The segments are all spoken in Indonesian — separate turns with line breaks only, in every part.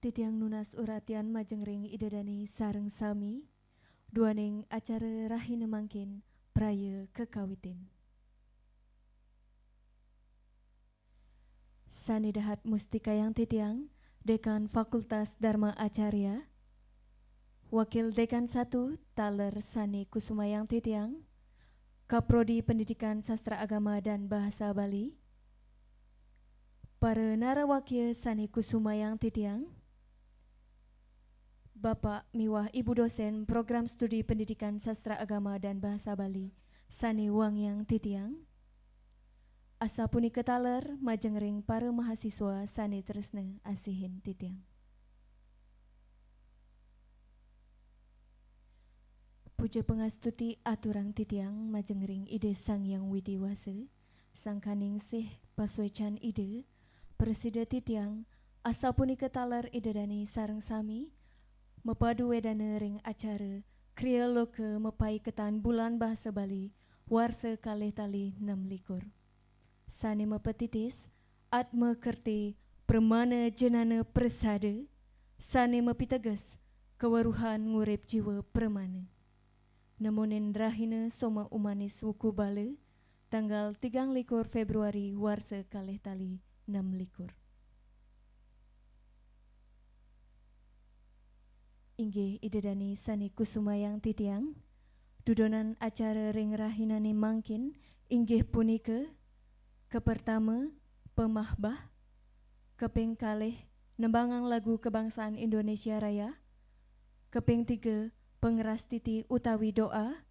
titiang nunas uratian majengring idadani sareng sami, duaning acara rahina mangkin praya kekawitin. Sanidahat Mustika yang titiang, Dekan Fakultas Dharma Acarya, Wakil Dekan 1 Taler Sani Kusuma yang titiang, Kaprodi Pendidikan Sastra Agama dan Bahasa Bali, para narawakya Sani Kusuma yang titiang, Bapak miwah Ibu dosen Program Studi Pendidikan Sastra Agama dan Bahasa Bali, Sani Wang yang titiang, asa punika taler majengring para mahasiswa sani tresna asihin titiang. Puja pengastuti aturang titiang majengring ide Sang Yang Widiwasa, Sang Kaningsih Paswecan ide, Presida titiang, asa punika taler idadani sareng sami, mepadu wedana ring acara Kriya Loka mepai ketan bulan bahasa Bali, warsa kalih tali 6 likur. Sani mepetitis, atma kerti permana jenana persada, sani mepiteges, kewaruhan ngurip jiwa permana. Nemunin rahina soma umanis wuku bale, tanggal 3 Februari warsa kalih tali 6 likur. Inggih idadani Sani Kusuma yang titiang, dudonan acara ring rahinane mangkin inggih punika, kepertama pemahbah, keping kalih nembangang lagu kebangsaan Indonesia Raya, keping 3 pengerastiti utawi doa,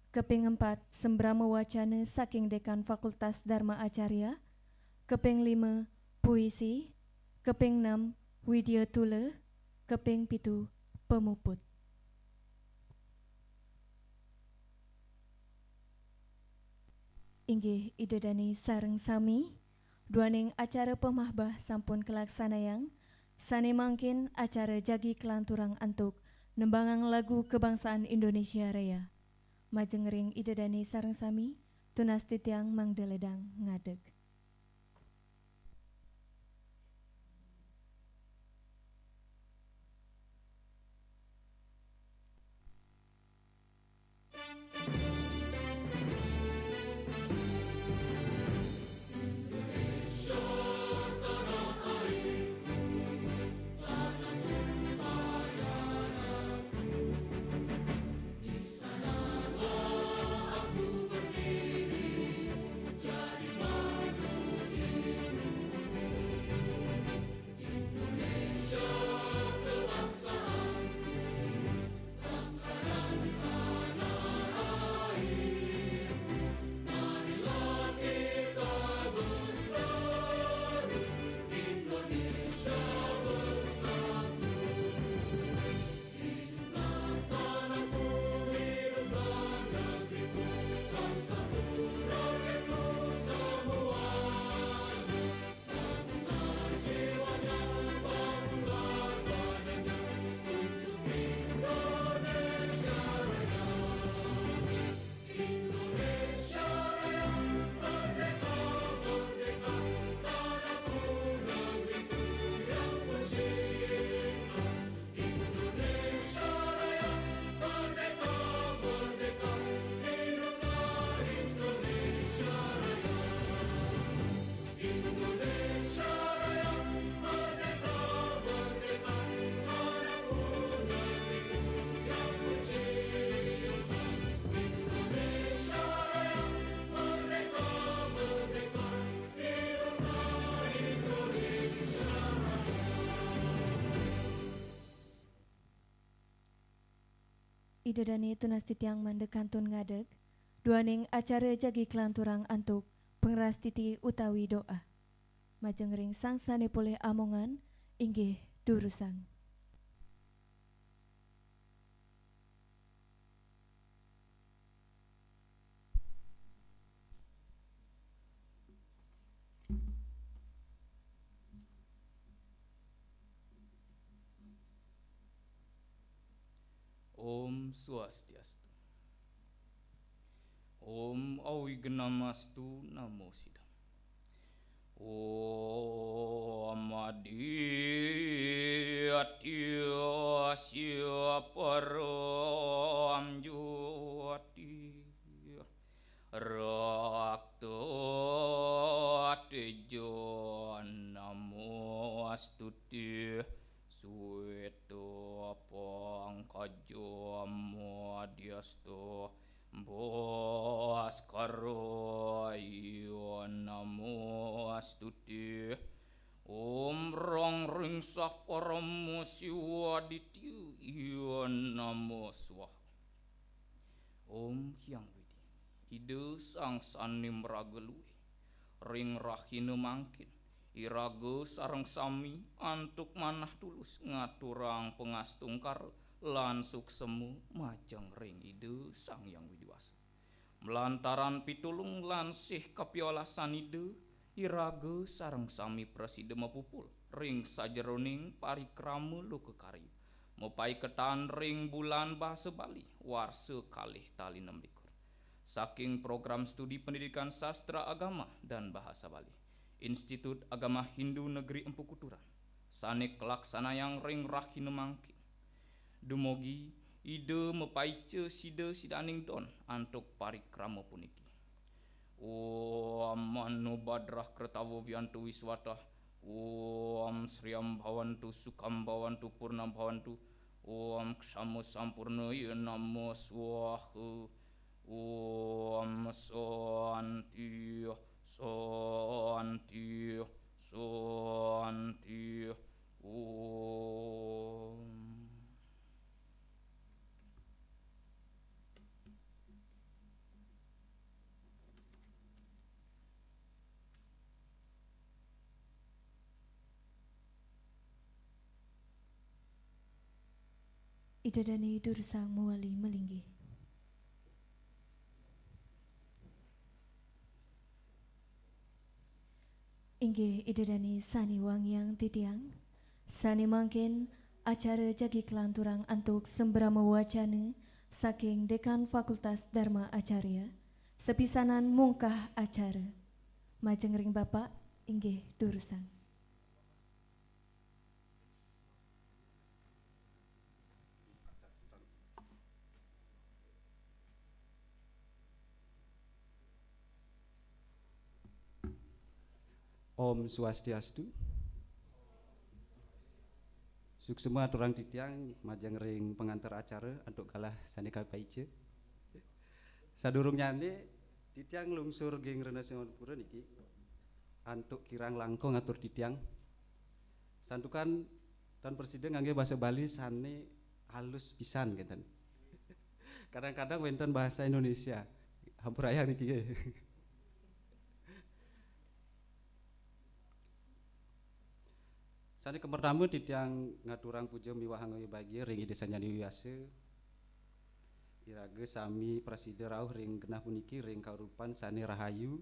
keping 4 sembrama wacana saking Dekan Fakultas Dharma Acarya, keping 5 puisi, keping 6 widya tula, keping 7 pemuput. Inggih idadani sareng sami, duaning acara pemahbah sampun kelaksanayang, sane mangkin acara jagi kelanturang antuk nembangang lagu kebangsaan Indonesia Raya. Majengring idadani sareng sami, tunas titiang mangdeledang ngadeg. Idadani tunas titiang mandekantun ngadeg, duaning acara jagi kelanturang antuk pengrastiti utawi doa. Majengring sangsane pulih amongan, inggih durusang.
Om Swastiastu. Om Awignamastu Namo Sidam. Om Adi Satya Siaparam Jyoti Rakta Tejo Namostuti Sueto Pangkajo Madyasto Bhaskara Namostuti Om Rong Ring Sah Paramo Siwaditya Namo Swaha Om Hyang Widi Ide Sang Sanim Ragalui Ring Rahinu Mangkin Iraga sareng sami antuk manah tulus ngaturang pengastungkar lan suksemu majeng ring ide Sang Hyang Widiwasa melantaran pitulung lan sih kapiolasan ide iraga sareng sami preside mapupul ring sajeroning parikrama lokakarya mepai ketan ring bulan bahasa Bali warsa kalih tali 16 saking program studi pendidikan sastra agama dan bahasa Bali Institut Agama Hindu Negeri Empu Kuturan sanek laksana yang ring rahinu mangkin dumugi ide mepaice sida sidaning don antuk parikrama puniki Om Manu Badrah Kertawo Vyantu Wiswatah Om Sriam Bhavantu Sukam Bhavantu Purnam Bhavantu Om Kshamu Sampurna Namo Swaha Om Santi Santi Santi Om
Idadani Dursang Mawali Melinggi. Inggih idadani sani wangyang titiang, sani mangkin acara jagi kelanturang antuk sembrama wacana saking Dekan Fakultas Dharma Acarya, sepisanan mungkah acara. Majeng ring Bapak inggih Dursang.
Om Swastiastu. Suksema aturang titiang majeng ring pengantar acara untuk kalah sanika paice. Sadurung nyane titiang lungsur geng Renasing Pura niki antuk kirang langkong atur titiang. Santukan Tan Presiden ngangge bahasa Bali sane halus pisan genten. Kadang-kadang wenten bahasa Indonesia. Hampur aya niki. Sani kemertamu titiang ngaturang puja miwahangoy bagi ring ide sanyani wiase irage sami preside rauh ring genah puniki ring kaurupan sani rahayu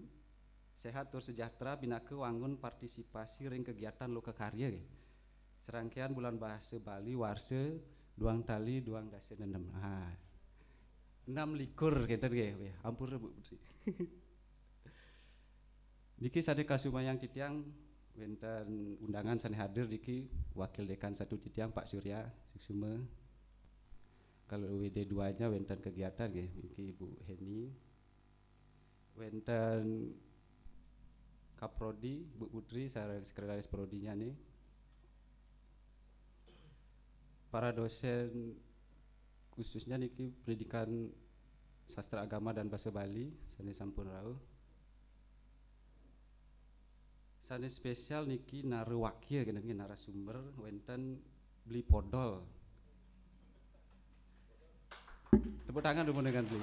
sehat tur sejahtera binake wangun partisipasi ring kegiatan lokakarya serangkaian bulan bahasa Bali warse duang tali duang dasa 6 likur kenten ge ampun Bu Putri niki sade kasumayang titiang wenten undangan sane hadir diki Wakil Dekan 1 Titiang Pak Surya Suksuma. Kalau WD2 nya wenten kegiatan nggih iki Ibu Heni. Wenten Kaprodi Bu Putri sareng sekretaris prodinya nih. Para dosen khususnya niki pendidikan sastra agama dan bahasa Bali sane sampun rawuh. Sane spesial niki naru wakil kena narasumber wenten beli podol. Tepuk tangan dulu dengan beli.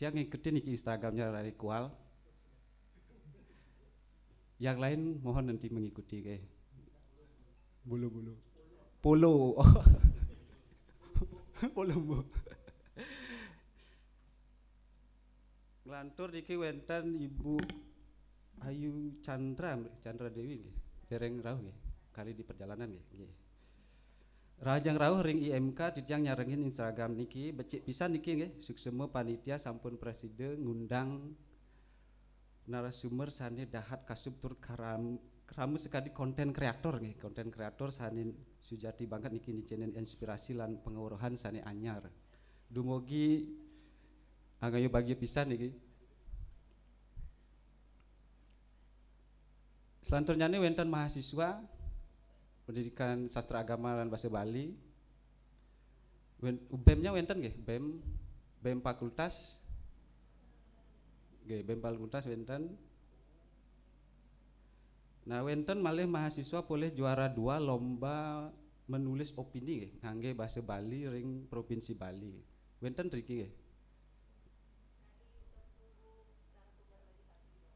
Dia ngikutin niki Instagramnya dari Kual. Yang lain mohon nanti mengikuti ke. Bulu-bulu. Polo. Oh. Polo. Ngelantur niki wenten Ibu Ayu Chandra Dewi nggih. Dereng rawuh nggih. Kali di perjalanan nggih. Rajang rawuh ring IMK titiang nyarengin Instagram niki becik pisan niki nggih. Suksema panitia sampun presiden ngundang narasumber sane dahat kasub tur keramu sekali konten kreator nggih, konten kreator sane sujati banget niki nicenen inspirasi lan pengawruhan sane anyar. Dumugi angayo bagi pisan niki. Selanjutnya ini wonten mahasiswa pendidikan sastra agama dan bahasa Bali. BEM-nya wonten nggih, BEM fakultas. Nggih, BEM fakultas wonten. Nah, wonten malih mahasiswa boleh juara 2 lomba menulis opini nggih ngangge bahasa Bali ring Provinsi Bali. Wonten mriki nggih.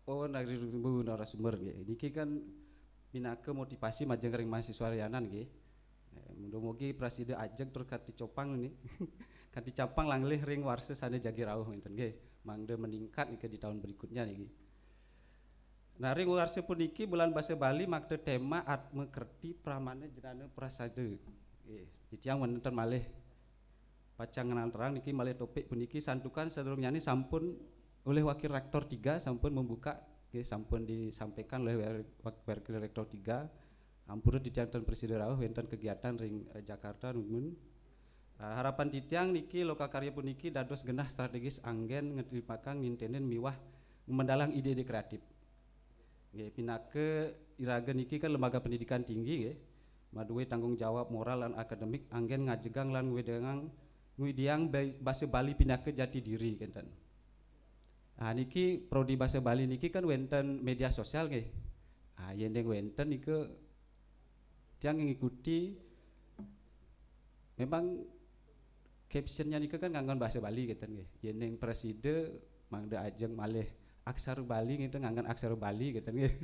Oh, narasumber nggih. Niki kan pinake motivasi majeng ring mahasiswa lianan nggih. Mugi-mugi presiden ajeng tur kati copang ini. Kati capang langlih ring warse sane jagi rawuh ngenten nggih. Mangde meningkat niki di tahun berikutnya niki. Nah, ring warse puniki bulan bahasa Bali makde tema atme kerti pramane jenane prasade. Nggih, tiyang wonten malih pacangan terang niki malih topik puniki santukan sadurunge sampun oleh Wakil Rektor 3 sampun membuka, sampun disampaikan oleh Wakil Rektor 3 ampura ditiangkan Presiden rawuh wonten kegiatan ring Jakarta numun. Harapan titiang niki loka karya puniki dados genah strategis anggen ngetripakan nintenen miwah mendalang ide-ide kreatif. Nggih, pinake iraga niki kan lembaga pendidikan tinggi nggih. Maduwe tanggung jawab moral lan akademik anggen ngajegang lan ngwidiang bahasa Bali pinake jati diri kenten. Ah niki prodi bahasa Bali niki kan wonten media sosial nggih. Ah yen wonten niku tiyang ngikuti memang captionnya niku kan nganggon bahasa Bali ngeten nggih. Yen ning preside mangda ajeng malih aksara Bali ngeten nganggon aksara Bali ngeten nggih.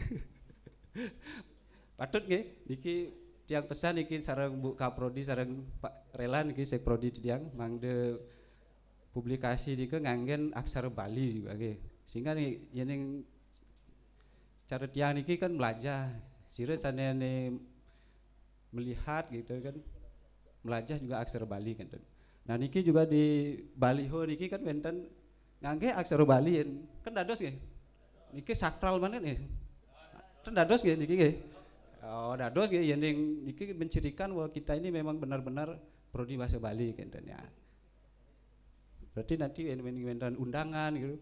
Patut nggih niki tiyang pesan niki sareng Bu Kaprodi sareng Pak Relan niki sek prodi tiyang mangde publikasi di ke nganggen aksara Bali juga nggih. Sehingga nih yang cara tiang niki kan belajar sire sanene melihat gitu kan belajar juga aksara Bali kan. Nah niki juga di baliho niki kan wonten ngangge aksara Bali kan dados nggih. Niki sakral mana nih? Kan dados nggih niki nggih. Oh dados nggih yen niki mencirikan bahwa kita ini memang benar-benar prodi bahasa Bali kan ya. Berarti nanti wonten undangan gitu.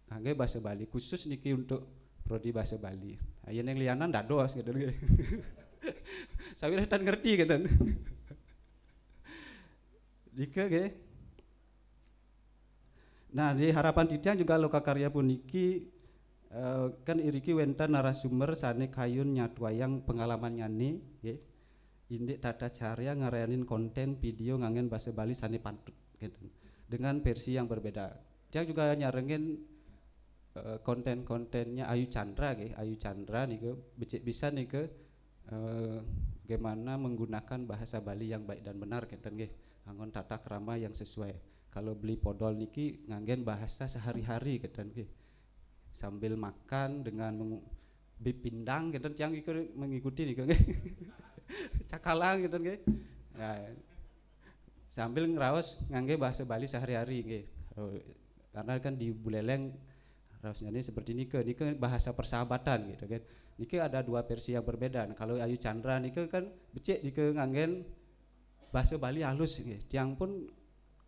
Kangge bahasa Bali khusus niki untuk prodi bahasa Bali. Nah, yen yang lianan dados gitu nggih. Sawire tan ngerti gitu. Dike nggih. Nah, di harapan titiang juga loka karya puniki kan iriki wonten narasumber sane kayun nyatwayang pengalaman nyani nggih. Indik tata carya ngarayanin konten video nganggen bahasa Bali sane pantut gitu. Dengan versi yang berbeda. Dia juga nyarengin konten-kontennya Ayu Chandra nggih. Ayu Chandra niku becik bisa niku bagaimana menggunakan bahasa Bali yang baik dan benar kenten nggih. Nganggon tata krama yang sesuai. Kalau beli podol niki nganggen bahasa sehari-hari kenten nggih. Sambil makan dengan bipindang kenten tiyang iku mengikuti niku nggih. Cakalang kenten nggih. Nah, sambil ngeraos ngangge bahasa Bali sehari-hari nggih. Karena kan di Buleleng raosnya ini seperti nike bahasa persahabatan gitu kan. Nike ada dua versi yang berbeda. Nah, kalau Ayu Chandra nike kan becik nike nganggen bahasa Bali halus nggih. Tiang pun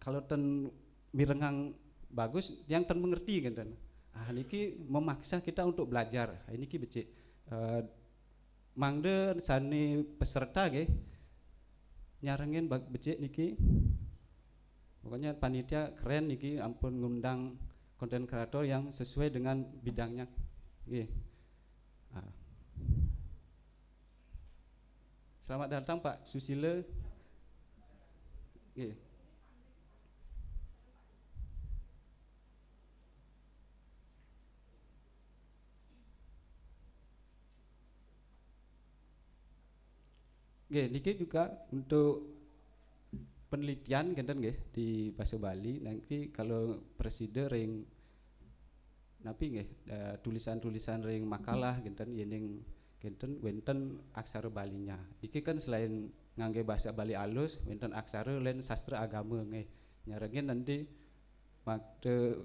kalau ten mirengang bagus tiang ten mengerti kan. Ah niki memaksa kita untuk belajar. Ini ki becik mangde sani peserta nggih. Nyarengin becik niki pokoknya panitia keren niki ampun ngundang konten kreator yang sesuai dengan bidangnya nggih. Selamat datang Pak Susilo nggih. Nggih, niki juga untuk penelitian kenten nggih di bahasa Bali nanti kalau presiden ring napi nggih tulisan-tulisan ring makalah kenten yen kenten wonten aksara Balinya. Iki kan selain ngangge bahasa Bali alus wonten aksara lain sastra agama nggih. Nyarengin nanti makde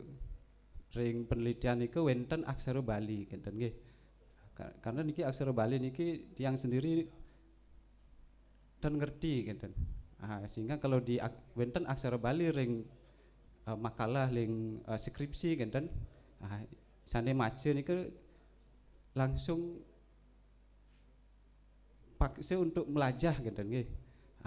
ring penelitian niku wenten aksara Bali kinten nggih. Karena niki aksara Bali niki tiang sendiri dan ngerti kinten. Sehingga kalau di wenten aksara Bali ring makalah ring skripsi kinten. Sane maca niku langsung paksa untuk melajah kinten nggih.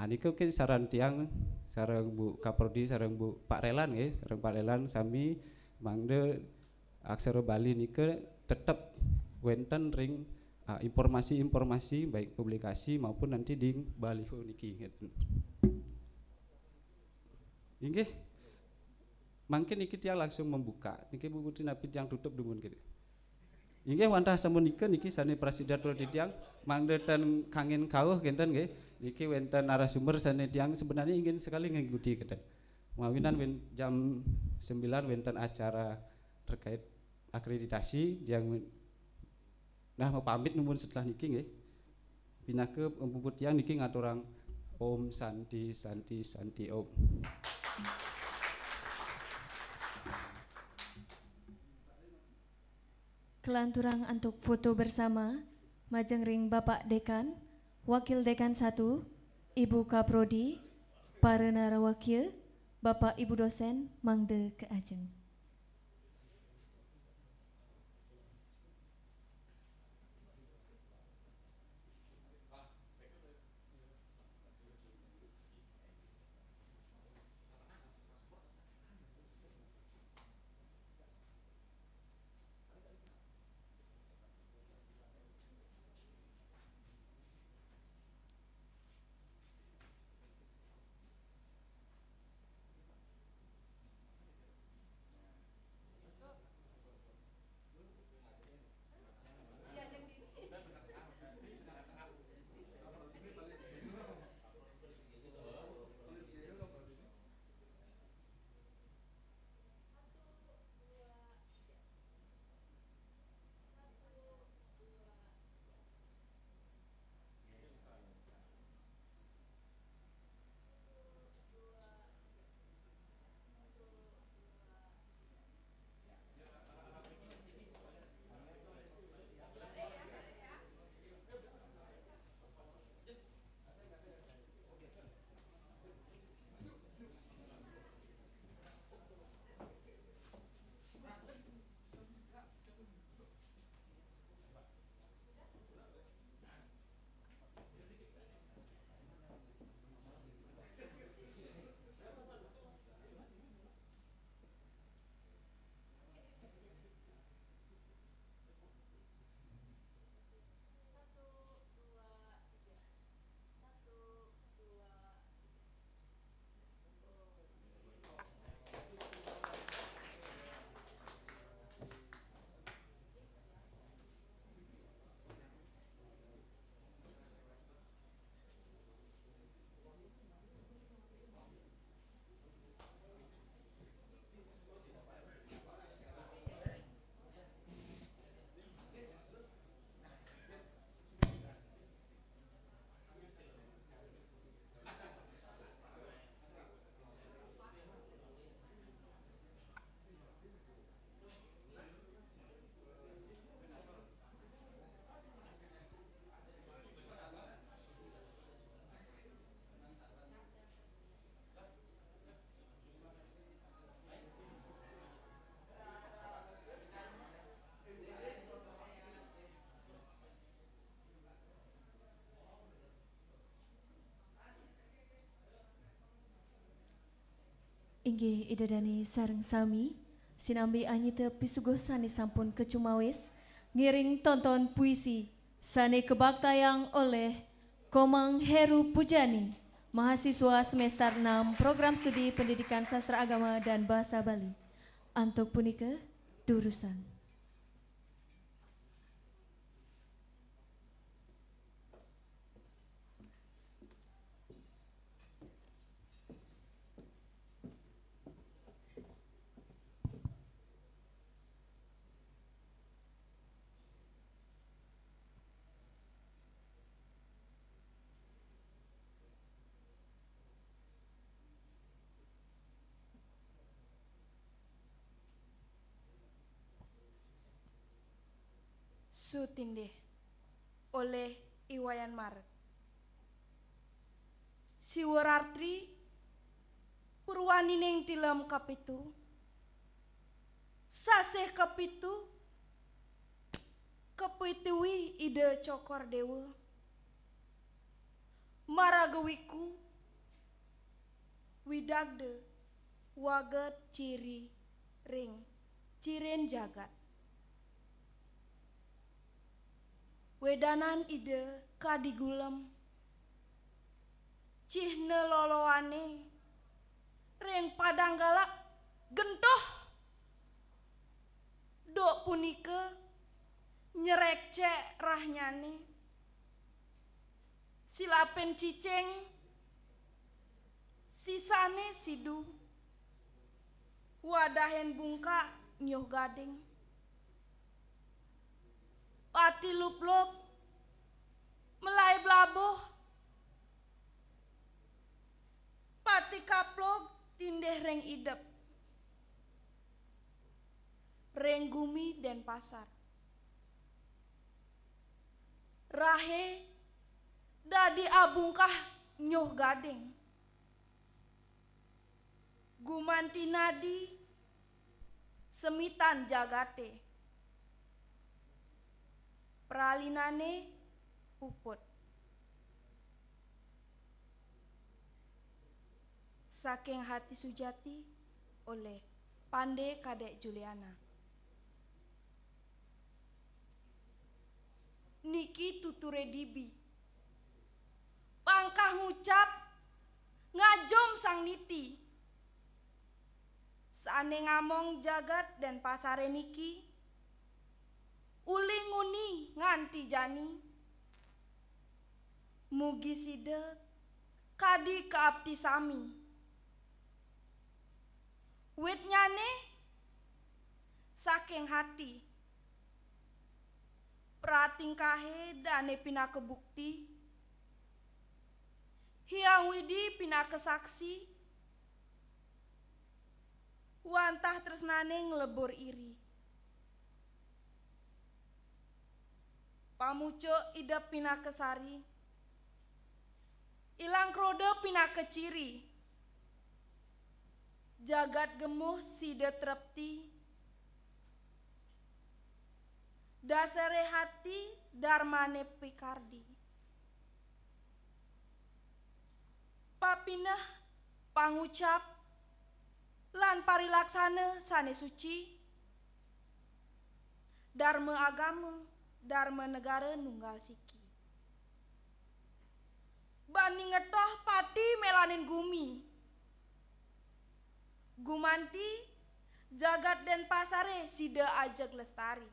Niku mungkin saran tiang sareng Bu Kaprodi sareng Bu Pak Relan nggih, sareng Pak Relan sami mangde aksara Bali niku tetap wenten ring informasi-informasi baik publikasi maupun nanti di baliho niki ngeten. Inggih. Mangkin niki tiang langsung membuka. Niki Bu Putri Napi tiang tutup dumun gitu. Inggih wantah sampun niki sane prasidatul tiang mangde ten kangen kawuh kinten nggih. Niki wenten narasumber sane tiang sebenarnya ingin sekali ngikuti kinten. Mawinan jam 9 wenten acara terkait akreditasi yang mau pamit numun setelah niki nggih. Pindah ke empuput tiang niki ngaturang Om Santi Santi Santi Om.
Kelanturang untuk foto bersama majengring Bapak Dekan, Wakil Dekan 1, Ibu Kaprodi, para narawakil, Bapak Ibu dosen mangde ke ajeng. Inggih idadani sareng sami sinambi anyite pisuguh sane sampun kecumawis ngiring tonton puisi sane kebaktayang oleh Komang Heru Pujani, mahasiswa semester 6 Program Studi Pendidikan Sastra Agama dan Bahasa Bali. Antuk punika durusan.
Sutindih oleh Iwayan Maret. Siwarartri purwanining tilem kapitu sasih kapitu kepituwi ide cokor dewa maragawiku widagde waget ciri ring ciren jagat wedanan ide kadigulem cihne loloane ring padang galak gentoh dok punika nyerekcek rahnyane silapen ciceng sisane sidu wadahen bungka nyoh gading pati lup-lup melai blaboh pati kaplog tindeh reng idep reng gumi dan pasar rahe dadi abungkah nyoh gading gumanti nadi semitan jagate pralinane puput saking hati sujati oleh Pande Kadek Juliana. Niki tuture dibi pangkah ngucap ngajom sang niti saane ngamong jagat dan pasare niki uli nguni nganti jani mugi side kadi keapti sami wit nyane saking hati pratingkahe dane pinake bukti hiang widi pinake saksi wantah tresnane nglebur iri pamuco idep pinake sari ilang krode pinake ciri jagat gemuh side trepti dasare hati darmane pikardi papineh pangucap lan parilaksana sane suci dharma agama dharma negara nunggal siki bani ngetoh pati melanin gumi gumanti jagat dan pasare sida ajeg lestari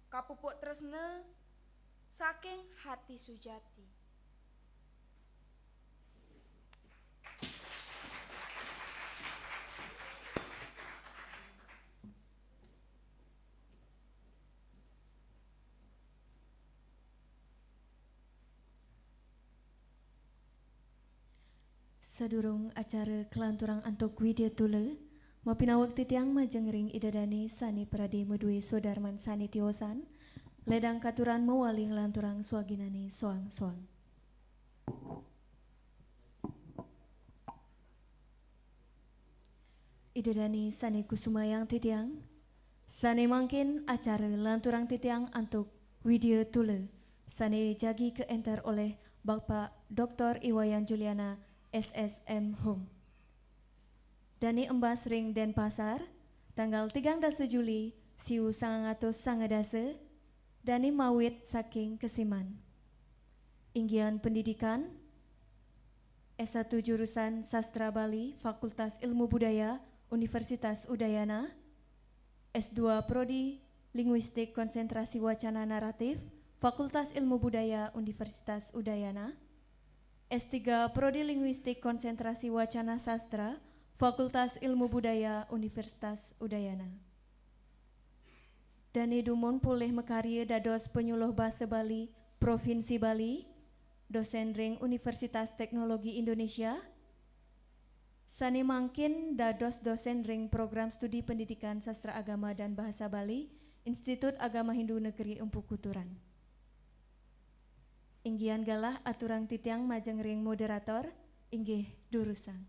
kapupuk tresne saking hati sujati.
Sadurung acara kelanturang antuk widya tule, mapinawag titiang majengring idadani sani prade medui sodarman sani tiosan, ledang katuran mewaling lanturang swaginani soang-soang. Idadani sani kusumayang titiang, sani mangkin acara lanturang titiang antuk widya tule, sani jagi keenter oleh Bapak Dr. Iwayan Juliana SSM Hum. Dani Embas Ring Denpasar, tanggal 13 Juli, siu 1990, Dani Mawit saking Kesiman. Inggian pendidikan, S1 jurusan Sastra Bali, Fakultas Ilmu Budaya, Universitas Udayana, S2 Prodi Linguistik Konsentrasi Wacana Naratif, Fakultas Ilmu Budaya, Universitas Udayana, S3 Prodi Linguistik Konsentrasi Wacana Sastra, Fakultas Ilmu Budaya, Universitas Udayana. Dani Dumon pulih mekarya dados penyuluh bahasa Bali, Provinsi Bali, dosen ring Universitas Teknologi Indonesia, sani mangkin dados dosen ring program studi pendidikan sastra agama dan bahasa Bali, Institut Agama Hindu Negeri Empu Kuturan. Inggian galah aturang titiang majeng ring moderator inggih Durusang.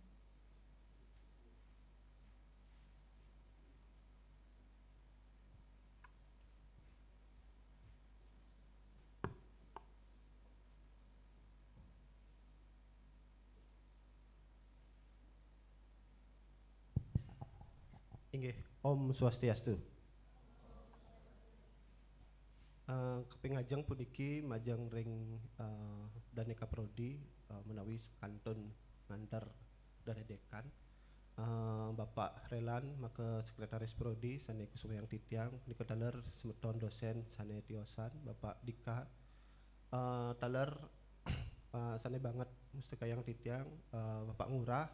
Inggih, Om Swastiastu. Kepingajeng puniki majeng ring Daneka Prodi menawi kantun ngantar dari dekan Bapak Relan maka Sekretaris Prodi sane Kusumbayang Titiang punika taler semeton dosen sane tiosan Bapak Dika taler sane banget Mustikayang Titiang Bapak Ngurah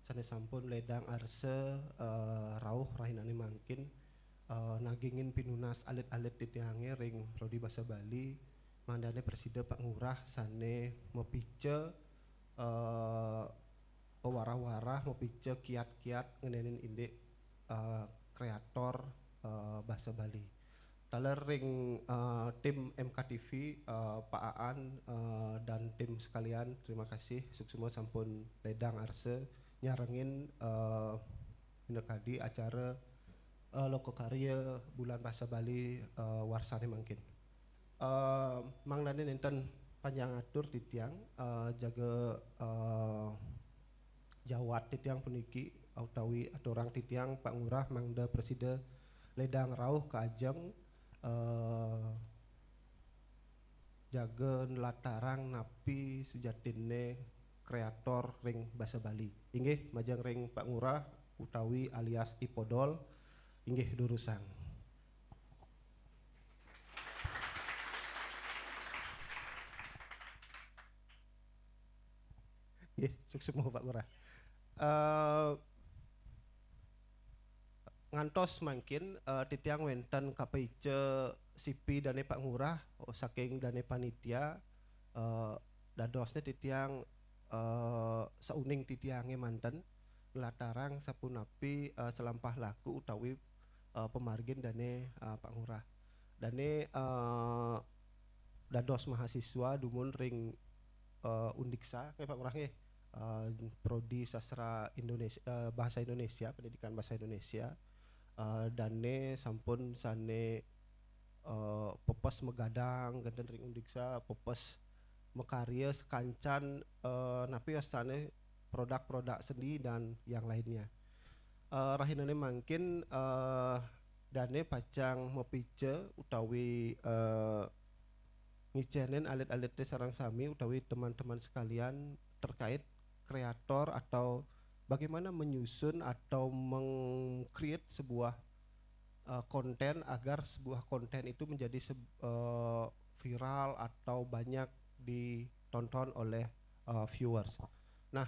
sane sampun ledang arse rauh rahinane mangkin nagingin pinunas alit-alit titiange ring prodi basa Bali mandane presida Pak Ngurah sane mepice pewarah-warah mepice kiat-kiat ngenenin indik kreator basa Bali taler ring tim MKTV Pak Aan dan tim sekalian terima kasih semua sampun ledang arse nyarengin minekadi acara loko karya bulan bahasa Bali warsane mangkin manglane nenten panjang atur titiang jaga jawat titiang puniki utawi aturang titiang Pak Ngurah mangda presida ledang rauh ke ajeng jaga latarang napi sujatine kreator ring bahasa Bali inggih majeng ring Pak Ngurah utawi alias Ipodol inggih Durusang. Nggih, sukses mau Pak Ngurah. Ngantos mangkin titiang wenten KPIC sipi dane Pak Ngurah saking dane panitia dadosne titiang sauning titiange manten latarang sapunapi selampah laku utawi pemargin dane Pak Ngurah dane dados mahasiswa dumun ring Undiksa Pak Ngurah nggih prodi sastra Indonesia bahasa Indonesia pendidikan bahasa Indonesia dane sampun sane pepes megadang genten ring Undiksa pepes mekarya sekancan napi astane produk-produk seni dan yang lainnya rahinane mangkin dane pacang mepice utawi ngicenen alit-alit sarang sami utawi teman-teman sekalian terkait kreator atau bagaimana menyusun atau meng-create sebuah konten agar sebuah konten itu menjadi viral atau banyak ditonton oleh viewers. Nah,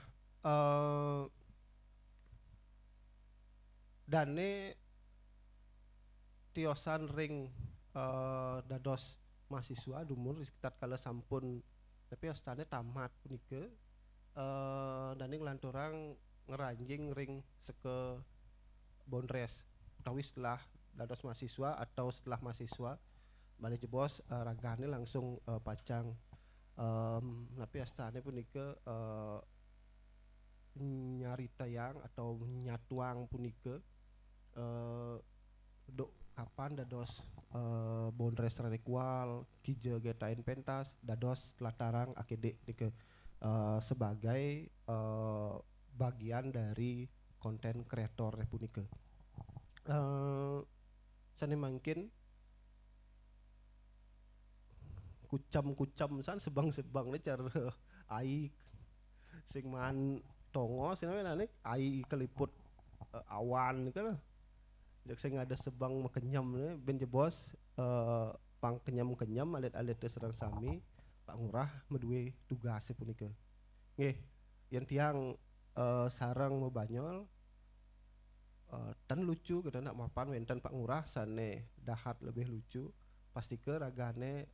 dane tiosan ring dados mahasiswa dumur sekitar kala sampun tapi ostane tamat punika dane nglanturang ngeranjing ring seke Bondres utawi setelah dados mahasiswa atau setelah mahasiswa balik jebos ragane langsung pacang tapi astane punika nyari tayang atau nyatuang punika dok kapan dados Bondres Radikwal Kije Getain Pentas dados latarang akedek nike sebagai bagian dari konten kreator punika sane mangkin kucam-kucam san sebang-sebang ne cara ai sing man tongo sinane ai keliput awan kan jak sing ada sebang mekenyam ne ben jebos pang kenyam-kenyam alit-alit serang sami Pak Ngurah meduwe tugas punika nggih yen tiang sareng mebanyol tan lucu kada nak mapan wenten Pak Ngurah sane dahat lebih lucu pasti ke ragane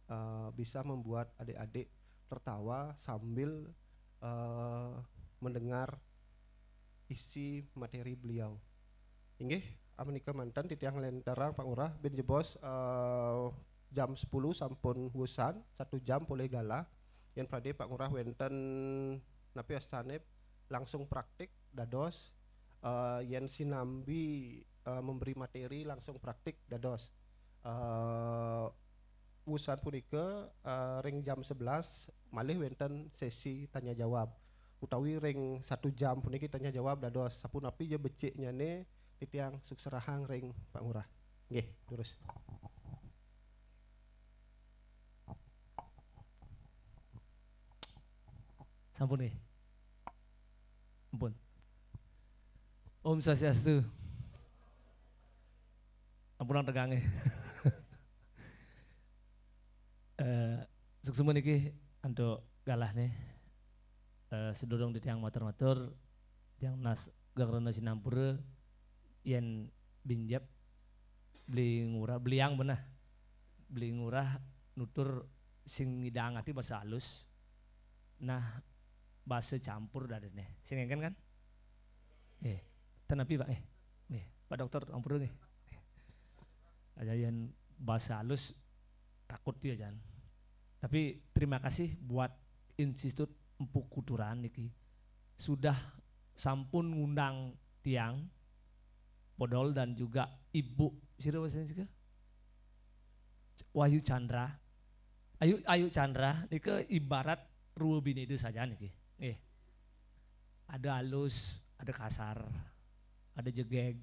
bisa membuat adik-adik tertawa sambil mendengar isi materi beliau. Inggih amenika mantan titiang lentarang Pak Ngurah ben jebos jam 10 sampun wusan 1 jam boleh gala yen prade Pak Ngurah wenten napi astane langsung praktik dados yen sinambi memberi materi langsung praktik dados wusan punika ring jam 11 malih wenten sesi tanya jawab utawi ring 1 jam puniki tanya jawab dados sapunapi je becik nyane titiang sukserahang ring Pak Ngurah. Nggih, terus.
Sampun nggih. Ampun. Om Swastiastu. Ampunan tegange. Suksuma niki antuk galah nih. Sedurung di tiang motor-motor tiang nas gagrana sinampura yen binjap beli ngurah beliang benah beli ngurah nutur sing ngidangati bahasa halus nah bahasa campur dadene sing engken kan tenapi Pak Pak dokter ampura nih aja yen bahasa halus takut dia jangan tapi terima kasih buat Institut Empu Kuturan niki sudah sampun ngundang tiang Podol dan juga Ibu sira wasensika Wahyu Chandra Ayu Chandra niki ibarat ruwe binede saja niki ada halus ada kasar ada jegeg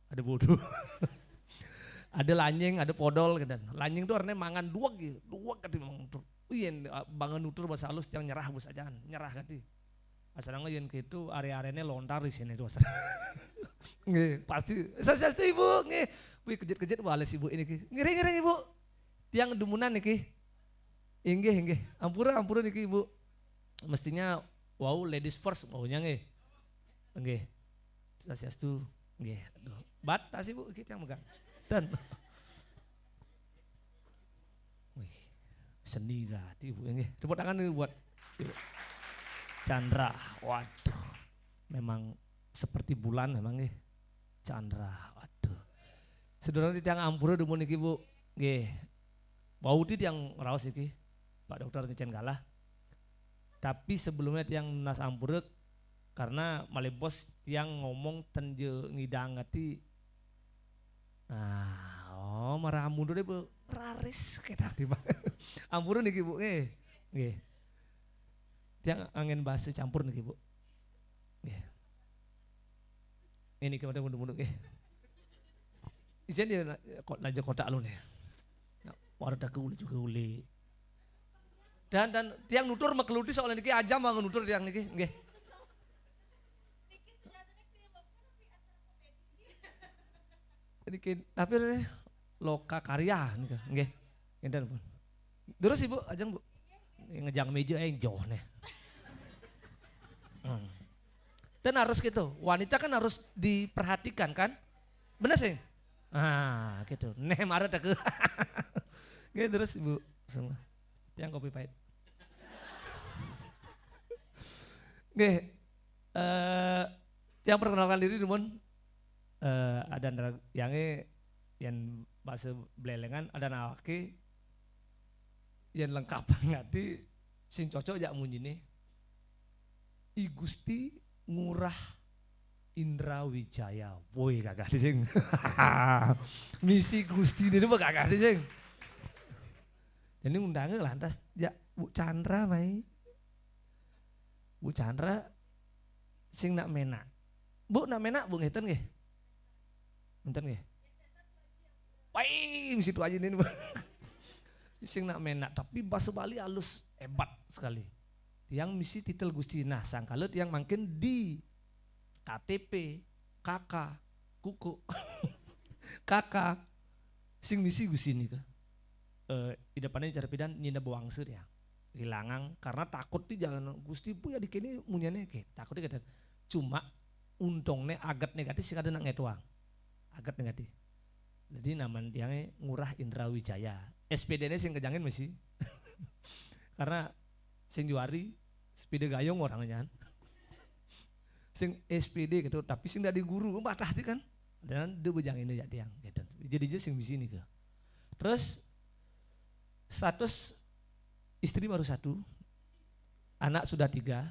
ada bodoh ada lanyeng ada podol kan lanyeng itu artinya mangan dua ketimbang yen bangun nutur bahasa halus yang nyerah bos aja nyerah kati asalnya yen gitu area-areanya lontar di sini tuh nggih pasti saya ibu nggih wih kejut bales ibu ini ngiring ibu tiang dumunan niki inggih ampura niki ibu mestinya wow ladies first maunya nggih saya tuh nggih aduh bat tas ibu kita yang megang dan seni gati ibu nggih tepuk tangan ini buat ibu Chandra waduh memang seperti bulan memang nggih Chandra waduh saudara di tiang ampura dumun niki bu nggih bau di tiang raos iki Pak Dokter ngecen galah tapi sebelumnya tiang nas ampura karena malebos tiang ngomong tenje ngidangati marah mundur deh bu raris kita di ampura niki bu nggih tiang angin bahasa campur niki bu nggih ini kemudian mundur nggih ijen dia kok laja kotak lu nih warda ke uli juga uli dan tiang nutur makeludi soalnya niki aja mau nutur tiang niki nggih tapi loka karya nggih ngenten pun terus ibu ajeng bu ngejang meja jauh nih dan harus gitu wanita kan harus diperhatikan kan bener sih gitu nih marah tak ke nggih terus ibu semua yang kopi pahit nggih yang perkenalkan diri namun ada yang bahasa belelengan ada nawaki yang lengkap ngati sing cocok jak munjine I Gusti Ngurah Indra Wijaya woi kagak dising misi Gusti ini mah kagak dising jadi undangnya lantas ya Bu Chandra mai Bu Chandra sing nak mena Bu nak mena Bu ngeten nggih ngeten nggih wai misi tu aja ini sing nak menak tapi bahasa Bali halus hebat sekali yang misi titel Gusti nah sangkala yang makin di KTP kakak kuku kakak sing misi Gusti ini di depannya cara pidan nyina bawangse ya hilangan karena takut ti jangan Gusti bu ya dikini munyane ke takut di cuma untungnya agat negatif sih kada nak ngetuang agat negatif jadi nama dia Ngurah Indra Wijaya SPD-nya sing kejangin masih karena sing juari SPD gayung orangnya sing SPD gitu tapi sing dari guru batah kan Dan dia bejang ini ya tiang gitu. Jadi dia sing bisi nih ke. Terus status istri baru 1, anak sudah 3,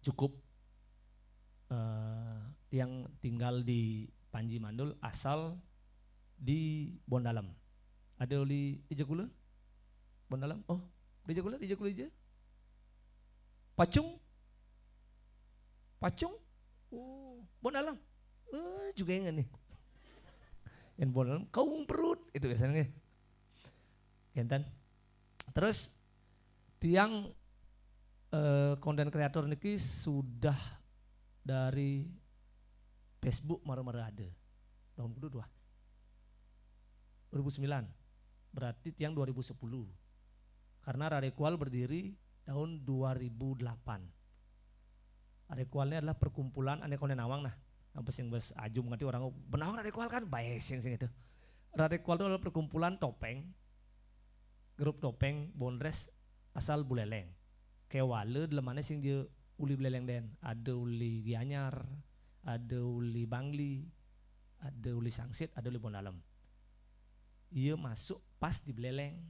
cukup. Yang tinggal di Panji Mandul, asal di Bondalam. Ada oli Ijakula? Bondalam? Oh, di Ijakula aja. Pacung? Oh, Bondalam. Juga yang nih. Yang Bondalam, kaum perut itu biasanya. Genten. Terus tiang konten kreator niki sudah dari Facebook mara-mara ada tahun kedua 2009, berarti tiang 2010 karena Radekual berdiri tahun 2008. Radekualnya adalah perkumpulan ane konten awang nah apa sing bes ajum ngerti orang benawang Radekual kan bae sing itu. Radekual itu adalah perkumpulan topeng, grup topeng Bondres asal Buleleng. Kewale delemane sing dia uli Buleleng den, ada uli Gianyar, ada uli Bangli, ada uli Sangsit, ada uli Bondalam. Ia masuk pas di Buleleng,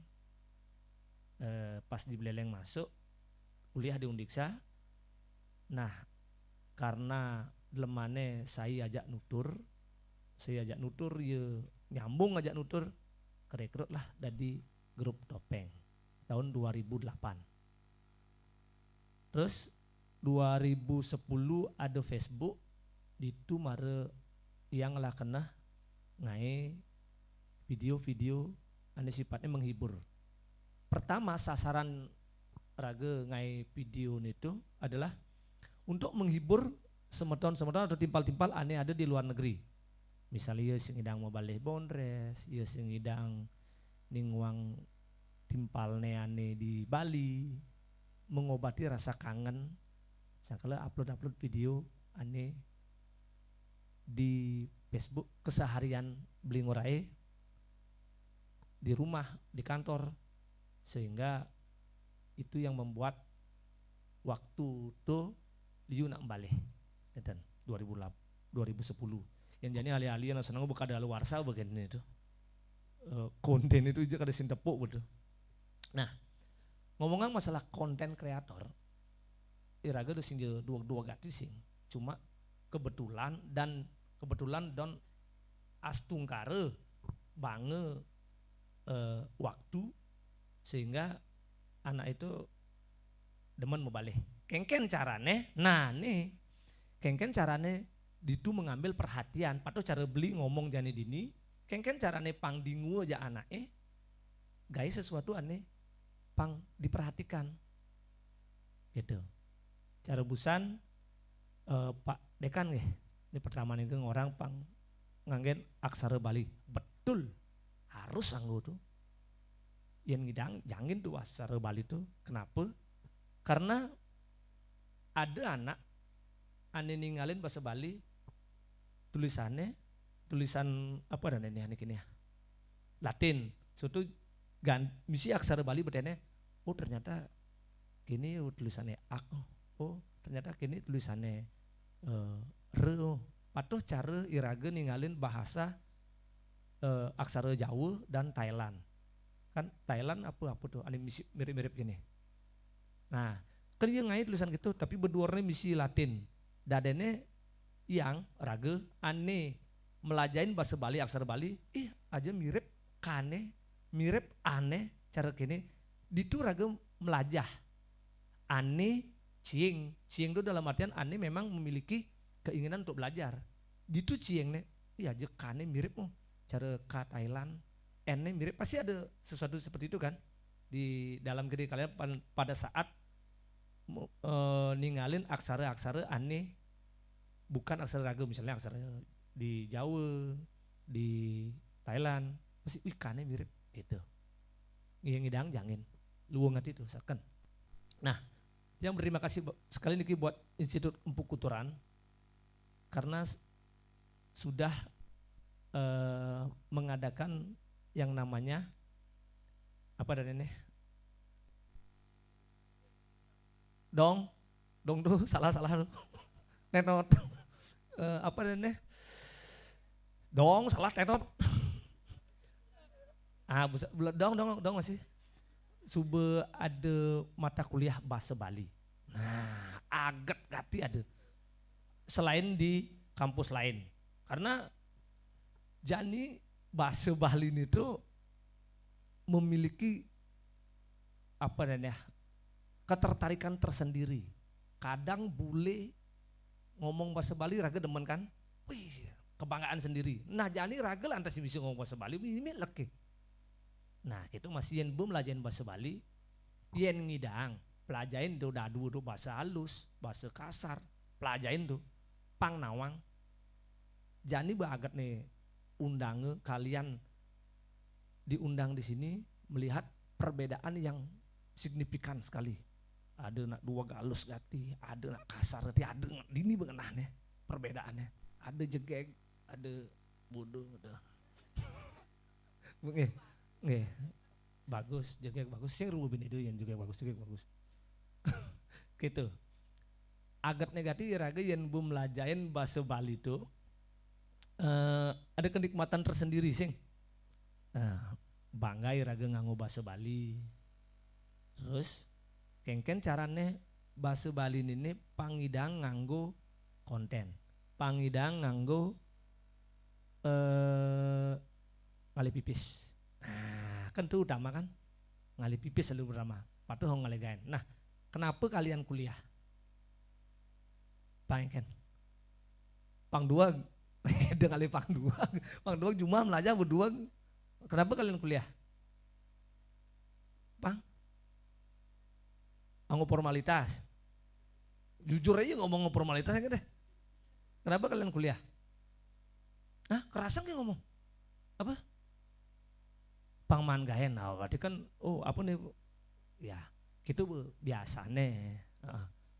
masuk kuliah di Undiksa. Nah karena delemane saya ajak nutur ya nyambung ajak nutur, kerekrut lah dari grup topeng tahun 2008. Terus 2010 ada Facebook, itu mare yang lah kena ngai video-video ane sifatnya menghibur. Pertama sasaran raga ngai video itu adalah untuk menghibur semeton-semeton atau timpal-timpal ane ada di luar negeri. Misalnya ia sing idang mau balik Bondres, ia sing idang ningwang timpalne ane di Bali, mengobati rasa kangen. Sakala upload video ane di Facebook keseharian beli ngurai di rumah, di kantor, sehingga itu yang membuat waktu tuh liu nak balik dan 2010 yang jadi alih-alih yang senang buka ada luarsa begini itu konten itu juga ada sintepuk betul. Nah ngomongin masalah konten kreator, iraga udah sing dua gati sing, cuma kebetulan don astungkare bange waktu sehingga anak itu demen mau balik. Kengken carane, nah nih kengken carane ditu mengambil perhatian, patuh cara beli ngomong jani dini, kengken carane pang dingu aja anak guys sesuatu aneh pang diperhatikan gitu. Cara busan Pak Dekan nggih ini pertama nih orang pang nganggen aksara Bali betul harus anggo tuh yang ngidang jangan tuh aksara Bali tuh kenapa? Karena ada anak ane ninggalin bahasa Bali tulisan apa dan ini ya Latin suatu misi aksara Bali bertanya oh ternyata gini tulisannya ak oh ternyata gini tulisannya re patuh cara iraga ninggalin bahasa aksara Jawa dan Thailand kan Thailand apa tuh ane misi mirip-mirip gini. Nah kan dia ngai tulisan gitu tapi berduanya misi Latin dadene yang raga ane melajain bahasa Bali aksara Bali aja mirip kane mirip aneh cara kini ditu raga melajah ane cieng itu dalam artian ane memang memiliki keinginan untuk belajar ditu cieng aja kane mirip cara ka Thailand ene mirip pasti ada sesuatu seperti itu kan di dalam diri kalian pada saat ninggalin aksara-aksara aneh bukan aksara raga misalnya aksara di Jawa di Thailand pasti kane mirip gitu yang ngidang jangan luang hati itu saken. Nah yang berterima kasih sekali niki buat Institut Empuk Kuturan karena sudah mengadakan yang namanya apa dan ini dong tuh salah tuh nenot apa dan ini Dong salah tetot. Dong masih. Sube ada mata kuliah bahasa Bali. Nah, agak gati ada. Selain di kampus lain. Karena Jani bahasa Bali ini tuh memiliki apa namanya ketertarikan tersendiri. Kadang bule ngomong bahasa Bali raga demen kan, wih kebanggaan sendiri. Nah Jani raga lantas bisa ngomong bahasa Bali, ini leke. Nah itu masih yang belum belajarin bahasa Bali, yang ngidang, pelajarin tuh dadu bahasa halus, bahasa kasar, pelajarin tuh, pang nawang. Jani bagat nih undange kalian diundang di sini melihat perbedaan yang signifikan sekali. Ada nak dua galus gati, ada nak kasar gati, ada nak dini bengenahnya perbedaannya. Ada jegeg, ada bodoh, ada. Nggih, bagus, jegeg bagus. Sing rubin itu yang jegeg bagus. Gitu. Agat negatif raga yang belum belajarin bahasa Bali itu ada kenikmatan tersendiri sing. Banggai raga nganggo bahasa Bali. Terus kengken carane bahasa Bali ini pangidang nganggo konten. Pangidang nganggo ngali pipis. Nah, kan itu utama kan? Ngali pipis selalu utama. Patuh ngalegain. Nah, kenapa kalian kuliah? Pangken. Pang dua dengan pang dua cuma belajar berdua. Kenapa kalian kuliah? Pang? Ngomong formalitas. Jujur aja ngomong formalitas aja deh. Kenapa kalian kuliah? Hah? Kerasan gak ngomong? Apa? Pangman gahen. Nah, berarti kan apa nih? Ya, gitu biasa nih.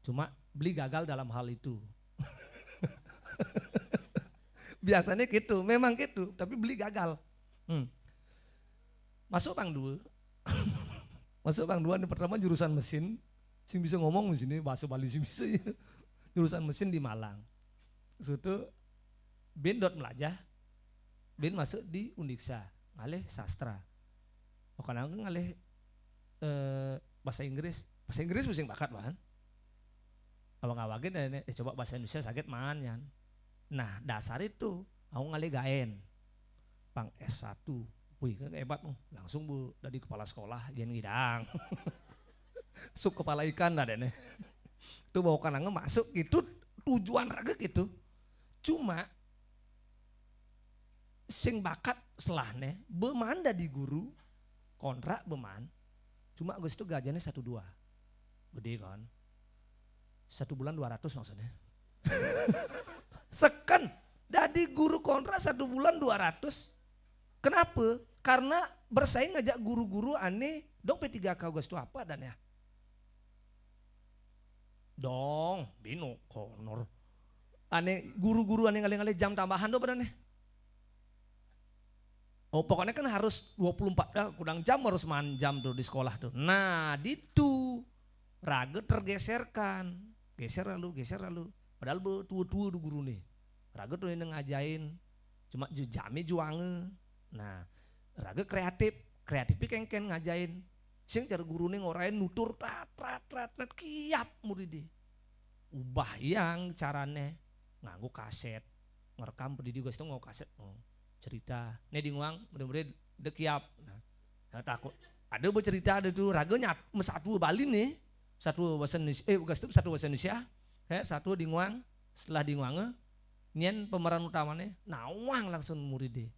Cuma beli gagal dalam hal itu. Biasanya gitu, memang gitu, tapi beli gagal. Masuk Pang 2. Masuk Pang 2 ini pertama jurusan mesin. Sing bisa ngomong di sini bahasa Bali sih bisa ya. Jurusan mesin di Malang. Suatu Ben melajah. Ben masuk di Undiksa, ngalih sastra. Karena ngalih bahasa Inggris. Bahasa Inggris musim bakat bahan. Awang-awangin coba bahasa Indonesia sakit manyan. Nah dasar itu aku ngalih gaen. Pang S1. Wih kan hebat langsung dari kepala sekolah yang ngidang. Sup kepala ikan ada nih. Itu bawa kanangnya masuk gitu tujuan raga gitu. Cuma sing bakat selahnya bemanda di guru kontrak beman. Cuma gue itu gajiannya 1-2. Gede kan. 1 bulan 200 maksudnya. Seken dari guru kontrak 1 bulan 200. Kenapa? Karena bersaing ngajak guru-guru aneh, dong P3K gue itu apa dan ya? Dong, bino konor. Aneh guru-guru aneh ngalih-ngalih jam tambahan do bener nih. Oh pokoknya kan harus 24 kurang jam harus man jam tuh di sekolah tuh. Nah itu raga tergeserkan, geser lalu. Padahal tua-tua tuh guru nih. Raga tuh yang ngajain, cuma jamnya juange. Nah raga kreatifnya kengken ngajain. Sing cara guru nih ngorain nutur rat kiap muridnya. Ubah yang carane nganggo kaset, ngerekam pendidik gue itu nganggo kaset. Cerita, nih di nguang mudah-mudahan udah kiap. Nah, takut. Ada bercerita ada tuh raganya satu Bali nih, satu bahasa Indonesia, satu bahasa Indonesia, satu di nguang. Setelah di nguang, nyen pemeran utamanya, nawang langsung muridnya.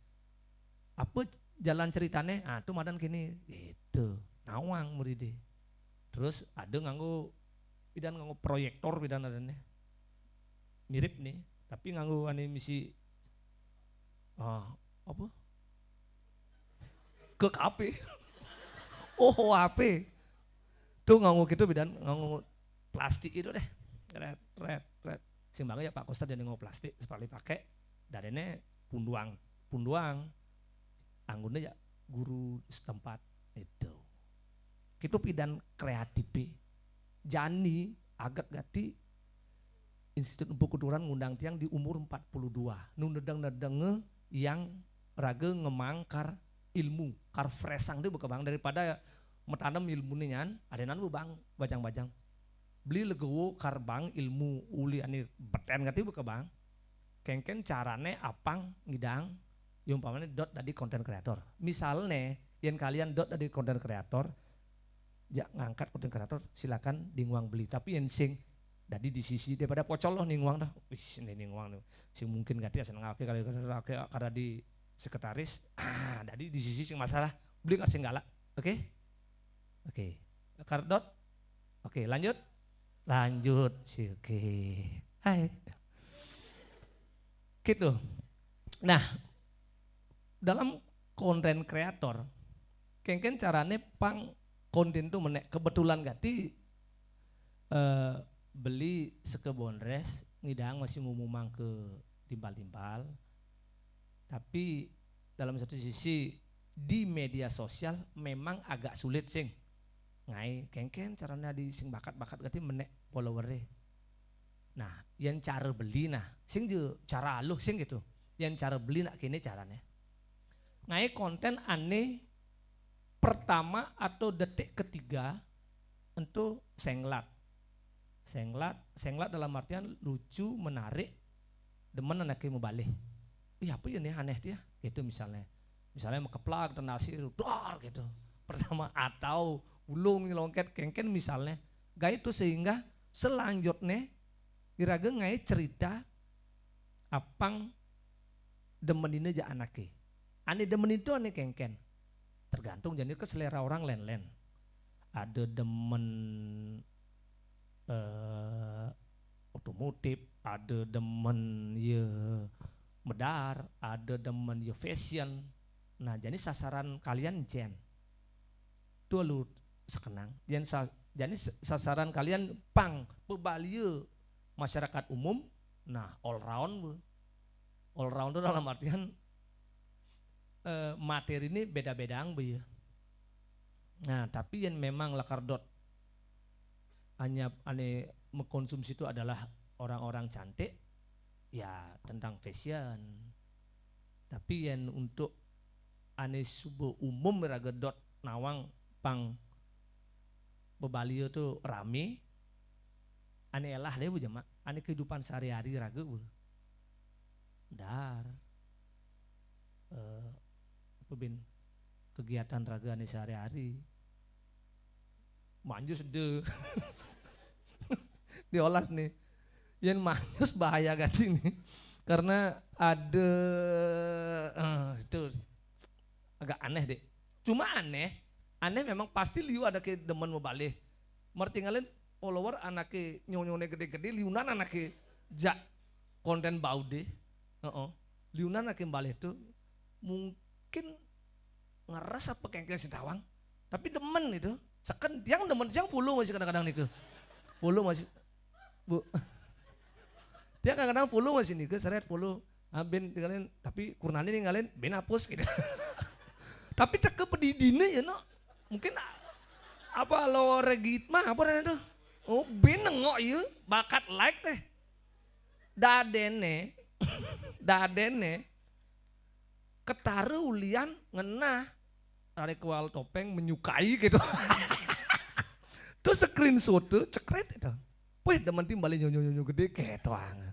Apa jalan ceritanya? Ah tuh madan kini, gitu, nawang muridnya. Terus ada nganggo proyektor pidan adanya, mirip nih, tapi nganggo animasi. Apa? Ke HP. Oh HP. Tuh nganggo gitu bidan nganggo plastik itu deh. Red. Simbangnya ya Pak Koster jadi nganggo plastik sekali pakai. Dadene punduang. Anggunnya ya guru setempat itu. Itu pidan kreatif. Jani agak gati Institut Empu Kuturan ngundang tiang di umur 42. Nu nedeng yang raga ngemangkar ilmu kar fresang dia bekebang daripada metanam ilmu nyan adenan bang bajang-bajang beli legowo kar bang ilmu uli ani beten gati bekebang kengken carane apang ngidang yumpamane dot dari konten kreator misalnya yang kalian dot dari konten kreator jak ngangkat konten kreator silakan dingwang beli tapi yang sing jadi di sisi daripada pocol loh ningwang dah wis ningwang sing mungkin gati asal ngake kali kada di sekretaris jadi di sisi sing masalah beli kasih galak oke kardot oke lanjut sih oke hai gitu. Nah dalam konten kreator kengken carane pang konten tuh menek kebetulan gati beli sekebon res ngidang masih ngumumang ke timpal-timpal tapi dalam satu sisi di media sosial memang agak sulit sing ngai kengken caranya di sing bakat-bakat gati menek followernya nah yang cara beli nah sing je cara aluh sing gitu yang cara beli nak kini caranya ngai konten aneh pertama atau detik ketiga untuk senglat dalam artian lucu menarik demen anaknya mau balik apa ya nih aneh dia gitu misalnya mau keplak nasi dor gitu pertama atau ulung longket kengken misalnya gak itu sehingga selanjutnya iraga ngai cerita apang demen ini aja anaknya aneh demen itu aneh kengken tergantung jadi ke selera orang len ada demen otomotif ada demen ya medar ada demen ya fashion nah jadi sasaran kalian jen tuh lu sekenang jadi sasaran kalian pang pebalia masyarakat umum nah all round itu dalam artian materi ini beda-bedaan be ya nah tapi yang memang lakardot hanya ane mengkonsumsi itu adalah orang-orang cantik ya tentang fashion tapi yang untuk ane subuh umum meragedot nawang pang bebalio tuh rame ane elah deh bu jema ane kehidupan sehari-hari raga bu dar apa bin kegiatan raga ane sehari-hari manjus deh diolas nih yang manjus bahaya ganti nih karena ada itu agak aneh deh cuma aneh memang pasti liu ada ke demen mau balik mertinggalin follower anaknya nyonyone gede-gede liunan anaknya jak konten bau deh liunan anaknya balik tuh mungkin ngeres apa kengkeng sitawang tapi demen itu seken tiang demen tiang follow masih kadang-kadang nih ke follow masih bu dia kadang-kadang follow masih nih ke seret follow ben tinggalin tapi kurnani ninggalin ben hapus gitu tapi teke pedidine ya no mungkin apa lo regit mah apa itu oh ben nengok ya bakat like teh dadene ketaruh ulian ngenah tarik wal topeng menyukai gitu terus screenshot tuh cekret itu wih demen tim balik nyonyo gede kayak doang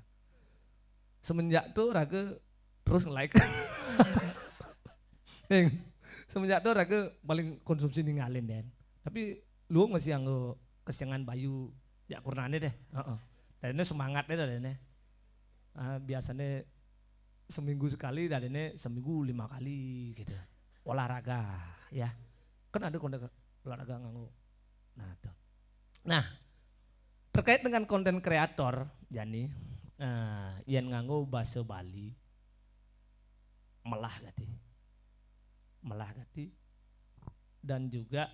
semenjak tuh raga terus nge-like semenjak tuh raga paling konsumsi ninggalin den tapi lu masih yang kesiangan bayu ya kurnane deh dan ini semangat deh dan ini biasanya seminggu sekali dan ini seminggu 5 kali gitu olahraga ya kan ada konten olahraga nganggo nah terkait dengan konten kreator Jani yang nganggo bahasa Bali melah gati dan juga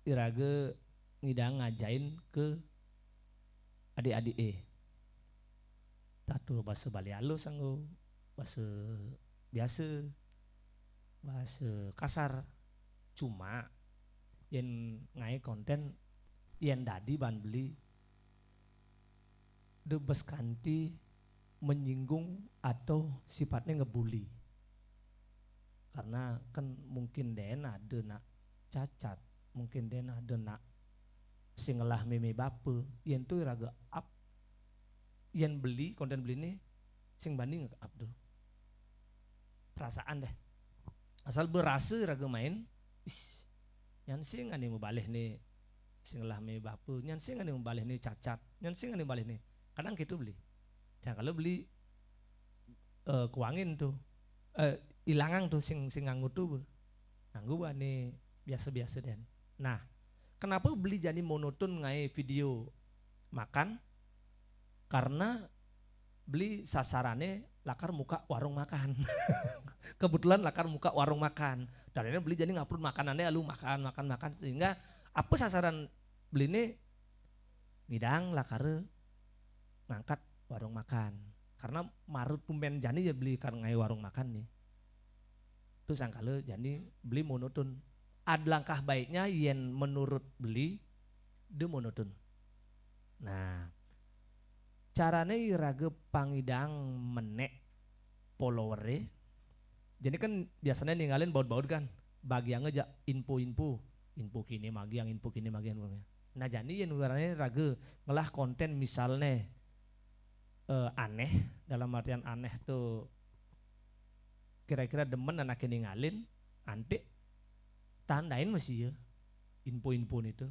iraga ngidang ngajain ke adik-adik tatu bahasa Bali halus anggo bahasa biasa bahasa kasar cuma yang ngai konten yang dadi ban beli debes kanti menyinggung atau sifatnya ngebully. Karena kan mungkin den ada nak cacat, mungkin den ada nak singelah meme bape, yen tuh raga up, yen beli konten beli ini sing banding nge up tuh. Perasaan deh. Asal berasa raga main, nyan sing ane mau balik nih singelah meme bape, nyan sing ane mau balik nih cacat, nyan sing ane balik nih. Kadang gitu beli. Jangan kalau beli kuangin tuh, ilangang tuh sing nganggu tuh, nganggu ane biasa-biasa den. Nah, kenapa beli jadi monoton ngai video makan? Karena beli sasarannya lakar muka warung makan. Kebetulan lakar muka warung makan. Dan ini beli jadi ngupload makanannya lalu makan sehingga apa sasaran beli ini ngidang lakar ngangkat warung makan. Karena marut tumben jani ya beli kan ngai warung makan nih. Itu sangkala jani beli monoton. Ada langkah baiknya yen menurut beli de monoton. Nah, caranya raga pangidang menek follower-e. Jadi kan biasanya ninggalin baut-baut kan, bagi yang aja info kini magi yang info kini magi yang. Nah jadi yang ugaranya raga ngelah konten misalnya aneh, dalam artian aneh tuh kira-kira demen anaknya ninggalin, antik tandain masih ya info-info itu,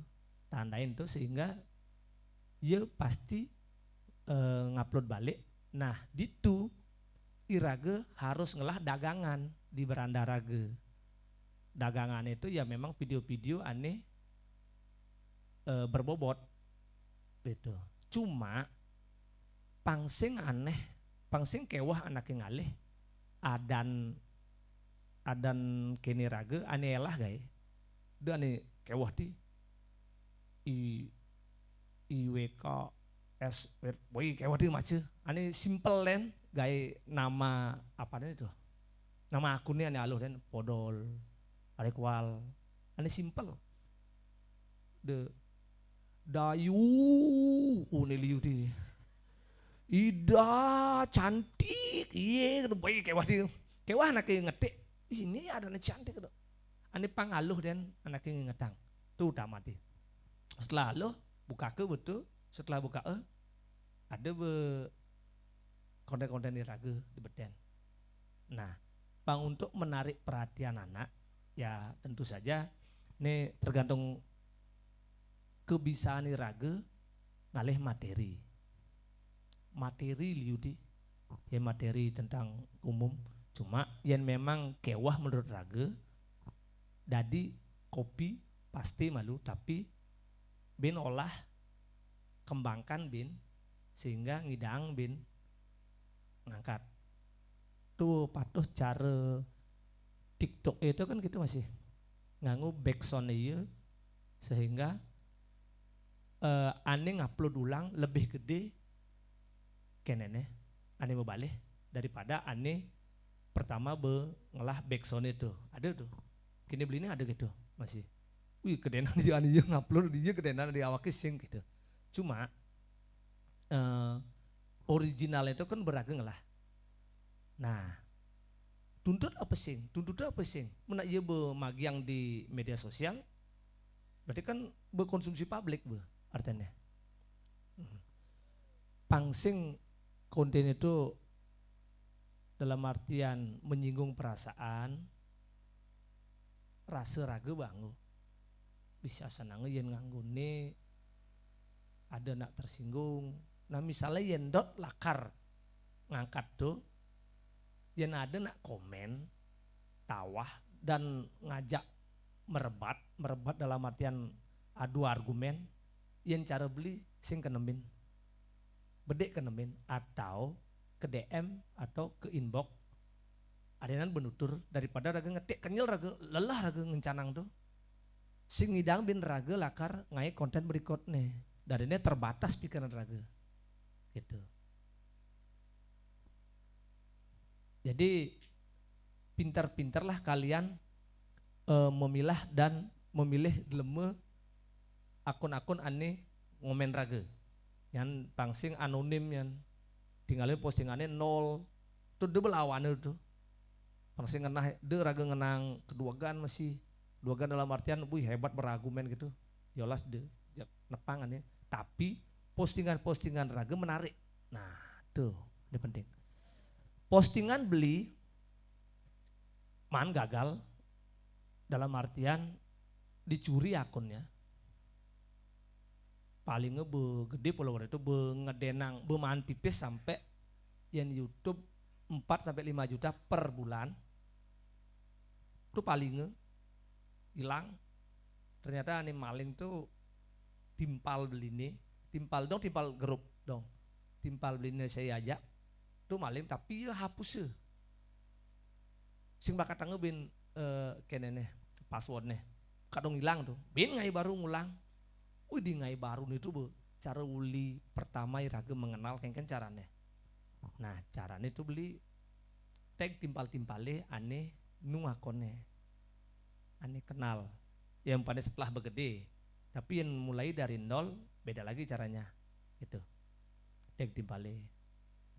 tandain tuh sehingga ya pasti ngupload balik. Nah itu iraga harus ngelah dagangan di beranda raga. Dagangan itu ya memang video-video aneh berbobot gitu. Cuma pangsing aneh, pangsing kewah anaknya ngalih adan kini raga aneh lah gay. Dia aneh kewah di IWK boy kayak waktu macam, ane simple len, gay nama apa nih itu, nama akunnya ane aluh dan podol, ada kual, ane simple, dayu, neliu di, ida cantik, iya, boy kayak waktu, kayak wah anaknya ngetik, ini ada ane cantik, ane pangaluh dan anaknya ngetang, tuh utama di, setelah lo buka ke betul. Setelah buka ada konten-konten di raga di beden. Nah, bang untuk menarik perhatian anak ya tentu saja ini tergantung kebiasaan raga ngalih materi. Materi liudi ya materi tentang umum cuma yang memang kewah menurut raga jadi kopi pasti malu tapi ben olah kembangkan bin sehingga ngidang bin ngangkat tuh patuh cara TikTok itu kan gitu masih nganggu backsound iya sehingga ane ngupload ulang lebih gede kenene ane mau balik daripada ane pertama ngelah backsound itu ada tuh kini beli ini ada gitu masih wih kedenan dia ane ngupload dia kedenan di awak sing gitu. Cuma original itu kan beragam lah. Nah, tuntut apa sih? Menak ia magiang di media sosial, berarti kan berkonsumsi publik artinya. Pangsing konten itu dalam artian menyinggung perasaan, rasa raga bangu, bisa senang yen nganggune ada nak tersinggung. Nah misalnya yang dot lakar ngangkat tuh, yang ada nak komen, tawah dan ngajak merebat dalam artian adu argumen, yang cara beli sing kenemin, bedek kenemin atau ke DM atau ke inbox, adenan benutur daripada raga ngetik kenyal raga lelah raga ngencanang tuh, sing ngidang bin raga lakar ngai konten berikutnya. Dari ini terbatas pikiran raga, gitu. Jadi pintar-pintarlah kalian memilah dan memilih leme akun-akun aneh ngomen raga, yang pangsing anonim yang tinggalin postingannya 0. Tuh dia belawan itu. Masih ngenah, dia raga ngenang keduagan masih. Keduagan dalam artian, wih hebat beragumen gitu. Yolas dia, nepangan ya. Tapi postingan-postingan raga menarik. Nah tuh, ini penting. Postingan beli, man gagal. Dalam artian dicuri akunnya. Palingnya gede follower itu ngedenang beman tipis sampai yang YouTube 4 sampai 5 juta per bulan. Itu palingnya hilang. Ternyata ini maling tuh timpal beli ini, timpal grup dong. Timpal beli ini saya ajak. Tuh maling tapi ya hapus ya. Sing bakat bin kenene passwordnya. Kadang hilang tuh. Bin ngai baru ngulang. Wih di ngai baru itu cara uli pertama iraga mengenal kengken caranya. Nah caranya itu beli tag timpal-timpale aneh nu akonnya. Aneh kenal. Yang pada setelah begede. Tapi yang mulai dari nol beda lagi caranya. Gitu. Tag timpale.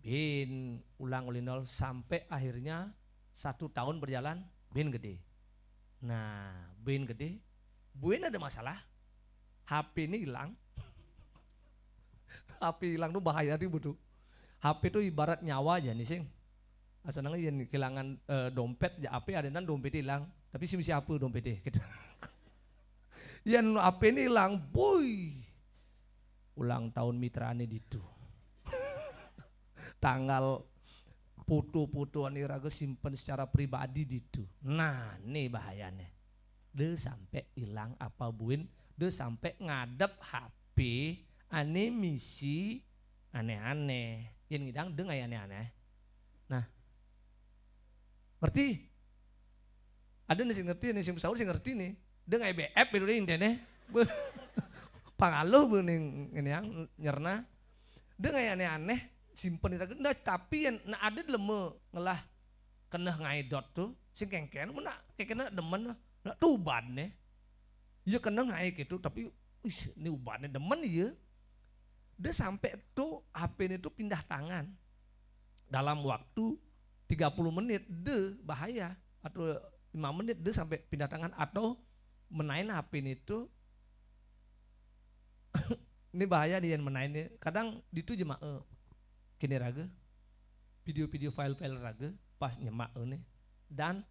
Bin ulang uli nol sampai akhirnya 1 tahun berjalan bin gede. Nah bin gede. Bin ada masalah. HP ini hilang. HP hilang tuh bahaya tuh butuh. HP itu ibarat nyawa aja nih sing. Asalnya yang kehilangan dompet, ya HP ada dan dompet hilang. Tapi sih mesti apa dompetnya gitu. Yang HP ini hilang, boy. Ulang tahun mitrane itu. Tanggal foto-fotoan iraga simpen secara pribadi itu. Nah, nih bahayanya. Dia sampai hilang apa buin? Dia sampai ngadep HP aneh misi aneh-aneh. Yang ngidang dia nggak aneh-aneh. Nah, ngerti? Ada nih sing ngerti, nih sing sahur sing ngerti nih. Dia nggak BF itu intene. Pangaluh bening ini yang nyerna. Dia nggak aneh-aneh. Simpen itu nah, tapi yang nah ada leme ngelah kena ngaidot tuh sing kengken mana kena demen nah tuban nih. Iya kena ngai gitu tapi ini ubannya demen ya. Dia sampai tuh HP itu pindah tangan. Dalam waktu 30 menit deh bahaya atau 5 menit deh sampai pindah tangan atau menaik HP itu ini bahaya dia yang menaiknya. Kadang itu jemaah kini raga video-video file-file raga pas nyemak ini dan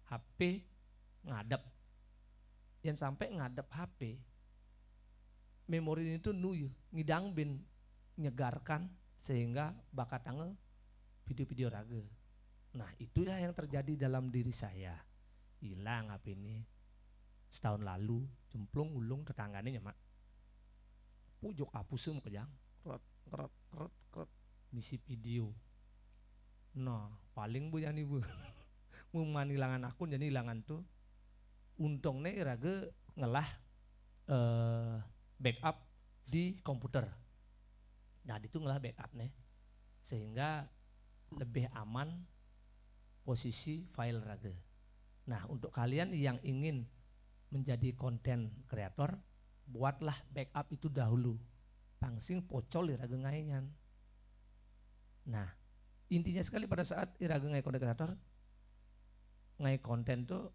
HP ngadep. Yang sampai ngadep HP memori itu nuyu ngidang bin nyegarkan sehingga bakat tangga video-video raga. Nah itulah yang terjadi dalam diri saya. Hilang HP ini setahun lalu cemplung ulung tetangganya nyemak pojok apusum kejang keret misi video. Nah paling bu yani bu mau hilangan akun jadi hilangan tuh untungnya iraga ngelah backup di komputer. Nah itu ngelah backupnya sehingga lebih aman posisi file raga. Nah untuk kalian yang ingin menjadi konten kreator buatlah backup itu dahulu. Pangsing pocol iraga ngaingan. Nah intinya sekali pada saat iraga ngai konten kreator ngai konten tuh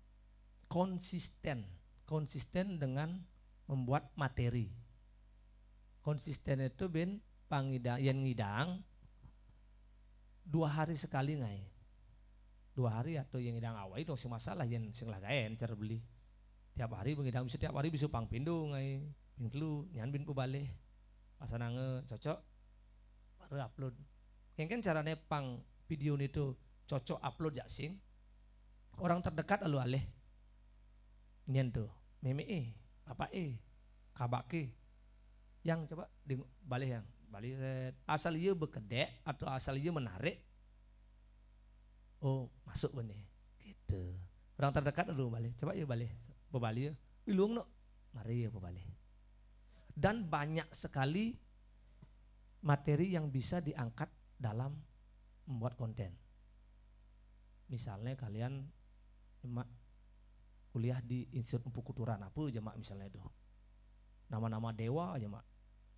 konsisten dengan membuat materi. Konsisten itu ben pangidang yang ngidang 2 hari sekali ngai. 2 hari atau yang ngidang awal itu sing masalah yang sing lagaen cara beli. Tiap hari mengidang bisa tiap hari bisa pang pindo ngai. Pintlu nyan bin pebale. Pasanange cocok baru upload. Yang kan caranya pang video itu cocok upload jak sing. Orang terdekat alu aleh. Nyen tuh, meme apa kabak yang coba di balik yang balik asal iya bekedek atau asal iya menarik, oh masuk benih, gitu. Orang terdekat dulu balik, coba iya balik, ya, ilung no, mari ya balik. Dan banyak sekali materi yang bisa diangkat dalam membuat konten. Misalnya kalian kuliah di Institut Empu Kuturan apa aja mak misalnya itu nama-nama dewa aja mak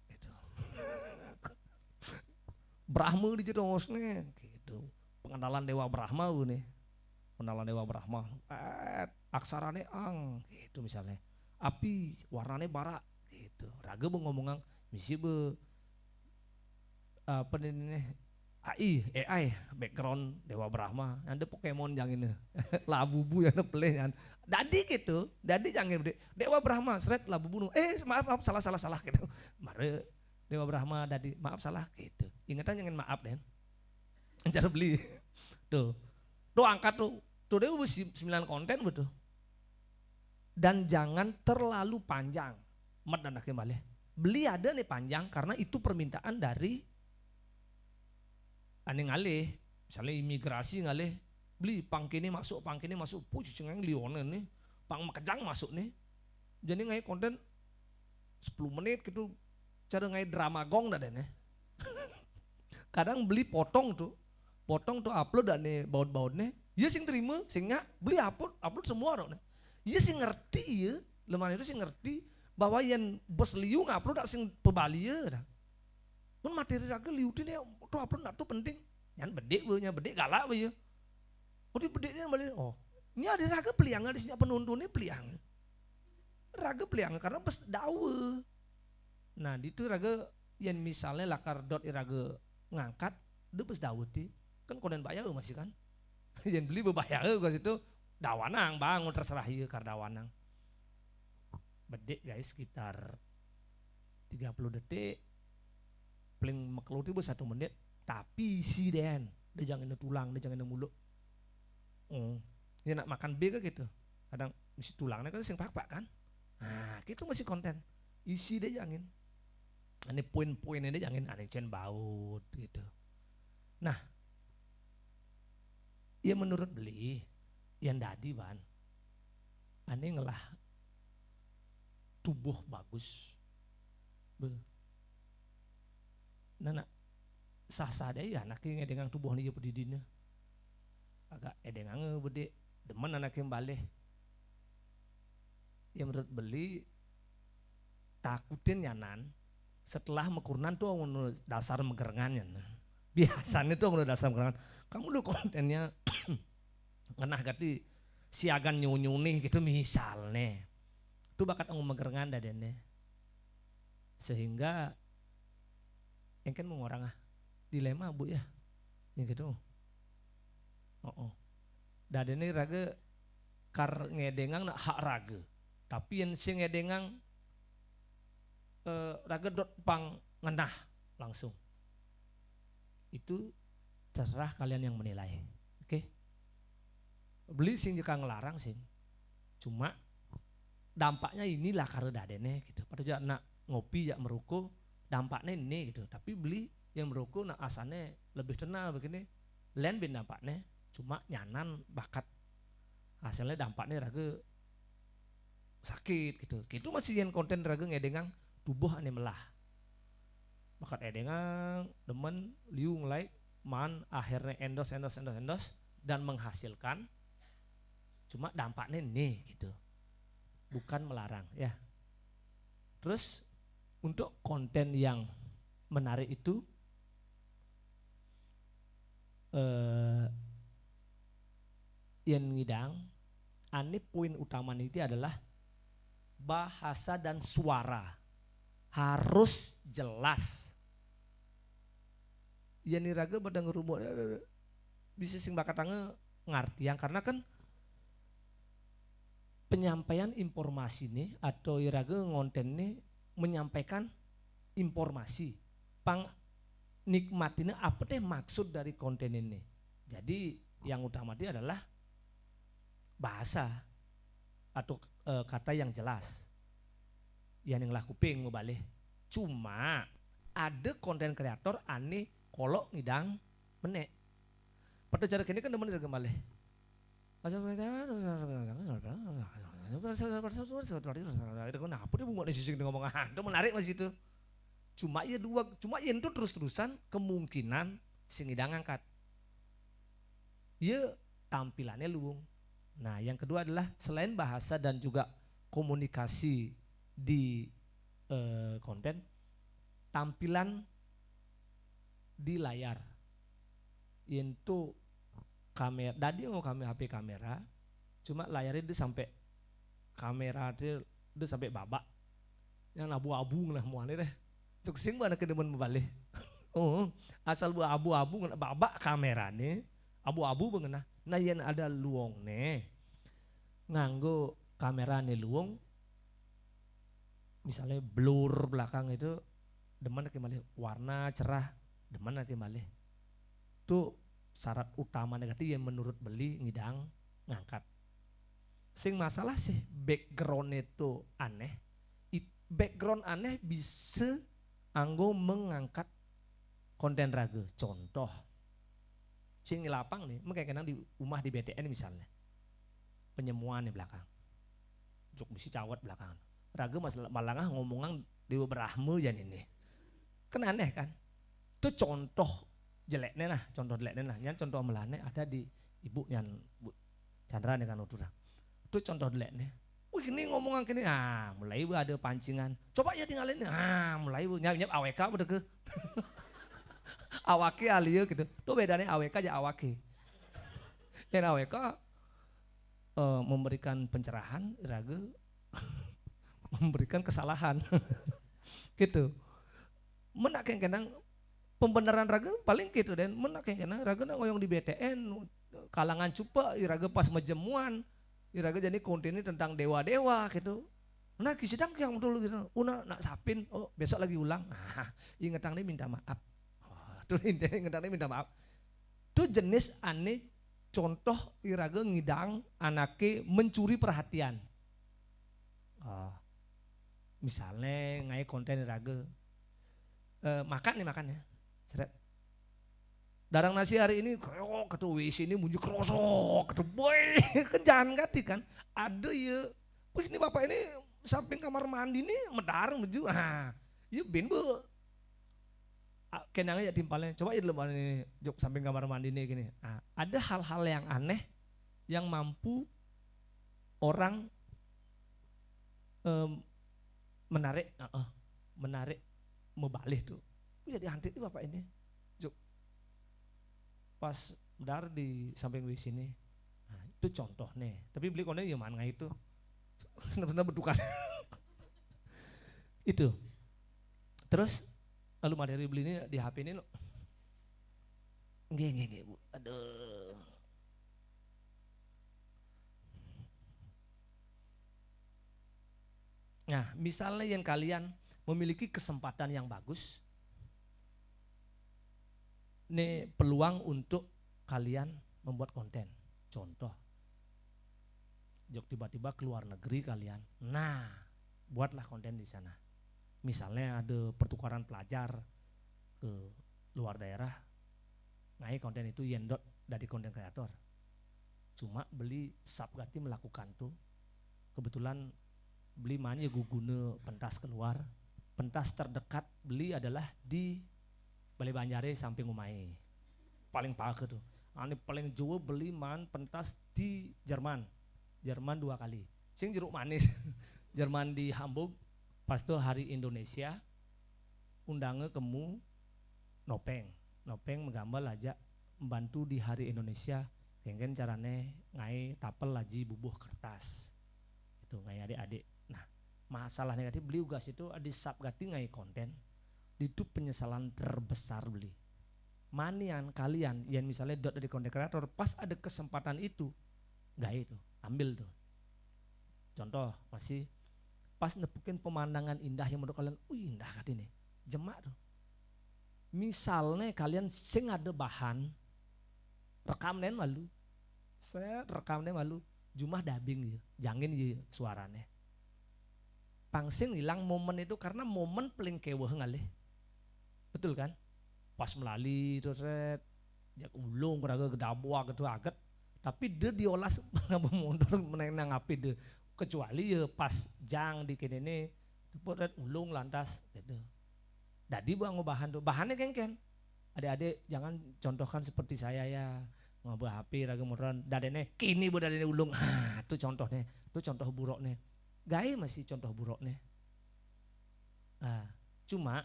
itu Brahma di Citos nih gitu. Pengenalan Dewa Brahma nih. Pengenalan Dewa Brahma. Aksarane ang gitu misalnya. Api warnanya bara gitu. Raga ngomong misi apa ini AI background Dewa Brahma. Ada Pokemon yang ini. Labubu yang pelih. Dadi gitu. Dadi jangan Dewa Brahma seret labubu. Maaf salah gitu. Mare Dewa Brahma dadi maaf salah gitu. Ingatan jangan maaf Den. Cara beli. Tuh angkat tuh. Tuh dia 9 konten betul. Dan jangan terlalu panjang. Mat dan akhir balik. Beli ada nih panjang karena itu permintaan dari ane ngalih. Misalnya imigrasi ngalih. Beli pangkini masuk. Puji cengeng lionen nih. Pang makejang masuk nih. Jadi ngai konten 10 menit gitu. Cara ngai drama gong dah deh. Kadang beli potong tuh upload dan nih baut-bautnya. Ya sing terima, sing nggak beli upload semua dong. Ya sing ngerti ya, lemah itu sing ngerti bahwa yang bos liu ngupload tak sing pebali ya. Pun materi raga liu tu dia tuh upload nak tuh penting. Yang bedek galak ya. Oh di bedek dia balik. Oh, ini ada raga peliang di sini penontonnya peliang. Raga peliang karena pas dawe. Nah di itu raga yang misalnya lakar dot iraga ngangkat, dia pas dawe ti kan konen bayar masih kan. Yang beli bebayar ke situ dawanang bangun terserah ya kar dawanang. Bedek guys sekitar 30 detik. Paling makhluk itu 1 menit. Tapi si Den, dia jangan tulang, dia jangan mulut. Dia nak makan B ke gitu. Kadang mesti tulangnya kan sing pak kan. Nah, gitu masih konten. Isi dia jangan. Ini poin-poinnya dia jangan aneh cen baut gitu. Nah, ya menurut beli yang dadi ban, aneh ngelah tubuh bagus, nana sah-sah deh ya anaknya dengan tubuh nih pedidina, agak edengang bede, demen anaknya balik, ya menurut beli takutin nyanan. Setelah mekurnan tuh dasar megerengannya. Biasanya tuh dasar megerengan. Kamu lu kontennya ngenah gati siagan nyunyuni gitu misalnya. Itu bakat megerengan dadene. Sehingga engken mengorang dilema Bu ya. Yang gitu. Dadene raga kar ngedengang nak hak raga. Tapi yang sing ngedengang raga dot pang ngenah langsung. Itu terserah kalian yang menilai. Oke. Beli sing jika ngelarang sing. Cuma dampaknya inilah karena dadene gitu. Pada jak nak ngopi jak meruko dampaknya ini gitu. Tapi beli yang meruko nak asalnya lebih tenang begini. Lain bin dampaknya cuma nyanan bakat hasilnya dampaknya raga sakit gitu. Gitu masih yang konten raga ngedengang tubuh ane melah. Bakat edengang, demen, liung like, man akhirnya endos dan menghasilkan. Cuma dampaknya nih gitu. Bukan melarang ya. Terus untuk konten yang menarik itu yang ngidang ane poin utama itu adalah bahasa dan suara harus jelas. Ya niraga pada ngerumur bisa sing bakatanga ngarti yang karena kan penyampaian informasi nih atau iraga ngonten nih menyampaikan informasi pang nikmatinya apa deh maksud dari konten ini. Jadi yang utama dia adalah bahasa atau kata yang jelas. Yang lah kuping mau balik. Cuma ada konten kreator aneh kolok ngidang menek. Pada cara kini kan demen dari kembali. Kenapa dia bunga nasi ngomong itu menarik masih itu. Cuma itu terus-terusan kemungkinan sing ngidang angkat. Ya tampilannya luwung. Nah yang kedua adalah selain bahasa dan juga komunikasi di konten, tampilan di layar. Itu kamera, tadi mau HP kamera, cuma layarnya dia sampai kamera dia sampai babak. Yang abu-abu lah muane deh. Cuk sing mana kedemen balik. Oh, asal bu abu-abu ngena babak kamerane, abu-abu bengena. Nah yen ada luong nih, nganggo kamerane luong, misalnya blur belakang itu, demen nanti malih warna cerah, demen nanti malih. Itu syarat utama negatif yang menurut beli ngidang ngangkat. Sing masalah sih background itu aneh. Background aneh bisa anggo mengangkat konten raga. Contoh, sing lapang nih, mungkin di rumah di BTN misalnya, penyemuan di belakang, juk bisi cawat belakang, raga masalah malangah ngomongan dewa berahmu jan ini, kan aneh kan? Itu contoh jeleknya lah, contoh jeleknya lah, yang contoh melane ada di ibu yang Bu Chandra nih kan uturang, itu contoh jeleknya. Wih ini ngomongan kini, mulai ada pancingan, coba ya tinggalin, mulai nyap AWK udah ke. Awake alia gitu. Tuh bedanya AWK aja awake. Yang AWK memberikan pencerahan, raga memberikan kesalahan. Gitu. Menak kenang pembenaran raga paling gitu dan menak kenang raga ngoyong di BTN kalangan cupa raga pas mejemuan raga jadi kontennya tentang dewa-dewa gitu. Nah kisidang yang dulu gitu. Nak sapin, oh besok lagi ulang. Ingetang nih minta maaf. Tuh ingetang minta maaf. Itu jenis aneh contoh iraga ngidang anake mencuri perhatian. Misalnya ngai konten iraga makan nih makannya. Seret. Darang nasi hari ini krok ketu WC ini munjuk krosok ketu boy kencan gati kan. Ada ya. Wih ini bapak ini samping kamar mandi nih medar menuju. Ya ben bu. Kenangnya ya timpalnya, coba ya dulu ini jok samping kamar mandi nih gini. Ada hal-hal yang aneh yang mampu orang menarik membalik tuh. Ya dihantit itu bapak ini, jok pas dar di samping WC ini. Itu contoh nih. Tapi beli konten ya mana itu, sebenarnya berdukan. Itu. Terus lalu materi beli ini di HP ini lo. Nggih Bu. Aduh. Nah, misalnya yang kalian memiliki kesempatan yang bagus, nih peluang untuk kalian membuat konten. Contoh, jok tiba-tiba keluar negeri kalian. Nah, buatlah konten di sana. Misalnya ada pertukaran pelajar ke luar daerah, ngai konten itu yendot dari konten kreator. Cuma beli subgati melakukan tuh, kebetulan beli mana gugune pentas keluar, pentas terdekat beli adalah di Balai Banjare samping Umai, paling parah tuh. Ini paling jauh beli man pentas di Jerman 2 kali, sing jeruk manis, Jerman di Hamburg. Pas itu hari Indonesia, undangnya kemu Nopeng menggambar aja membantu di hari Indonesia, kengken carane ngai tapel laji bubuh kertas, itu ngai adik-adik. Nah masalah negatif beli ugas itu ada subgati ngai konten, itu penyesalan terbesar beli. Manian kalian yang misalnya dot dari konten kreator, pas ada kesempatan itu, gak itu ambil tuh. Contoh masih pas nepukin pemandangan indah yang menurut kalian, indah kat ini, jemak tuh. Misalnya kalian sing ada bahan, rekamnya malu, saya rekamnya malu, jumlah dubbing ya, jangin ya suaranya. Pangsing hilang momen itu karena momen paling keweh ngalih, betul kan? Pas melali terus jak ulung keraga gedabua gitu aget, tapi dia diolah ngapa mundur menenang api deh. Kecuali ya pas jang di kene ini potret ulung lantas gitu. Dadi buang bahan tuh, bahannya kengken. Adik-adik jangan contohkan seperti saya ya, ngobah HP raga motoran dadene kini bu dadene ulung. Itu contohnya, itu contoh buruknya. Gaya masih contoh buruknya. Cuma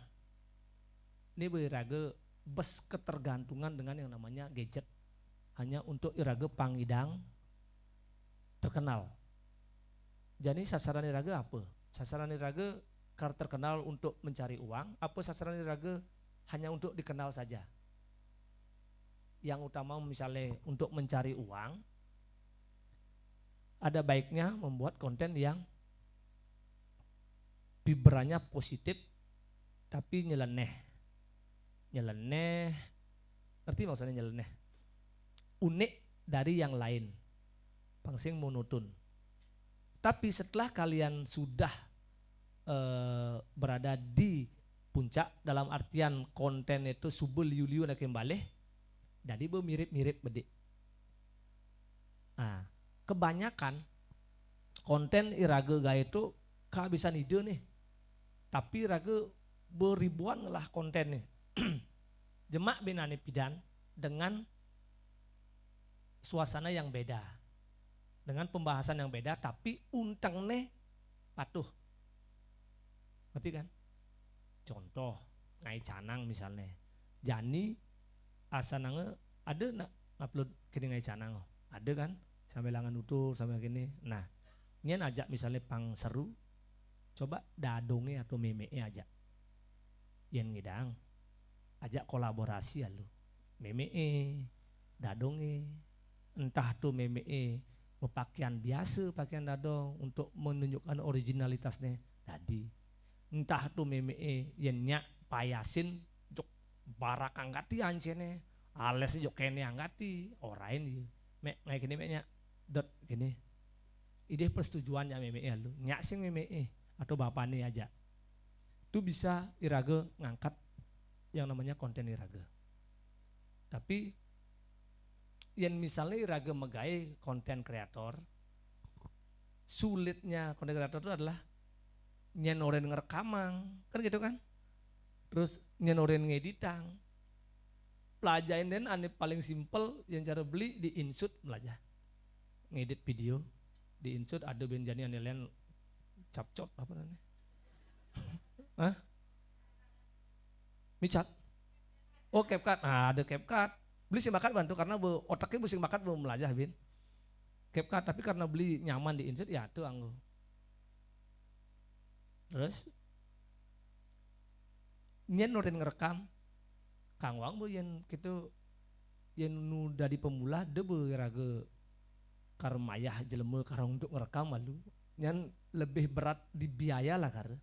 ini bu raga bes ketergantungan dengan yang namanya gadget hanya untuk iraga pangidang terkenal. Jadi sasaran iraga apa? Sasaran iraga karena terkenal untuk mencari uang, apa sasaran iraga hanya untuk dikenal saja? Yang utama misalnya untuk mencari uang, ada baiknya membuat konten yang vibranya positif tapi nyeleneh. Nyeleneh, ngerti maksudnya nyeleneh? Unik dari yang lain, pangsing monoton. Tapi setelah kalian sudah berada di puncak, dalam artian konten itu subul liu-liu nak kembali, jadi mirip-mirip bedik. Nah, kebanyakan konten iraga gaya itu kehabisan ide nih, tapi iraga beribuan lah konten nih. Jemak binane pidan dengan suasana yang beda, dengan pembahasan yang beda, tapi untang nih patuh. Ngerti kan? Contoh ngai canang misalnya, Jani asanange ada nak upload kini ngai canang, ada kan? Sampai langan utuh sampai gini. Nah, nyen ajak misalnya pang seru, coba dadonge atau meme ajak, yen ngidang, ajak kolaborasi ya lu, meme dadonge, entah tuh meme pakaian biasa, pakaian dadong untuk menunjukkan originalitasnya tadi. Entah tuh meme yen nyak payasin jok barak anggati ancene, ales jok kene anggati, orain ye. Mek ngai kene mek nyak dot gini. Ide persetujuannya meme lu, nyak sing meme atau bapane aja. Itu bisa iraga ngangkat yang namanya konten iraga. Tapi yang misalnya iraga megai konten kreator, sulitnya konten kreator itu adalah nyenoren ngerekamang, kan gitu kan? Terus nyenoren ngeditang. Pelajarin dan ane paling simpel yang cara beli di insert belajar. Ngedit video di insert ada benjani ane lain capcot apa namanya? Hah? Micat. Oh, CapCut. Nah, ada CapCut. Beli sing makan bantu karena otaknya sing makan belum belajar bin. CapCut tapi karena beli nyaman di insert ya tuh anggo. Terus nyen noren ngerekam Kang Wang bu yen gitu yen nu dari pemula debe raga karmayah jelema karang untuk ngerekam malu nyen lebih berat di biaya lah karena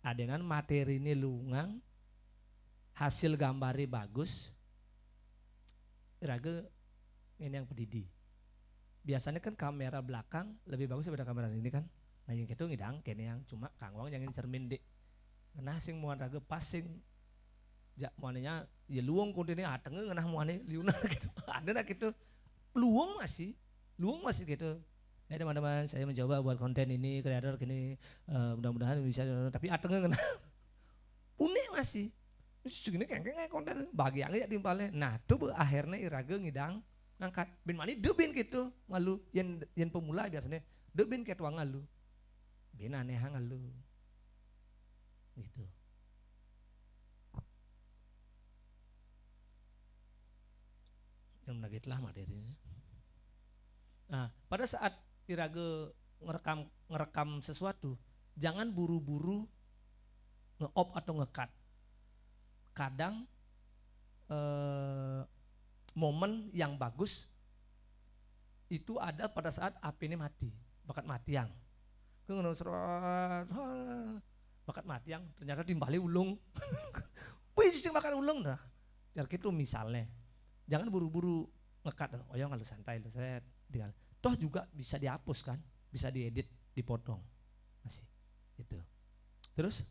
adenan materi ini lungang hasil gambari bagus raga ini yang pedidi biasanya kan kamera belakang lebih bagus daripada kamera ini kan. Nah yang itu ngidang kene yang cuma Kang Wang yang cermin dek. Ngenah sing muan raga passing. Jak muannya ya luang kontennya atenge ngenah muannya liuna gitu. Ada nak gitu. Luang masih gitu. Ya teman-teman saya mencoba buat konten ini kreator gini mudah-mudahan bisa tapi atenge ngenah. Unik masih. Segini kayak konten bagi yang ya timpalnya. Nah tuh akhirnya iraga ngidang ngangkat bin mani debin gitu malu yang pemula biasanya debin kayak tuang ngalu. Bin aneh ngalu gitu. Yang menagih lah materinya. Nah pada saat iraga ngerekam sesuatu jangan buru-buru nge-op atau nge-cut. Kadang momen yang bagus itu ada pada saat api ini mati, bakat mati yang bakat mati yang ternyata timbali ulung. Wih sing makan ulung dah. Jar gitu misalnya. Jangan buru-buru ngekat. Oh ya ngalu santai lu saya dengan. Toh juga bisa dihapus kan, bisa diedit, dipotong. Masih. Gitu. Terus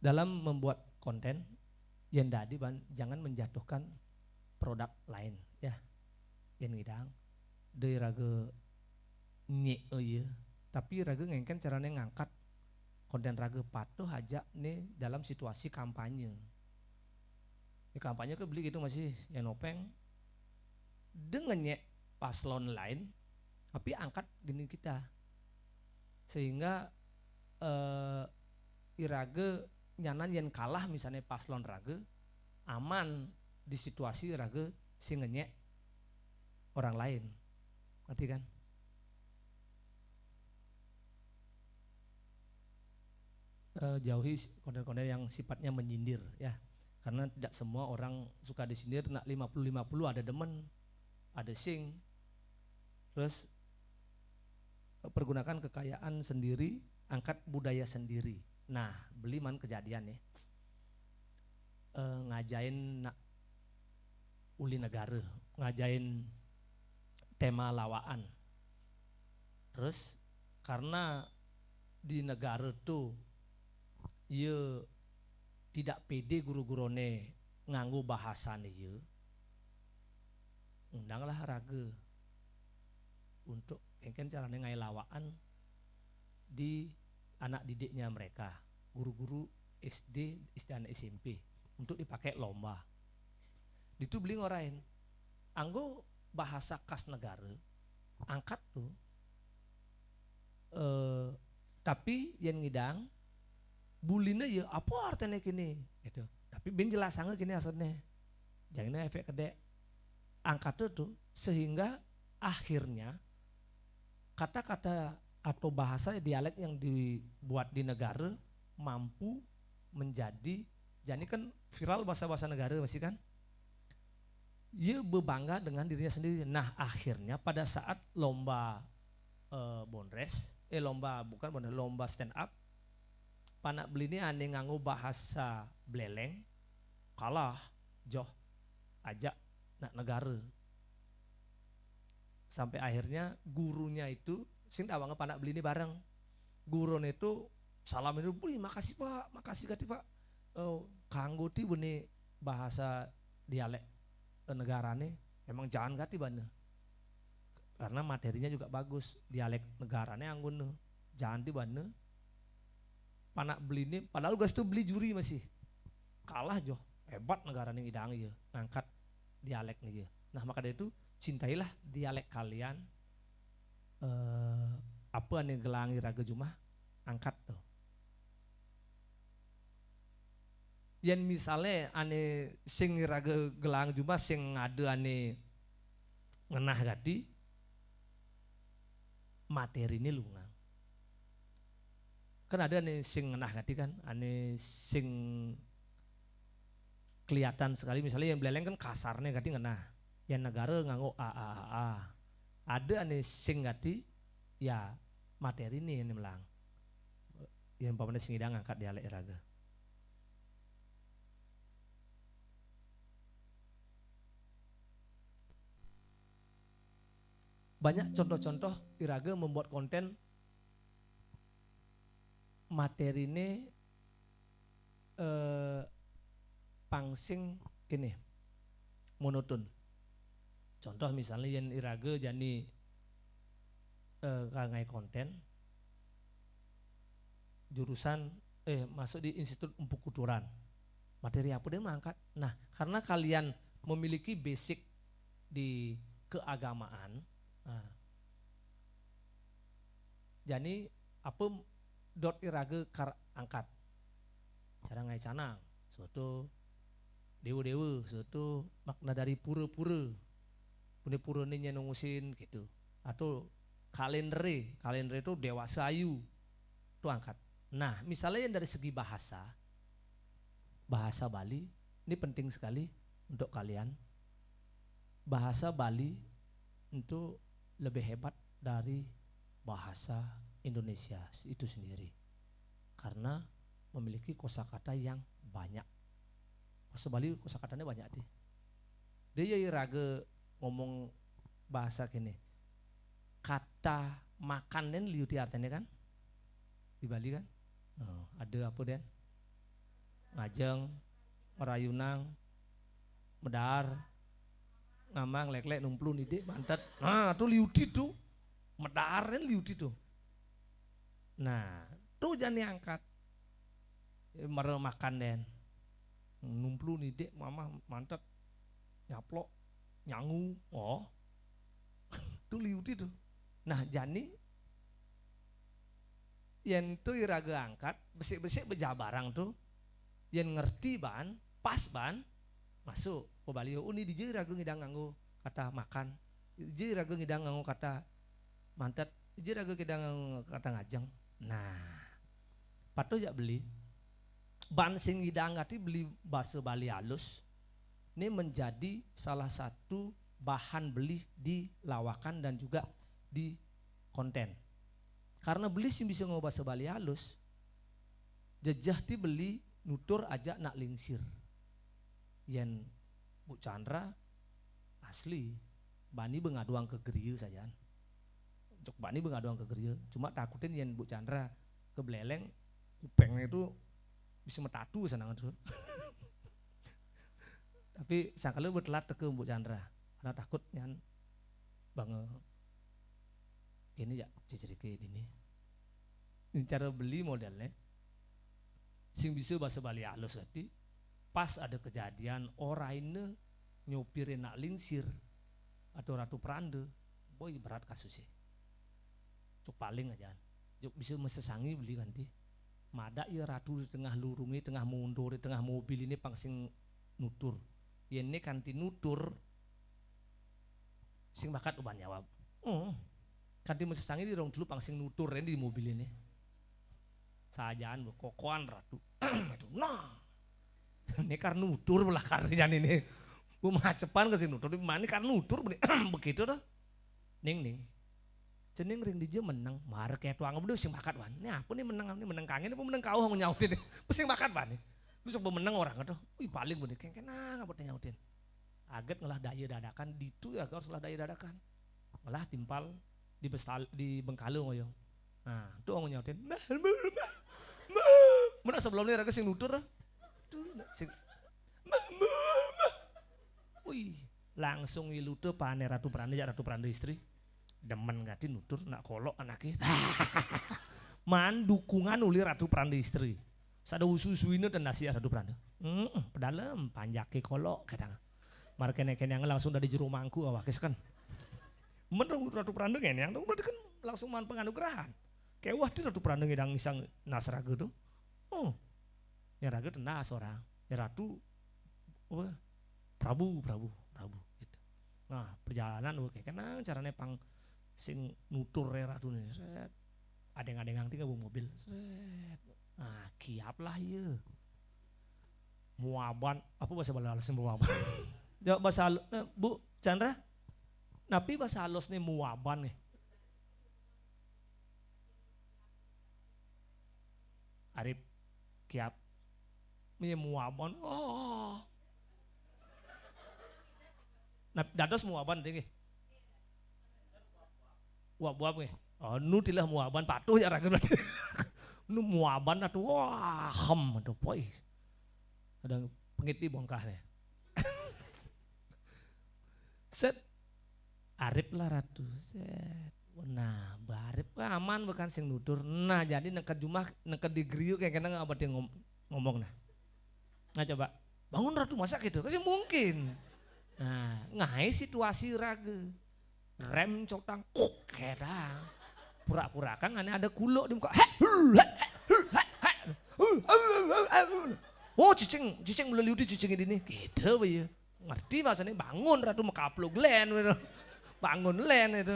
dalam membuat konten yang tadi jangan menjatuhkan produk lain ya yang ngidang dari raga nye ya tapi raga ngengken caranya ngangkat konten raga patuh aja nih dalam situasi kampanye di kampanye ke beli gitu masih yang nopeng dengan nye paslon lain tapi angkat gini kita Sehingga irage nyanan yang kalah misalnya paslon rage aman di situasi rage si ngenyek orang lain, ngerti kan? Jauhi konten-konten yang sifatnya menyindir ya, karena tidak semua orang suka disindir. Nak 50-50 ada demen, ada sing. Terus pergunakan kekayaan sendiri, angkat budaya sendiri. Nah, beli man kejadian ya, ngajain nak uli negara, ngajain tema lawaan. Terus karena di negara tuh ye tidak pede guru-gurune nganggo bahasane ye, undanglah rage untuk engken carane ngai lawaan di anak didiknya mereka, guru-guru SD, anak SMP untuk dipakai lomba. Ditu beli ngorain, anggo bahasa khas negara, angkat tuh, tapi yang ngidang bulina ya apa artinya kini gitu. Tapi ben jelas sangat kini asodnya. Jangan efek kedek angkat tuh sehingga akhirnya kata-kata atau bahasa dialek yang dibuat di negara mampu menjadi, jadi kan viral bahasa-bahasa negara masih kan. Ia berbangga dengan dirinya sendiri. Nah akhirnya pada saat lomba lomba stand up, panak beli ini ane nganggo bahasa beleleng, kalah joh ajak nak negara. Sampai akhirnya gurunya itu sing awangnya panak beli ini bareng. Gurunya itu salam itu, makasih Pak, makasih kati Pak. Kanggo ti bene bahasa dialek negarane emang jangan kati bane. Karena materinya juga bagus, dialek negarane anggun jangan ti bane. Panak beli ini, padahal gas tuh beli juri masih kalah joh, hebat negara nih idang ya, ngangkat dialek nih ya. Nah maka dari itu cintailah dialek kalian. Apa ane gelangi raga jumah, angkat tuh. Yang misalnya ane sing raga gelang jumah sing ngade ane ngenah gadi, materi ini lungang. Kan ada nih sing ngenah gati kan, ane sing kelihatan sekali, misalnya yang beleleng kan kasarnya gati ngenah, yang negara nganggo a. Ada ane sing gati ya materi ini yang melang, yang pamannya sing idang ngangkat dialek raga. Banyak contoh-contoh iraga membuat konten materi ini pangsing gini monoton. Contoh misalnya yang iraga jani kangai konten jurusan masuk di Institut Empu Kuturan. Materi apa dia mengangkat? Nah, karena kalian memiliki basic di keagamaan, jadi apa dot iraga kar angkat cara ngai canang suatu dewa-dewa, suatu makna dari pura-pura pura ini nungusin gitu, atau kalender itu dewasa ayu itu angkat. Nah misalnya yang dari segi bahasa Bali ini penting sekali untuk kalian. Bahasa Bali itu lebih hebat dari bahasa Indonesia itu sendiri karena memiliki kosakata yang banyak. Bahasa Bali kosakatanya banyak deh. Dia raga ngomong bahasa kini. Kata makan dan liuti artinya kan di Bali kan. Ada apa den? Ngajeng, merayunang, medar, ngamang, lek-lek, numplu nide, mantat. Nah itu liuti tuh, medaran liuti tuh. Nah, tuh jangan diangkat. Mere makan den. Numplu nih dek, mama mantap. Nyaplok, nyangu. Oh. Tuh liuti tuh. Nah, jani yen tu iraga angkat besik-besik beja barang tuh yen ngerti ban pas ban masuk pebaliu uni di iraga ngidang nganggo kata makan di iraga ngidang nganggo kata mantat di iraga ngidang nganggo kata ngajeng. Nah patu jak beli ban sing ngidang ngati beli bahasa Bali halus ini menjadi salah satu bahan beli di lawakan dan juga di konten. Karena beli sih bisa ngomong bahasa Bali halus, jejah ti beli nutur aja nak lingsir. Yen Bu Chandra asli, bani bengaduang ke geriu saja. Cok bani bengaduang ke geriu, cuma takutin yen Bu Chandra ke beleleng, upengnya itu bisa metatu senang tuh. Tapi sangkala bertelat ke Bu Chandra, karena takut nyan bang ini ya cecerike ini. Ini cara beli modelnya sing bisa bahasa Bali halus tadi pas ada kejadian oraine nyopirin nak lingsir atau ratu perande boy berat kasusnya cuk paling aja cuk bisa mesesangi beli ganti mada ya ratu di tengah lurungi tengah mundur di tengah mobil ini pangsing nutur ya ini kanti nutur sing bakat uban jawab kanti mesesangi di rong dulu pangsing nutur ini di mobil ini sajaan kokoan ratu nah ini karena nutur belah karyan ini gue macepan ke sini nutur di mana karena nutur begitu dah ning cening ring DJ menang mar kayak tuang udah sing bakat wan ini apa nih menang kangen apa menang kau nyautin pusing bakat wan nih lu sok menang orang itu wih paling bener kenang apa nyautin aget ngelah daya dadakan ditu ya harus lah daya dadakan ngelah timpal di Bengkalo ngoyong. Nah, tuh orang nyautin. Mana sebelumnya raga sing nutur. Tuh sing wih, langsung ilute pane ratu perande istri. Demen gati nutur nak kolok anaknya. Man dukungan uli ratu perande istri. Sada usu-usuine dan nasi ratu perande. Pedalem panjake kolok kadang. Mar kene-kene langsung dari jero mangku awakes kan. Menurut ratu perande yang dong berarti kan langsung man penganugerahan. Kayak wah di ratu perande ngidang isang nasraga tuh. Oh, ya raga tenang seorang. Ya ratu, Prabu gitu. Nah perjalanan kayak kenang caranya pang sing nutur ya ratu nih. Set, adeng-adeng tinggal bawa mobil. Set, nah kiap lah ya. Muaban, apa bahasa Bali muaban? Jawab bahasa Bu Chandra. Napi bahasa halus nih muaban nih. Arif kiap. Ini muaban. Oh. Nah, dados muaban tinggi. Buab nih. Oh, nu tilah muaban patuh ya raga berarti. Nu muaban atuh wah hem atuh pois. Ada pengit di bongkah nih. Set Arif lah ratu, set. Nah, barip aman bukan sing nutur. Nah, jadi nengket jumah, nengket di griu kayak kena nggak berarti ngomong nah. Nah coba bangun ratu masa gitu, kasih mungkin. Nah, ngai situasi raga, rem cotang, kedang, pura-pura kan ada kulo di muka. Oh cicing meleliuti cicing ini, gitu ya. Ngerti maksudnya bangun ratu mekaplug len gitu. Bangun len itu,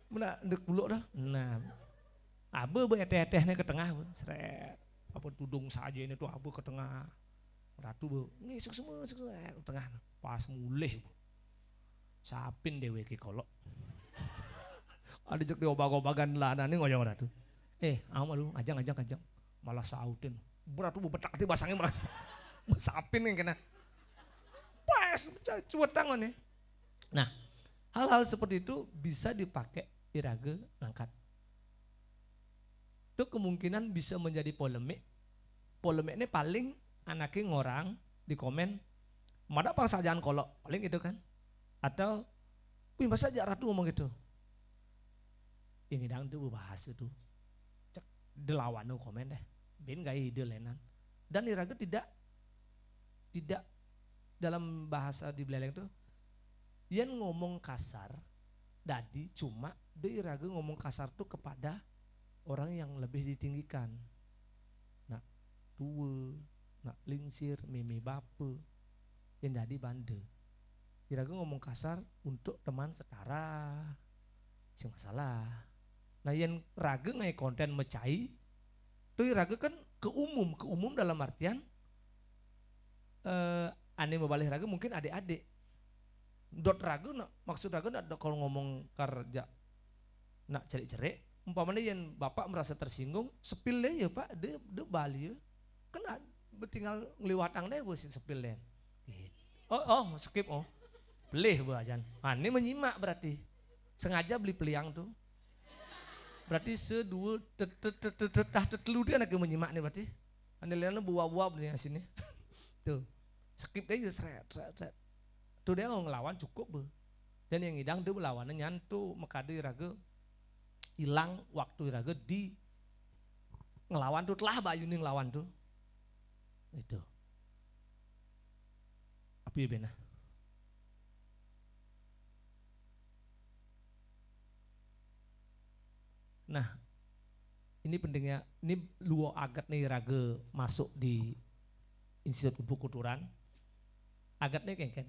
mana dek bulu dah. Nah, abu eteh-etehnya ke tengah, seret. Apa tudung saja ini tuh abu ke tengah. Ratu bu, ngisuk semua ke tengah. Pas mulih, sapin dewe ke kolok. Ada jek diobag-obagan lah, nani ngoyong ratu. Amu malu, ajang, malah sautin. Ratu bu betak hati basangnya malah sapin yang kena. Pas cuat tangan nih. Nah. Hal-hal seperti itu bisa dipakai iraga ngangkat. Itu kemungkinan bisa menjadi polemik. Polemik ini paling anaknya ngorang di komen, mana pang sajaan kolok, paling gitu kan. Atau, wih masa aja ratu ngomong gitu. Yang hidang itu bahas itu. Cek delawan tuh komen deh. Ben gak ide lenan. Dan iraga tidak dalam bahasa di Beleleng tuh yang ngomong kasar, dadi cuma dia raga ngomong kasar tuh kepada orang yang lebih ditinggikan. Nak tua, nak lingsir, mimi bape, yang jadi bande. Iraga ngomong kasar untuk teman setara, sing masalah. Nah yang raga ngai konten mecai, tuh iraga kan ke umum dalam artian ane membalik raga mungkin adik-adik. Dot raga nak maksud raga nak kalau ngomong kerja nak cerik-cerik, umpamanya yang bapak merasa tersinggung, sepil deh ya pak, de bali ya, kan tinggal ngeliwatang deh gue sepil deh. Oh skip belih bu ajan. Ane menyimak berarti, sengaja beli peliang tuh. Berarti sedua tetelu dia nak menyimak nih berarti. Ane lihatnya buah-buah beli yang sini, tuh skip deh seret. Tuh dia ngelawan cukup bu. Dan yang hidang tuh lawannya nyantu mekade raga hilang waktu iraga di ngelawan tuh telah bayuni ngelawan tuh itu apa ya bena nah ini pentingnya ini luo agat nih iraga masuk di Institut Kupu Kuturan agatnya kan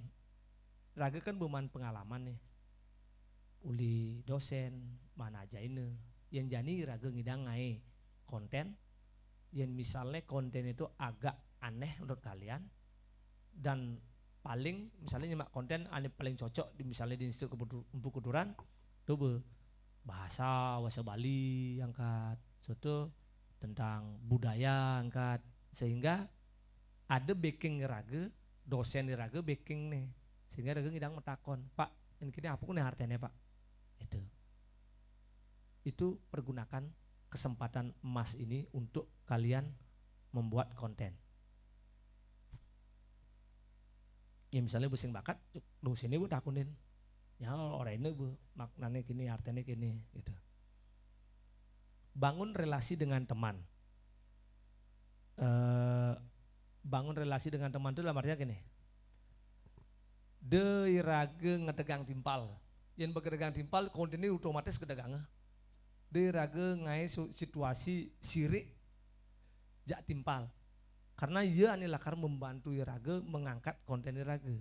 raga kan berman pengalaman nih uli dosen mana aja ini yang jani raga ngidang ngai konten yang misalnya konten itu agak aneh menurut kalian dan paling misalnya nyimak konten aneh paling cocok di misalnya di Institut Kupu Kuturan itu bahasa Bali angkat soto tentang budaya angkat sehingga ada backing raga dosen di raga backing nih sehingga raga ngidang metakon pak ini kini apa nih artinya pak itu pergunakan kesempatan emas ini untuk kalian membuat konten. Ya misalnya besing bakat, lu sini bu takunin, ya orang ini bu maknanya gini, artinya gini, gitu. Bangun relasi dengan teman. Bangun relasi dengan teman itu dalam artinya gini. Deirage ngedegang timpal. Yang bergedegang timpal konten ini otomatis kedegangnya. Deirage ngai situasi sirik jak timpal. Karena ia anilah karena membantu irage mengangkat konten irage.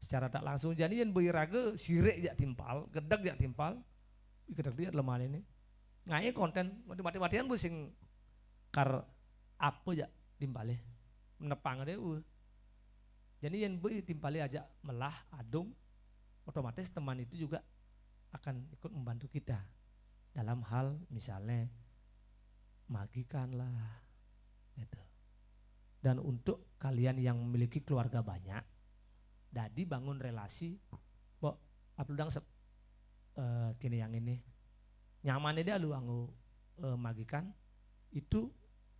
Secara tak langsung jadi yang berirage sirik jak timpal, gedeg jak timpal. Gedeg dia lemah ini. Ngai konten mati-matian busing kar apa jak timpalnya. Menepang dia jadi yang timpalnya aja melah adung otomatis teman itu juga akan ikut membantu kita dalam hal misalnya magikan lah gitu. Dan untuk kalian yang memiliki keluarga banyak jadi bangun relasi kok apeludang kini yang ini nyamannya dia lu anggu magikan itu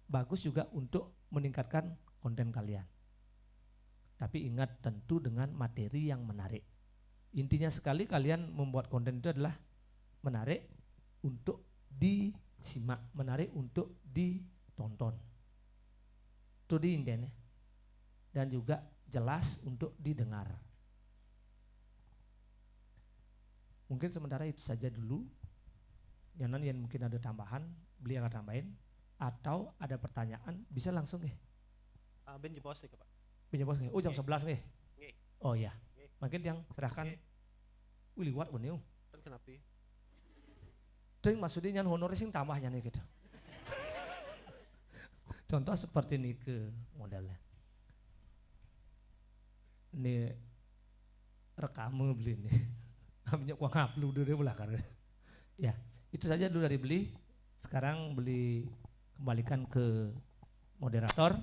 bagus juga untuk meningkatkan konten kalian. Tapi ingat tentu dengan materi yang menarik. Intinya sekali kalian membuat konten itu adalah menarik untuk disimak, menarik untuk ditonton. Itu di intinya. Dan juga jelas untuk didengar. Mungkin sementara itu saja dulu. Jangan yang mungkin ada tambahan, beliau akan tambahin. Atau ada pertanyaan, bisa langsung ya.
Ben jebos ya Pak.
Pinjam bos nih. Oh jam 11 nih. Oh iya. Makin yang serahkan. Wih liwat benih.
Kan kenapa?
Ting maksudnya nyan honor sing tambahnya nih gitu. Contoh seperti ini ke modelnya. Ini rekamu beli nih. Aminnya uang upload dulu belakang. Ya itu saja dulu dari beli. Sekarang beli kembalikan ke moderator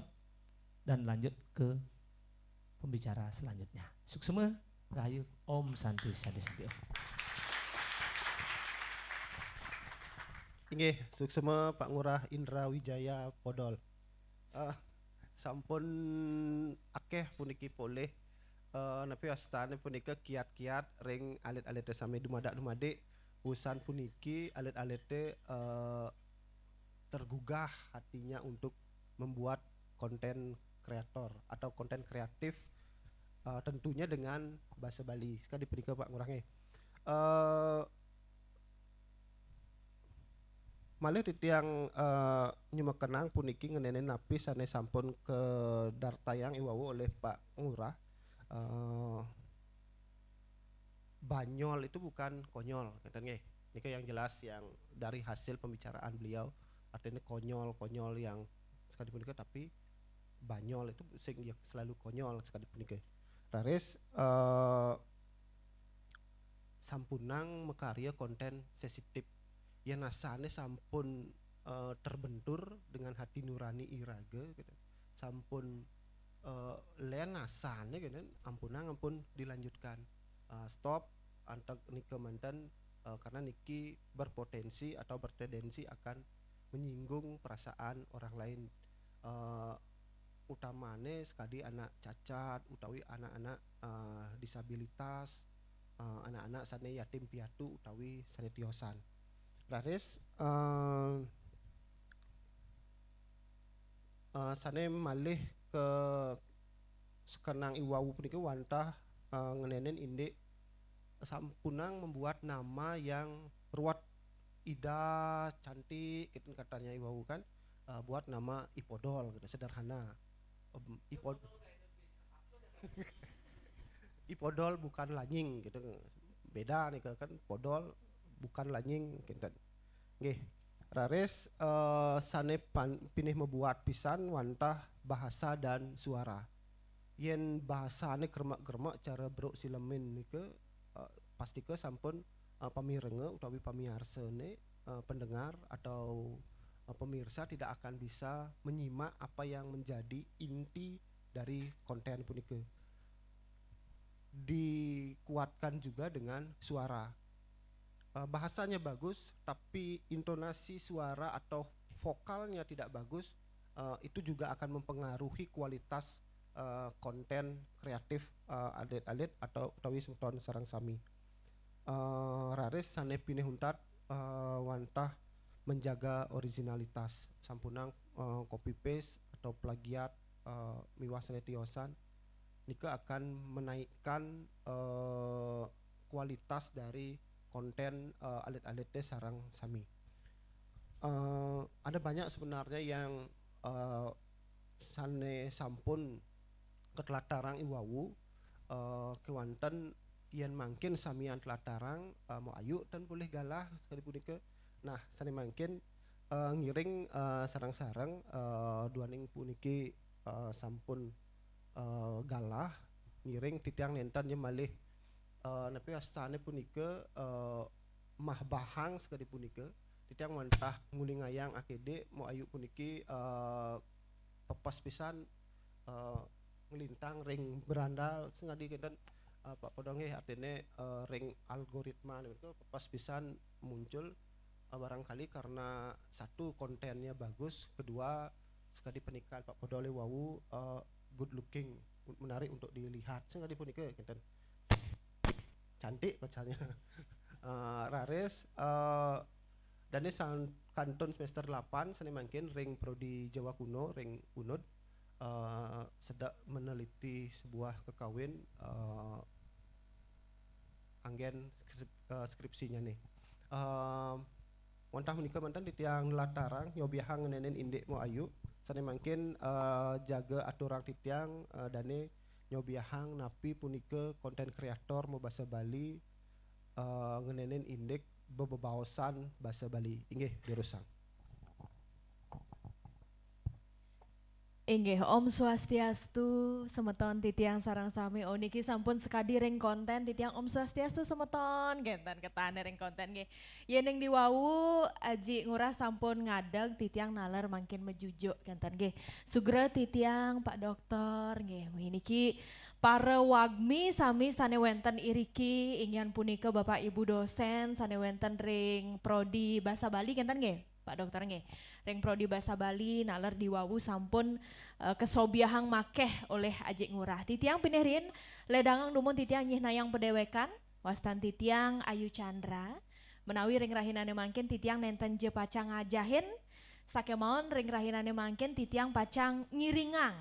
dan lanjut ke pembicara selanjutnya. Suksema, Rahayu, Om Santi Sadi Sadi.
Inggih, suksema Pak Ngurah Indra Wijaya Podol. Sampun akeh puniki poleh napi astane punika kiat-kiat ring alit-alite sami dumadak-dumadik usan puniki alit-alite tergugah hatinya untuk membuat konten kreator atau konten kreatif tentunya dengan bahasa Bali. Sekali punika Pak Ngurahnya. Malih titiang nyumekenang puniki ngenenen napi sane sampun ke dartayang iwawu oleh Pak Ngurah. Banyol itu bukan konyol, kata nggih. Niki yang jelas yang dari hasil pembicaraan beliau, artinya konyol yang sekali punika, tapi banyol itu sing ya selalu konyol sekali punika. Raris sampunang mekarya konten sensitif yang nasane sampun terbentur dengan hati nurani iraga gitu. Sampun len nasane gitu, ampun dilanjutkan. Stop antak nike mantan karena niki berpotensi atau bertendensi akan menyinggung perasaan orang lain, utamane sekali anak cacat utawi anak-anak disabilitas, anak-anak sane yatim piatu utawi sane tiosan. Raris sane malih ke sekenang iwawu puniki wantah ngenenen indik sampunang membuat nama yang ruwet, ida cantik gitu katanya iwawu kan, buat nama Ipodol gitu, sederhana. Ipodol bukan lanying gitu, beda nih kan, podol bukan lanying gitu. Nggih, raris sane pinih membuat pisan wantah bahasa dan suara. Yen bahasane germak-germak cara bro silemin nike pasti ke sampun pamirenge utawi pamiarsane pendengar atau pemirsa tidak akan bisa menyimak apa yang menjadi inti dari konten punike. Dikuatkan juga dengan suara. Bahasanya bagus tapi intonasi suara atau vokalnya tidak bagus, itu juga akan mempengaruhi kualitas konten kreatif adet-adet atau utawi semeton sarang sami. Raris sane pinih huntat wantah menjaga originalitas, sampunang copy paste atau plagiat miwah sane tiosan nika akan menaikkan kualitas dari konten alit-alitnya sarang sami. Ada banyak sebenarnya yang sane sampun ketelatarang iwawu kewanten yen mangkin samian telatarang mau ayu dan boleh galah sekali punika. Nah sane mangkin ngiring sarang-sarang duaning puniki sampun galah ngiring titiang nenten nya malih napi astane punika mah bahang sekali punika titiang mantah ngulingayang akede mau ayu puniki pepas pisan ngelintang ring beranda sengadi kenten Pak Podonge artinya ring algoritma itu pas pisan muncul barangkali karena satu kontennya bagus, kedua sekali pernikahan Pak Podole wawu good looking, menarik untuk dilihat sekali punika kenten cantik pacarnya. Raris dan ini kantun semester 8 seni mungkin ring prodi Jawa kuno ring unud sedang meneliti sebuah kekawin anggen skripsinya nih. Wantah menikah mantan di tiang latarang nyobiahang nenen indik mo ayu sane mungkin jaga aturan titiang dane nyobiahang napi punike konten kreator mau bahasa Bali ngenenen indik bebawasan bahasa Bali inggih dirusang.
Inggih Om Swastiastu semeton titiang sarang sami niki sampun sekadi ring konten titiang Om Swastiastu semeton genten ketane ring konten nggih. Yen ning diwawu Aji Ngurah sampun ngadeg titiang nalar makin mejujuk genten nggih. Sugeng titiang Pak Dokter nggih. Niki para wagmi sami sane wenten iriki ingin punika Bapak Ibu dosen sane wenten ring prodi bahasa Bali genten nggih. Pak Dokter nggih. Ring prodi bahasa Bali nalar diwawu sampun kesobiahang makeh oleh Aji Ngurah. Titiang pinerin ledangang dumun titiang nyih nayang pedewekan wastan titiang Ayu Chandra menawi ring rahinane mangkin titiang nenten je pacang ngajahin sakemaon ring rahinane mangkin titiang pacang ngiringang.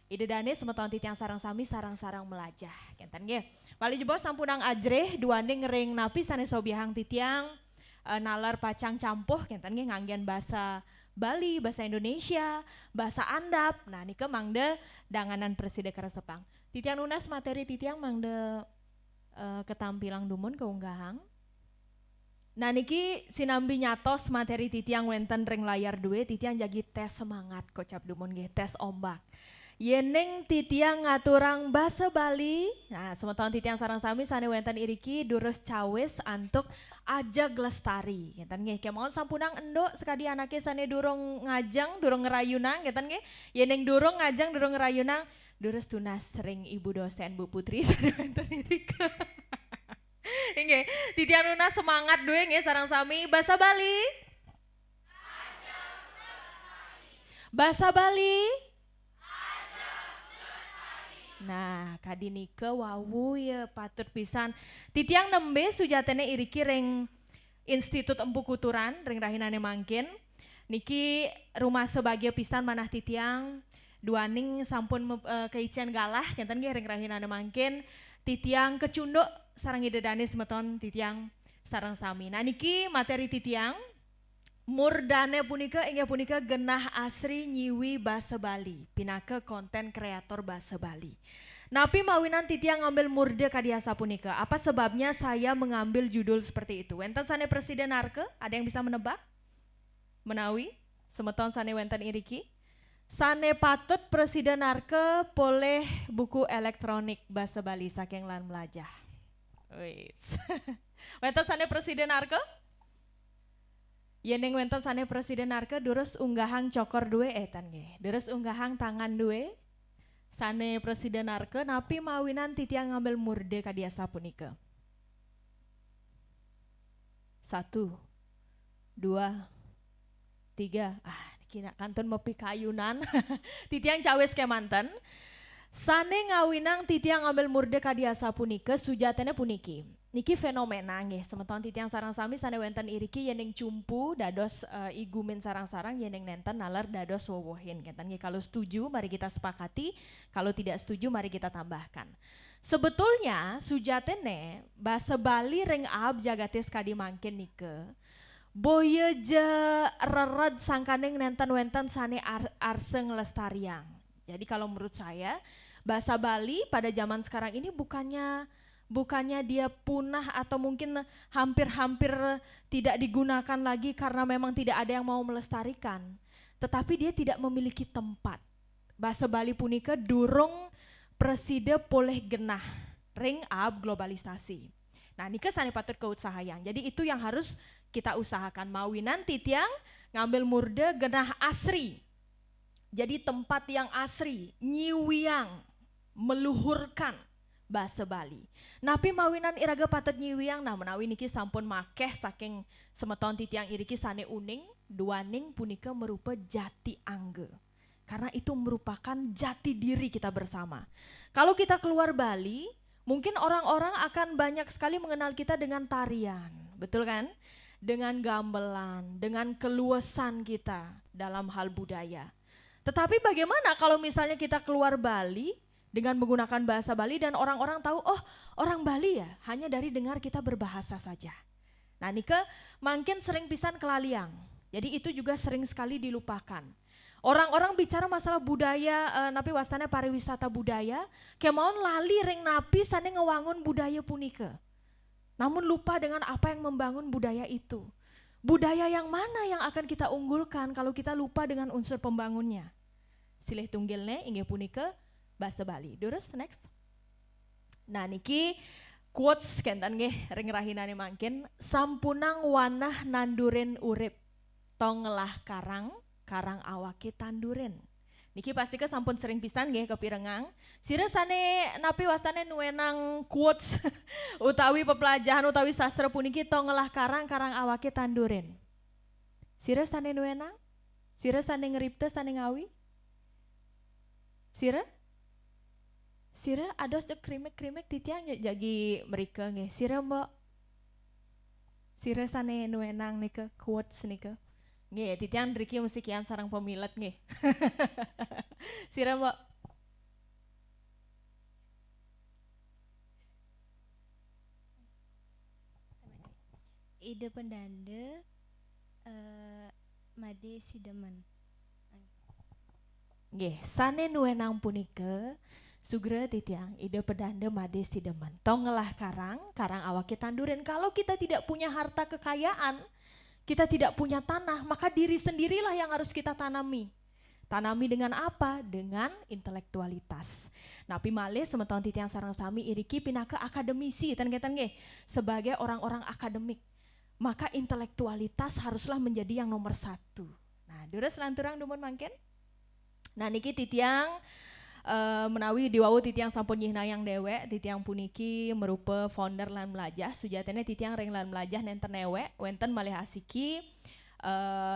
Ide dane semeton titiang sarang sami sarang-sarang melajah. Kenten nggih. Bali jebos sampunang ajreh duanding ring napi sane sobiahang titiang
nalar pacang campuh kentan ge nganggen bahasa Bali, bahasa Indonesia, bahasa Andap. Nah nike mangde danganan preside karesepang. Titiang nunas materi titiang mangde ketampilang dumun keunggahang. Nah niki sinambi nyatos materi titiang wenten ring layar 2 titiang jagi tes semangat kocap dumun ge tes ombak. Yeneng titiang ngaturang bahasa Bali. Nah, semeton titiang sarang sami sane wenten iriki durus cawes antuk ajag lestari. Ngeten nggih, kemawon sampunang endok sekadi anake sane durung ngajang, durung ngerayunang, ngeten nggih. Yeneng durung ngajang, durung ngerayunang, durus tunas sering Ibu dosen Bu Putri sane wenten irika. Nggih, titiang nunas semangat duwe nggih sarang sami bahasa Bali. Bahasa Bali. Nah, kadinike wawu ya patut pisan. Titiang nembe sujatene iriki ring Institut Empu Kuturan ring rahinane mangkin. Niki rumah sebagai pisan manah titiang duaning sampun keician galah ngenten nggih ring rahinane mangkin. Titiang kecunduk sareng idedane semeton titiang sareng sami. Nah niki materi titiang murdane punika inggih punika genah asri nyiwi basa Bali, pinake konten kreator basa Bali. Napi mawinan titiang ngambil murde kadiasa punika. Apa sebabnya saya mengambil judul seperti itu? Wenten sane Presiden Arke, ada yang bisa menebak? Menawi, semeton sane wenten iriki. Sane patut Presiden Arke poleh buku elektronik basa Bali saking lan melajah. Wis. Wenten sane Presiden Arke? Yeneng wenten sane Presiden Arke durus unggahang cokor 2 etan nggih. Durus unggahang tangan 2 sane Presiden Arke napi mawinan titiang ngambil murde kadiasa punika. 1 2 3 kina kantun mepi kayunan. Titiang cawes kemanten. Sane ngawinang titiang ngambil murde kadiasa punika sujatene puniki. Niki fenomena nggih semeton titiang sarang sami sane wenten iriki yeneng cumpu dados igumin sarang-sarang yeneng nenten nalar dados wowohin ngeten nggih. Kalau setuju mari kita sepakati, kalau tidak setuju mari kita tambahkan. Sebetulnya sujatene basa Bali ring ab jagatis kadi mangkin nike. Boye je rerad sangkaneng nenten wenten sane arseng lestariang. Jadi kalau menurut saya bahasa Bali pada zaman sekarang ini bukannya dia punah atau mungkin hampir-hampir tidak digunakan lagi karena memang tidak ada yang mau melestarikan. Tetapi dia tidak memiliki tempat. Bahasa Bali punika durung preside poleh genah ring ab globalisasi. Nah nika sane patut keutsahayang. Jadi itu yang harus kita usahakan. Mawinan titiang ngambil murde genah asri. Jadi tempat yang asri, nyiwiang, meluhurkan bahasa Bali. Napi mawinan iraga patut nyiwiang, nah menawi niki sampun makeh saking semeton titiang iriki sane uning, duaning punika merupa jati angge. Karena itu merupakan jati diri kita bersama. Kalau kita keluar Bali, mungkin orang-orang akan banyak sekali mengenal kita dengan tarian, betul kan? Dengan gamelan, dengan keluasan kita dalam hal budaya. Tetapi bagaimana kalau misalnya kita keluar Bali dengan menggunakan bahasa Bali dan orang-orang tahu, oh orang Bali ya, hanya dari dengar kita berbahasa saja. Nah nike makin sering pisan kelaliang, jadi itu juga sering sekali dilupakan. Orang-orang bicara masalah budaya, napi wastana pariwisata budaya, kemauan lali ring napi sane ngewangun budaya punika. Namun lupa dengan apa yang membangun budaya itu. Budaya yang mana yang akan kita unggulkan kalau kita lupa dengan unsur pembangunnya? Silih tunggilnya inggih punika bahasa Bali. Terus next. Nah niki quotes kenten nggih ring rahinane mangkin sampunang wanah nanduren urip tongelah karang awake tanduren. Niki pasti ke sampun sering pisan nggih kepirengang. Sira sane napi wastane nuenang quotes utawi pepelajaran utawi sastra puniki tongelah karang awake tanduren. Sira sane nuenang? Sira sane ngeripte sane ngawi? Sira ados cek krimek titiang jagi mereka nggih. Sira mbok. Sira sane nuenang nika quotes nika. Nggih, titiang Riki mesti kian sarang pemilet nggih. Sira mbok.
ide pendanda made sidemen.
Nggih, sane nuwenang punika sugre titiang ide pedanda made sidemen. Tong ngelah karang awak kita tandurin. Kalau kita tidak punya harta kekayaan, kita tidak punya tanah, maka diri sendirilah yang harus kita tanami. Tanami dengan apa? Dengan intelektualitas. Napi malih semeton titiang sareng sami iriki pindah ke akademisi tan nggih sebagai orang-orang akademik. Maka intelektualitas haruslah menjadi yang nomor satu. Nah, deres lanturang dumun mangken. Nah niki titiang menawi diwawu titiang sampun nyihnayang dewek, titiang puniki merupa founder lan melajah. Sujatene titiang ring lan melajah nenten newek, wenten malih asiki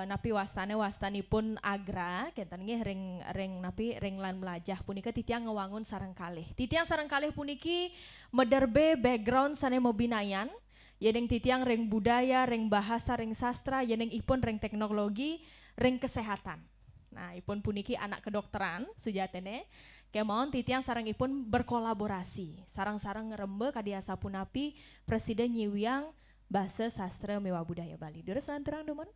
napi wastanipun agra, kenten nggih ring napi ring lan melajah punika titiang ngewangun sareng kalih. Titiang sareng kalih puniki mederbe background sane mobinayan, yeneng titiang ring budaya, ring bahasa, ring sastra, yeneng ipun ring teknologi, ring kesehatan. Nah, ipun puniki anak kedokteran sujatene. Kemon titiang sareng ipun berkolaborasi, sarang-sarang ngerembe kadiasa punapi Presiden nyiwiang Basa Sastra Mewah Budaya Bali. Deres lanturang demen.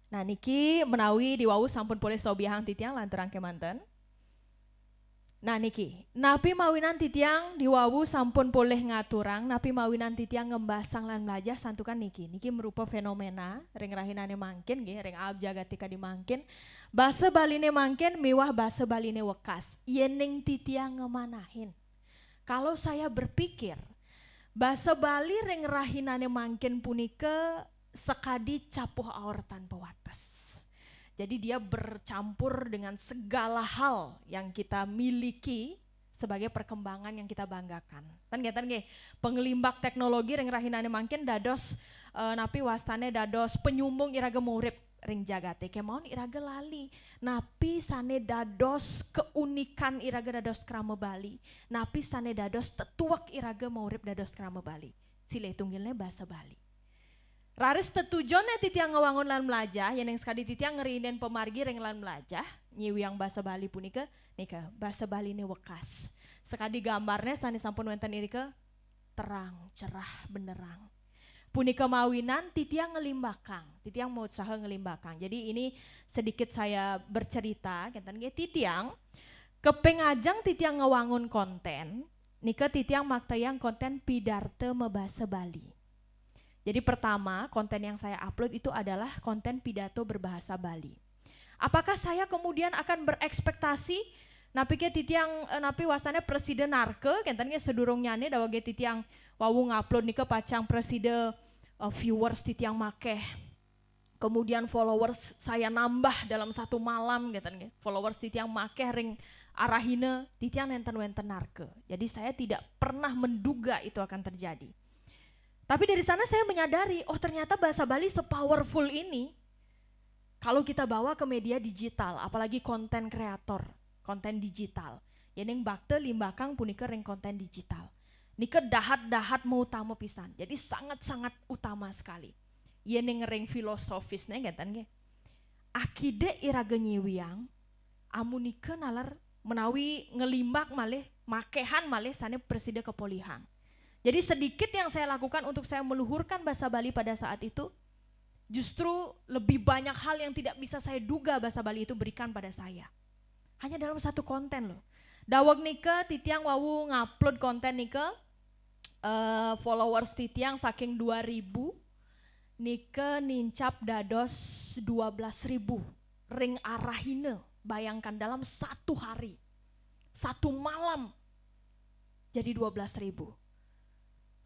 Nah niki menawi diwawu sampun boleh sobihang titiang lanturang kemanten. Nah niki, napi mawinan titiang diwawu sampun boleh ngaturang, napi mawinan titiang ngembasang lan melajah santukan niki. Niki merupa fenomena ring rahinane mangkin nggih, ring abjagatika dimangkin. Basa Baline mangkin miwah basa Baline wekas. Yeneng titiang ngemanahin. Kalau saya berpikir basa Bali ring rahinane mangkin punika sekadi capuh aor tanpa wates. Jadi dia bercampur dengan segala hal yang kita miliki sebagai perkembangan yang kita banggakan. Tan nggih, pengelimbak teknologi ring rahinane mangkin dados napi wastane dados penyumbung iraga urip ring jagate. Kemon iraga lali. Napi sane dados keunikan iraga dados krama Bali. Napi sane dados tetuak iraga urip dados krama Bali. Sile tunggilnya basa Bali. Raris tetujone titiang ngewangun lan melajah, yang sekali titiang ngerinden pemargi ring lan melajah, nyiwiang basa Bali punika, nika basa Bali ini wekas. Sekali gambarnya sani sampun wenten irika terang, cerah, benerang. Punika mawinan titiang ngelimbakang, titiang mau usaha ngelimbakang. Jadi ini sedikit saya bercerita, kenten nggih titiang kepengajang titiang ngewangun konten, nika titiang maktayang konten pidarte mebasa Bali. Jadi pertama konten yang saya upload itu adalah konten pidato berbahasa Bali. Apakah saya kemudian akan berekspektasi napi ke titiang napi wasane presiden narke kentennya sedurungnya nih dawage titiang wawu ngupload nih ke pacang presiden viewers titiang makeh. Kemudian followers saya nambah dalam satu malam kentennya. Followers titiang makeh ring arahina titiang nenten-wenten narke. Jadi saya tidak pernah menduga itu akan terjadi. Tapi dari sana saya menyadari, oh ternyata bahasa Bali se-powerful ini kalau kita bawa ke media digital, apalagi konten kreator, konten digital. Yeneng bakte limbakang punika ring konten digital. Nika dahat-dahat mau utama pisan, jadi sangat-sangat utama sekali. Yeneng ring filosofisnya ngeten nggih. Akide iraga nyiwiang, amunika nalar menawi ngelimbak malih, makehan malih sane presiden kepolihan. Jadi sedikit yang saya lakukan untuk saya meluhurkan bahasa Bali pada saat itu, justru lebih banyak hal yang tidak bisa saya duga bahasa Bali itu berikan pada saya. Hanya dalam satu konten loh. Dawag nika titiang wawu ngupload konten nika, followers titiang saking 2000, nika nincap dados 12.000, ring arahine, bayangkan dalam satu hari, satu malam, jadi 12.000.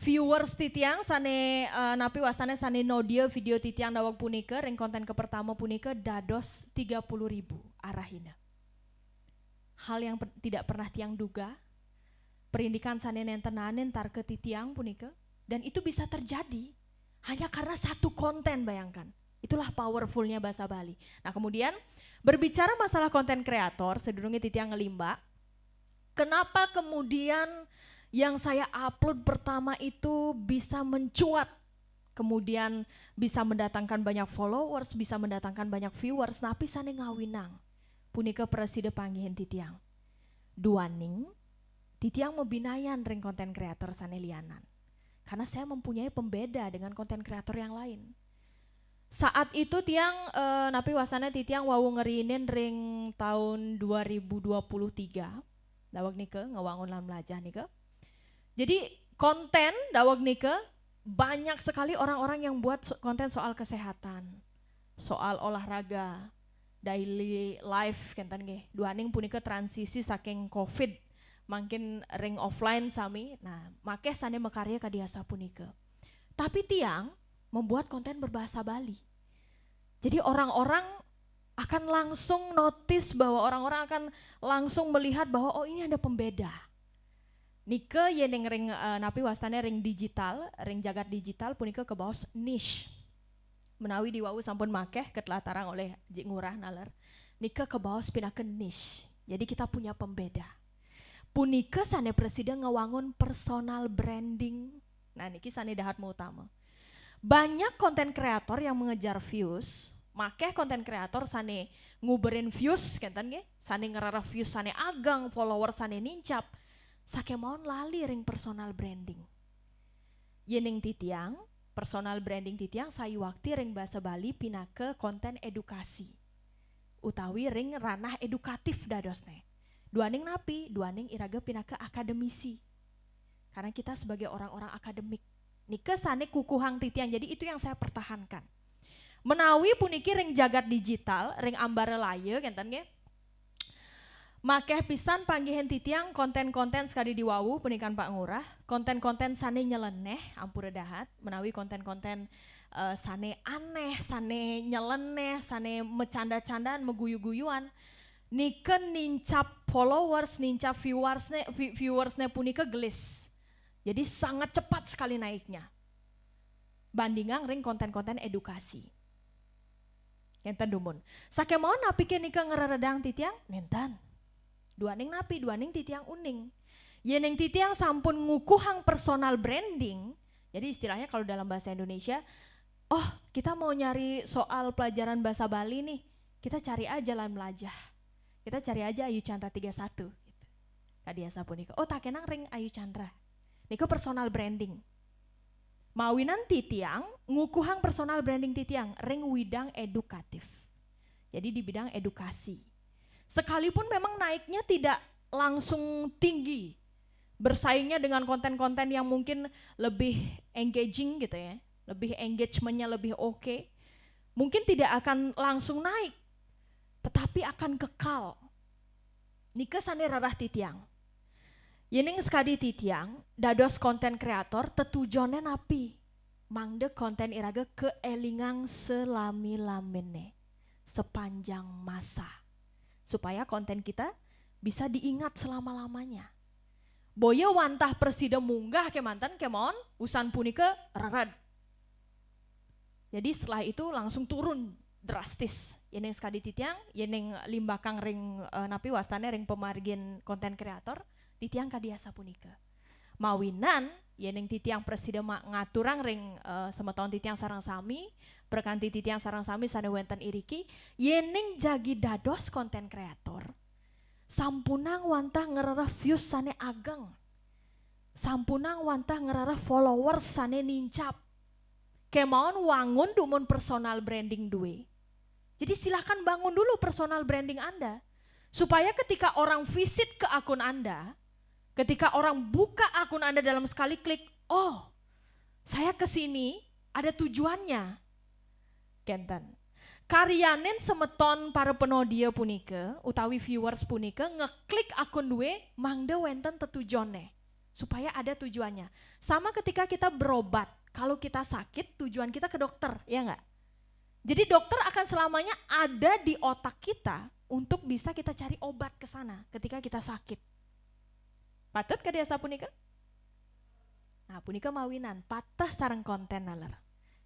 Viewers titiang sane napi wastane sane nodia video titiang dawag punika ring konten ke pertama punika dados 30.000 arahina. Hal yang tidak pernah tiang duga, perindikan sane nentenanen tar ke titiang punika, dan itu bisa terjadi hanya karena satu konten, bayangkan. Itulah powerfulnya bahasa Bali. Nah kemudian berbicara masalah konten kreator, sedurungnya titiang ngelimba, kenapa kemudian yang saya upload pertama itu bisa mencuat, kemudian bisa mendatangkan banyak followers, bisa mendatangkan banyak viewers, napi sane ngawinang. Punika preside panggihin titiang. Duaning, titiang mebinayan ring konten kreator sane lianan. karena saya mempunyai pembeda dengan konten kreator yang lain. Saat itu tiang napi wasana titiang wawu ngerinin ring tahun 2023 dawag nike ngewangun lam lajah nike. Jadi konten dawag nike banyak sekali orang-orang yang buat konten soal kesehatan, soal olahraga, daily life kenten nggih. Duaning punika transisi saking Covid makin ring offline sami. Nah, make sane mekarya kadiasa punika. Tapi tiang membuat konten berbahasa Bali. Jadi orang-orang akan langsung notice bahwa orang-orang akan langsung melihat bahwa oh ini ada pembeda. Nike yeneng ring napi wastane ring digital, ring jagat digital punika ke bawah niche. Menawi diwawu sampun makeh ketelatarang oleh Jik Ngurah naler. Nike ke bawah pinaken niche. Jadi kita punya pembeda. Punika sane presiden ngewangun personal branding. Nah niki sane dahatmu utama. Banyak konten kreator yang mengejar views, makanya konten kreator sane nguberin views kenten nggih, sane ngerara views sane agang, follower sane nincap. Sake maun lali ring personal branding. Yening titiang, personal branding titiang sayu wakti ring bahasa Bali pina ke konten edukasi. Utawi ring ranah edukatif dadosne. Duaning napi, duaning iraga pina ke akademisi. Karena kita sebagai orang-orang akademik. Nike sane kukuhang titiang, jadi itu yang saya pertahankan. Menawi puniki ring jagat digital, ring ambare laya kenten nggih. Makeh pisan panggihan titiang konten-konten sekali diwawu punikan Pak Ngurah, konten-konten sane nyeleneh ampura dahat, menawi konten-konten sane aneh, sane nyeleneh, sane mecanda-candaan, meguyu-guyuan. Nike nincap followers, nincap viewersne punika gelis. Jadi sangat cepat sekali naiknya. Bandingan ring konten-konten edukasi. Nenten dumun. Sake mau napi ke nika ngereredang titiang? Nenten. Duaning napi, duaning titiang uning. Yeneng titiang sampun ngukuhang personal branding. Jadi istilahnya kalau dalam bahasa Indonesia, oh kita mau nyari soal pelajaran bahasa Bali nih. Kita cari aja Lam Lajah. Kita cari aja Ayu Chandra 31. Gitu. Kadiasa punika. Oh tak kenang ring Ayu Chandra. Niko personal branding. Mawinan titiang, ngukuhang personal branding titiang, ring widang edukatif. Jadi di bidang edukasi. Sekalipun memang naiknya tidak langsung tinggi, bersaingnya dengan konten-konten yang mungkin lebih engaging gitu ya, lebih engagementnya lebih oke, mungkin tidak akan langsung naik, tetapi akan kekal. Nika sane rarah titiang. Yening sekadi titiang, dados konten kreator tetujone napi. Mangde konten iraga keelingang selami-lamene, sepanjang masa. Supaya konten kita bisa diingat selama-lamanya. Boya wantah presiden munggah ke mantan kemon, usan punika rarad. Jadi setelah itu langsung turun drastis. Yening sekadi titiang, yening limbakang ring napi wastane ring pemargin konten kreator, titiang kadiasa punika. Mawinan yeneng titiang presiden ngaturang ring semeton titiang sarang sami, berkanti titiang sarang sami sane wenten iriki, yeneng jagi dados konten kreator. Sampunang wantah ngerarah views sane ageng. Sampunang wantah ngerarah followers sane nincap. Kemauan wangun dumun personal branding duwe. Jadi silakan bangun dulu personal branding Anda. Supaya ketika orang visit ke akun Anda, ketika orang buka akun Anda dalam sekali klik, oh saya kesini ada tujuannya. Kenten. Karyanen semeton para penodia punika, utawi viewers punika, ngeklik akun duwe, mangde wenten tetujone. Supaya ada tujuannya. Sama ketika kita berobat, kalau kita sakit tujuan kita ke dokter, ya enggak? Jadi dokter akan selamanya ada di otak kita untuk bisa kita cari obat ke sana ketika kita sakit. Patut ka diasa punika? Nah punika mawinan, patah sarang konten naler.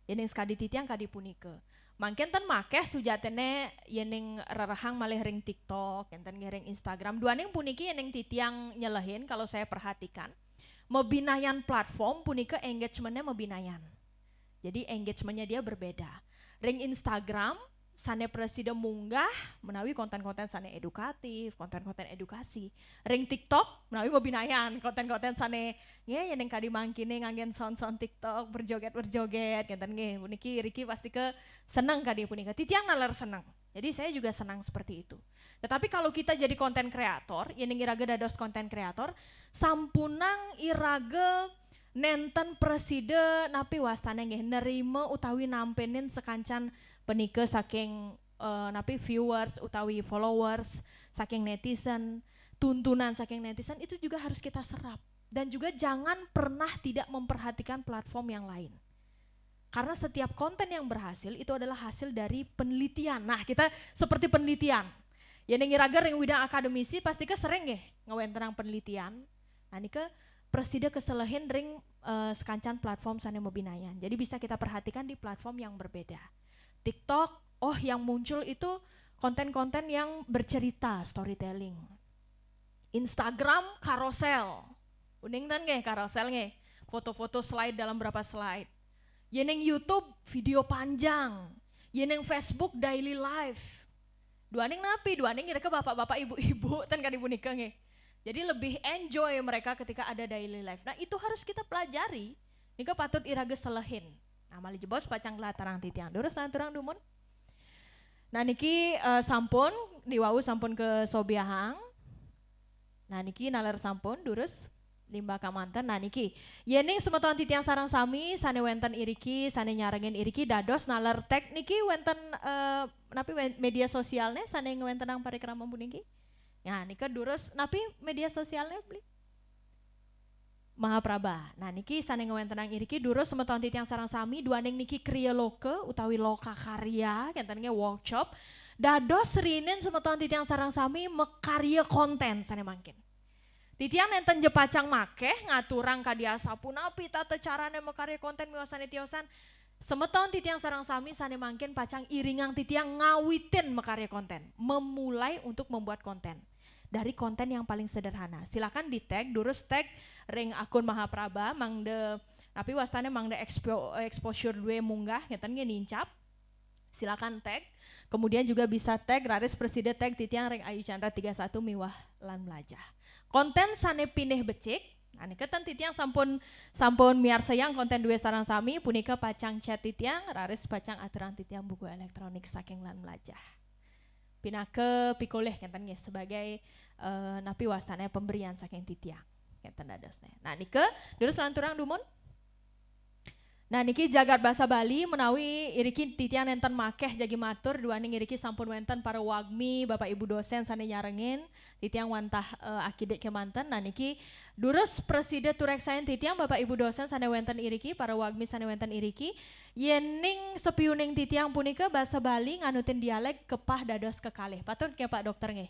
Yening sekadi titiang kadi punika. Mangken ten makeh sujatene yening rarahang malih ring TikTok, enten ring Instagram. Duaning puniki yening titiang nyelehin kalau saya perhatikan. Mebinayan platform punika engagementnya mebinayan. Jadi engagementnya dia berbeda. Ring Instagram sane presiden munggah menawi konten-konten sane edukatif, konten-konten edukasi. Ring TikTok menawi mobinayan konten-konten sane ya yang kadi mangkine nganggen sound-sound TikTok berjoget-berjoget ngeten nggih. Puniki Riki pasti ke seneng kadi punika. Titiang nalar seneng. Jadi saya juga senang seperti itu. Tetapi kalau kita jadi konten kreator, yang iraga dados konten kreator, sampunang iraga nenten presiden napi wastane nggih nerima utawi nampenin sekancan penike saking napi viewers utawi followers saking netizen, tuntunan saking netizen itu juga harus kita serap. Dan juga jangan pernah tidak memperhatikan platform yang lain. Karena setiap konten yang berhasil itu adalah hasil dari penelitian. Nah, kita seperti penelitian. Ya ngiraga ring widang akademisi pasti ke sering nggih ngawentenang penelitian. Nah, nike presida keselehin ring sekancan platform sane mobinayan. Jadi bisa kita perhatikan di platform yang berbeda. TikTok, yang muncul itu konten-konten yang bercerita, storytelling. Instagram, karosel. Uning tan nggih karosel nggih. Foto-foto slide dalam berapa slide. Yeneng YouTube video panjang. Yeneng Facebook daily life. Duaning napi, duaning kira ke bapak-bapak ibu-ibu tan kadibu nikah nggih. Jadi lebih enjoy mereka ketika ada daily life. Nah itu harus kita pelajari. Nika patut iraga selehin. Nah mali jebos pacang latarang titiang. Durus lanturang dumun. Nah niki sampun, diwawu sampun ke Sobiahang. Nah niki nalar sampun, durus limba kamanten. Nah niki, yening semeton titiang sarang sami, sane wenten iriki, sane nyarengin iriki, dados nalar tek niki wenten napi media sosialnya, sane ngewentenang parikrama puniki. Nah, nika durus napi media sosialnya beli. Mahaprabha. Nah, niki sane ngawentenang iriki durus semeton titiang sarang sami duaning niki kriya loke utawi loka karya kenten nge workshop. Dados rinin semeton titiang sarang sami mekarya konten sane mangkin. Titiang nenten jepacang makeh ngaturang kadia sapunapi tata carane mekarya konten miwasane tiosan. Semeton titiang sarang sami sane mangkin pacang iringang titiang ngawitin mekarya konten. Memulai untuk membuat konten. Dari konten yang paling sederhana. Silakan di tag, durus tag ring akun Mahaprabha, mangde tapi wastane mangde exposure 2 munggah, ngeten nge nincap. Silakan tag. Kemudian juga bisa tag Raris Presida tag titiang ring Ayu Chandra 31 miwah lan melajah. Konten sane pineh becik. Nah niketan titiang sampun miar sayang konten 2 sarang sami punika pacang chat titiang Raris pacang aturan titiang buku elektronik saking lan melajah. Pinake pikoleh kenten nggih sebagai napi wastane pemberian saking titiang kenten dadosne. Nah nike durus lanturang dumun. Nah niki jagat bahasa Bali menawi iriki titiang nenten makeh jagi matur duaning iriki sampun wenten para wagmi Bapak Ibu dosen sane nyarengin titiang wantah akidek kemanten. Nah niki durus presida tureksaen titiang Bapak Ibu dosen sane wenten iriki para wagmi sane wenten iriki yening sepiuning titiang punika bahasa Bali nganutin dialek kepah dados kekalih. Patut ke Pak Dokter nggih.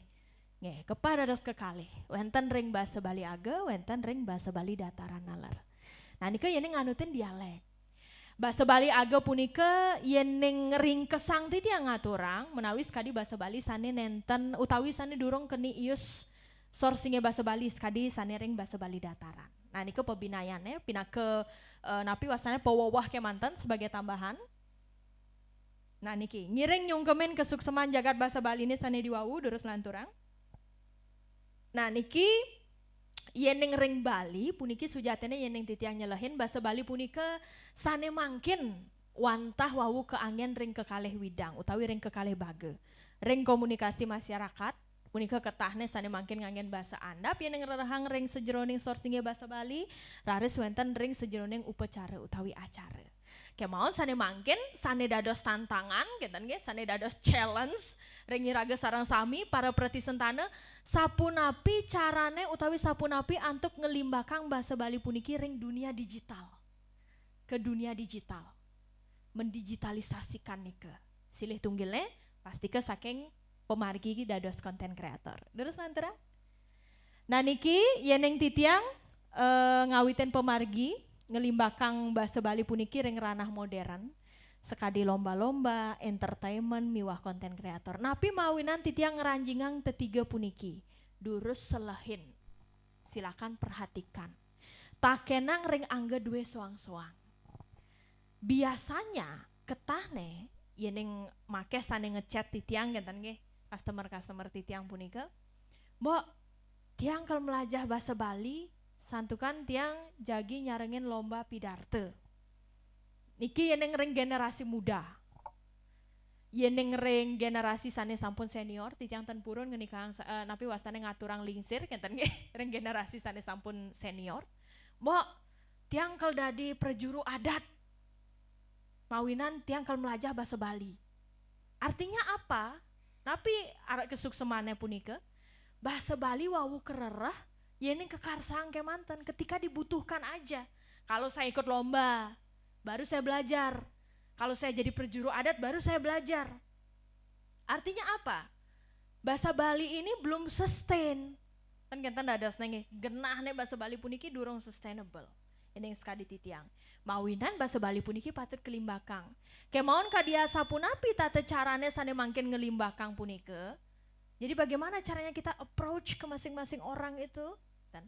Nggih, kepah dados kekalih. Wenten ring bahasa Bali aga, wenten ring bahasa Bali dataran nalar. Nah nika yening nganutin dialek. Bahasa Bali aga punika yeneng ring kesang titiang ngaturang menawi sekadi bahasa Bali sane nenten utawi sane durung keni ius sourcingnya bahasa Bali sekadi sane ring bahasa Bali dataran. Nah niku pebinayannya pinake napi wasane pewawah kemanten sebagai tambahan. Nah niki ngiring nyungkemen kesukseman jagat bahasa Bali ini sane diwawu durus lanturang. Nah niki yeneng ring Bali puniki sujatene yeneng titiang nyelehin bahasa Bali punika sane mangkin wantah wawu keangin ring kekalih widang utawi ring kekalih bage. Ring komunikasi masyarakat punika ketahne sane mangkin ngangen bahasa andap yeneng rerahang ring sejeroning sourcingnya bahasa Bali raris wenten ring sejeroning upacara utawi acara. Kemaon sane mangkin sane dados tantangan keten nggih sane dados challenge ring iraga sareng sami para pratisentana sapunapi carane utawi sapunapi antuk ngelimbakang bahasa Bali puniki ring dunia digital. Ke dunia digital. Mendigitalisasikan nike. Silih tunggilnya pasti ke saking pemargi dados konten kreator. Terus lantera. Nah niki yeneng titiang ngawitin pemargi ngelimbakang bahasa Bali puniki ring ranah modern sekadi lomba-lomba, entertainment, miwah konten kreator. Napi mawinan titiang ngeranjingang tetiga puniki durus selehin. Silakan perhatikan. Takenang ring angga 2 soang-soang. Biasanya ketahne yeneng make sane ngechat titiang genten nggih, customer titiang punika. Mbok, tiang kalau melajah bahasa Bali, santukan tiang jagi nyarengin lomba pidarte. Niki yeneng ring generasi muda. Yeneng ring generasi sane sampun senior, titiang ten purun ngenikang napi wastane ngaturang lingsir genten nggih, ring generasi sane sampun senior. Mbok, tiang kalau dadi perjuru adat, mawinan tiang kalau melajah bahasa Bali. Artinya apa? Napi arak kesuksemane punika, bahasa Bali wawu kererah, yeneng kekarsang kemanten ketika dibutuhkan aja. Kalau saya ikut lomba, baru saya belajar. Kalau saya jadi perjuru adat, baru saya belajar. Artinya apa? Bahasa Bali ini belum sustain. Kan kita ndak ada seneng genah nih bahasa Bali puniki durung sustainable. Ini yang sekali titiang. Mawinan bahasa Bali puniki patut kelimbakang. Kemauan kadia sapunapi tata carane sane mangkin ngelimbakang punike. Jadi bagaimana caranya kita approach ke masing-masing orang itu? Dan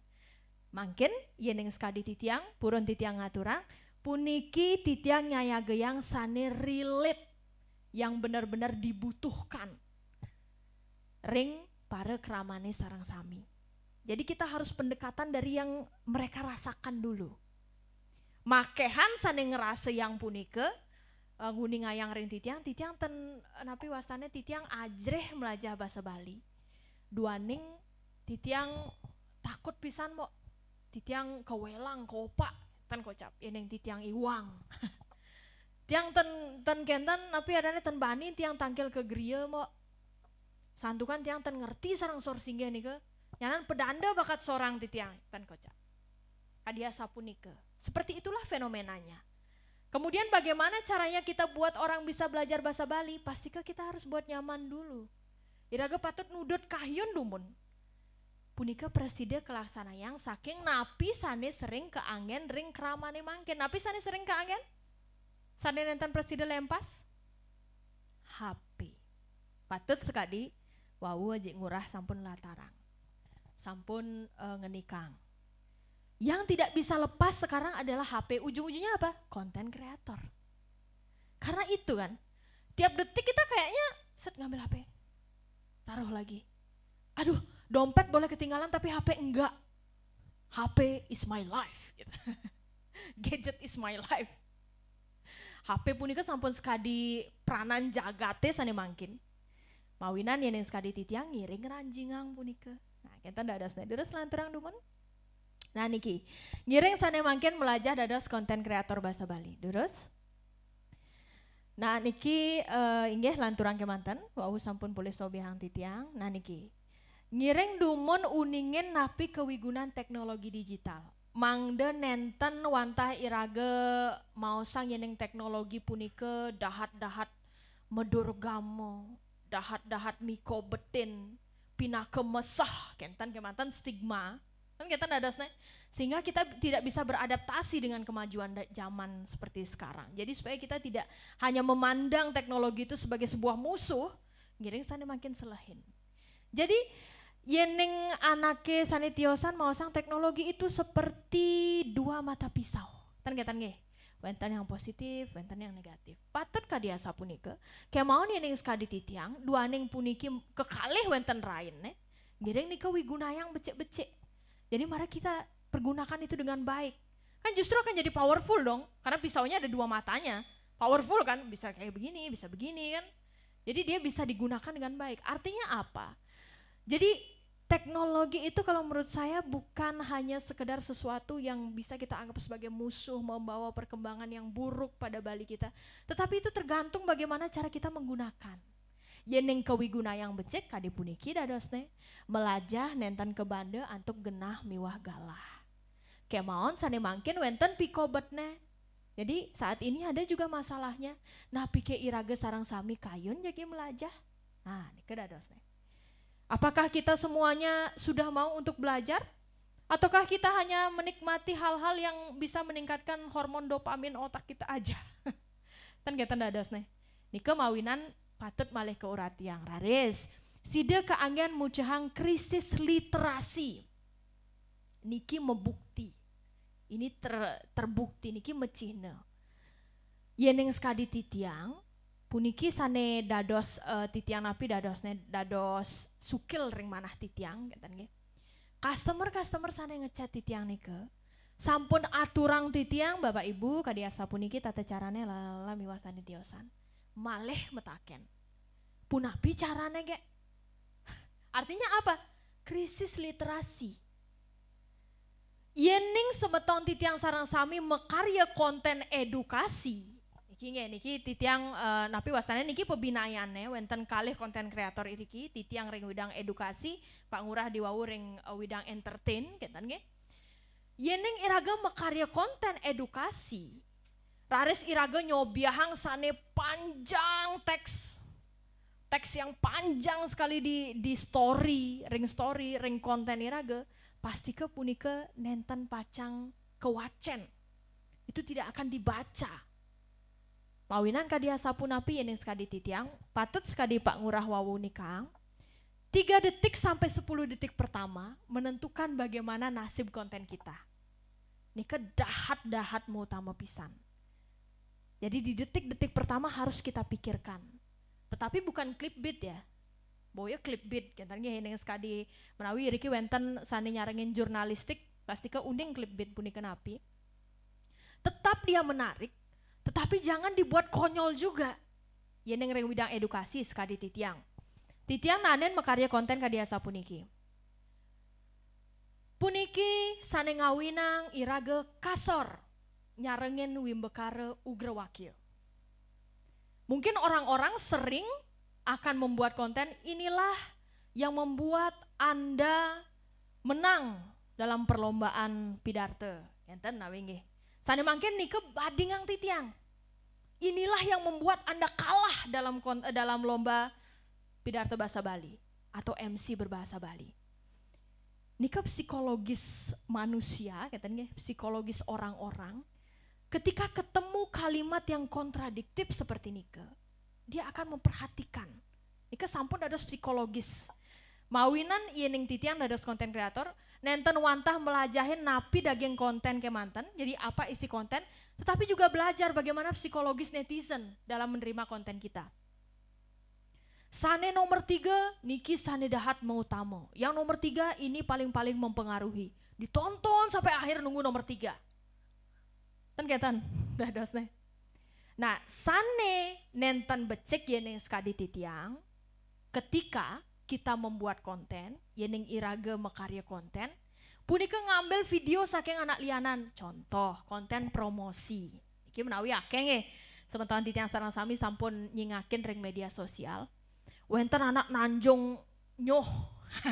mangkin yeneng sekali titiang, purun titiang ngaturang, puniki titiang nyayage yang sane relate, yang benar-benar dibutuhkan. Ring para keramane sarang sami. Jadi kita harus pendekatan dari yang mereka rasakan dulu. Makehan sane ngerasa yang punike, nguning ayang ring titiang ten napi wastane titiang ajreh melajah bahasa Bali. Duaning titiang takut pisan mo, titiang kewelang kopak tan kocap, yeneng titiang iwang. Tiang ten kentan napi adane ten bani tiang tangkel ke griya mo. Santukan tiang ten ngerti sarang sorsingge nih ke, nyanan pedanda bakat sorang titiang tan kocap. Kadia sapunike. Seperti itulah fenomenanya. Kemudian bagaimana caranya kita buat orang bisa belajar bahasa Bali? Pastikan kita harus buat nyaman dulu. Iraga patut nudut kahyun dumun. Punika preside kelaksana yang saking napi sane sering keangen ring keramane mangkin. Napi sane sering keangen? Sane nenten preside lempas? HP. Patut sekali wawu aja ngurah sampun latarang. Sampun ngenikang. Yang tidak bisa lepas sekarang adalah HP. Ujung-ujungnya apa? Konten kreator. Karena itu kan, tiap detik kita kayaknya set ngambil HP. Taruh lagi. Aduh, dompet boleh ketinggalan tapi HP enggak. HP is my life. Gitu. Gadget is my life. HP punika sampun sekadi peranan jagate sane mangkin. Mawinan yang sekadi titiang ngiring ranjingang punika. Nah, kita ndak ada deres lanturang dumun. Nah niki, ngiring sane mangkin melajah dados konten kreator bahasa Bali. Terus? Nah niki inggih lanturang kemanten, wau sampun pulih sobihang titiang. Nah niki, ngiring dumun uningin napi kewigunan teknologi digital. Mangde nenten wantah irage mau sang yeneng teknologi punike dahat-dahat medurgamo, dahat-dahat miko betin, pinake mesah, kentan kemanten stigma. Kan kita ndadasna, sehingga kita tidak bisa beradaptasi dengan kemajuan zaman seperti sekarang. Jadi supaya kita tidak hanya memandang teknologi itu sebagai sebuah musuh, ngiring sane makin selehin. Jadi yeneng anake sane tiosan mau sang teknologi itu seperti dua mata pisau. Tan nggih, wenten yang positif, wenten yang negatif. Patut kadia sapunike, kemauan yeneng sekadi titiang, duaning puniki kekalih wenten rain ngiring nika wigunayang becek-becek. Jadi mari kita pergunakan itu dengan baik. Kan justru akan jadi powerful dong, karena pisaunya ada dua matanya. Powerful kan, bisa kayak begini, bisa begini kan. Jadi dia bisa digunakan dengan baik. Artinya apa? Jadi teknologi itu kalau menurut saya bukan hanya sekedar sesuatu yang bisa kita anggap sebagai musuh, membawa perkembangan yang buruk pada Bali kita. Tetapi itu tergantung bagaimana cara kita menggunakan. Yeneng kewiguna yang becek kadi puniki dadosne melajah nenten ke bande antuk genah miwah galah. Kemaon sane mangkin wenten pikobetne. Jadi saat ini ada juga masalahnya. Nah pike irage sarang sami kayun jadi melajah. Nah nike dadosne. Apakah kita semuanya sudah mau untuk belajar? Ataukah kita hanya menikmati hal-hal yang bisa meningkatkan hormon dopamin otak kita aja? Kan kita dadosne. Nike mawinan patut malih ke urat yang raris. Sida keanggen mucahang krisis literasi. Niki membukti. Ini terbukti niki mecihna. Yeneng sekadi titiang, puniki sane dados titiang napi dados sukil ring manah titiang ngeten nggih. Customer sane ngechat titiang nike. Sampun aturang titiang Bapak Ibu kadiasa puniki tata carane lala miwasani tiosan. Malih metaken. Punapi carane ge. Artinya apa? Krisis literasi. Yening semeton titiang sarang sami mekarya konten edukasi. Niki titiang napi wastane niki pebinayane wenten kalih konten kreator iki titiang ring widang edukasi, Pak Ngurah diwawu ring widang entertain keten nggih. Yening iraga mekarya konten edukasi. Raris iraga nyobiahang sane panjang teks yang panjang sekali di story, ring konten iraga, pasti ke punika nenten pacang kewacen. Itu tidak akan dibaca. Pawinan kadia sapunapi yening sekadi titiang, patut sekadi Pak Ngurah wawu nikang. 3 detik sampai 10 detik pertama menentukan bagaimana nasib konten kita. Nika dahat mau utama pisan. Jadi di detik-detik pertama harus kita pikirkan. Tetapi bukan clickbait ya. Boya clickbait, katanya yang sekali menawi Riki wenten sani nyarengin jurnalistik, pasti ke unding clickbait punika napi. Tetap dia menarik, tetapi jangan dibuat konyol juga. Yeneng ring widang edukasi sekali titiang. Titiang nanen mekarya konten kadiasa puniki. Puniki sane ngawinang iraga kasor nyarengin wimbekare ugra wakil. Mungkin orang-orang sering akan membuat konten inilah yang membuat Anda menang dalam perlombaan pidarte. Enten nawi nggih. Sane mangkin nike badingang titiang. Inilah yang membuat Anda kalah dalam lomba pidarte bahasa Bali atau MC berbahasa Bali. Nika psikologis manusia, katanya psikologis orang-orang, ketika ketemu kalimat yang kontradiktif seperti Nika, dia akan memperhatikan. Nika sampun dados psikologis. Mawinan iening titiang dados konten kreator, nenten wantah melajahin napi daging konten kemanten, jadi apa isi konten, tetapi juga belajar bagaimana psikologis netizen dalam menerima konten kita. Sane nomor 3, niki sane dahat mengutamo. Yang nomor 3 ini paling-paling mempengaruhi. Ditonton sampai akhir nunggu nomor 3. Ten dadosne. Nah, sane nenten becek yeneng sekadi titiang, ketika kita membuat konten, yeneng irage mekarya konten, punika ngambil video saking anak lianan. Contoh, konten promosi. Iki menawi akeh nggih. Sementara titiang sareng sami sampun nyingakin ring media sosial. Wenten anak nanjung nyoh,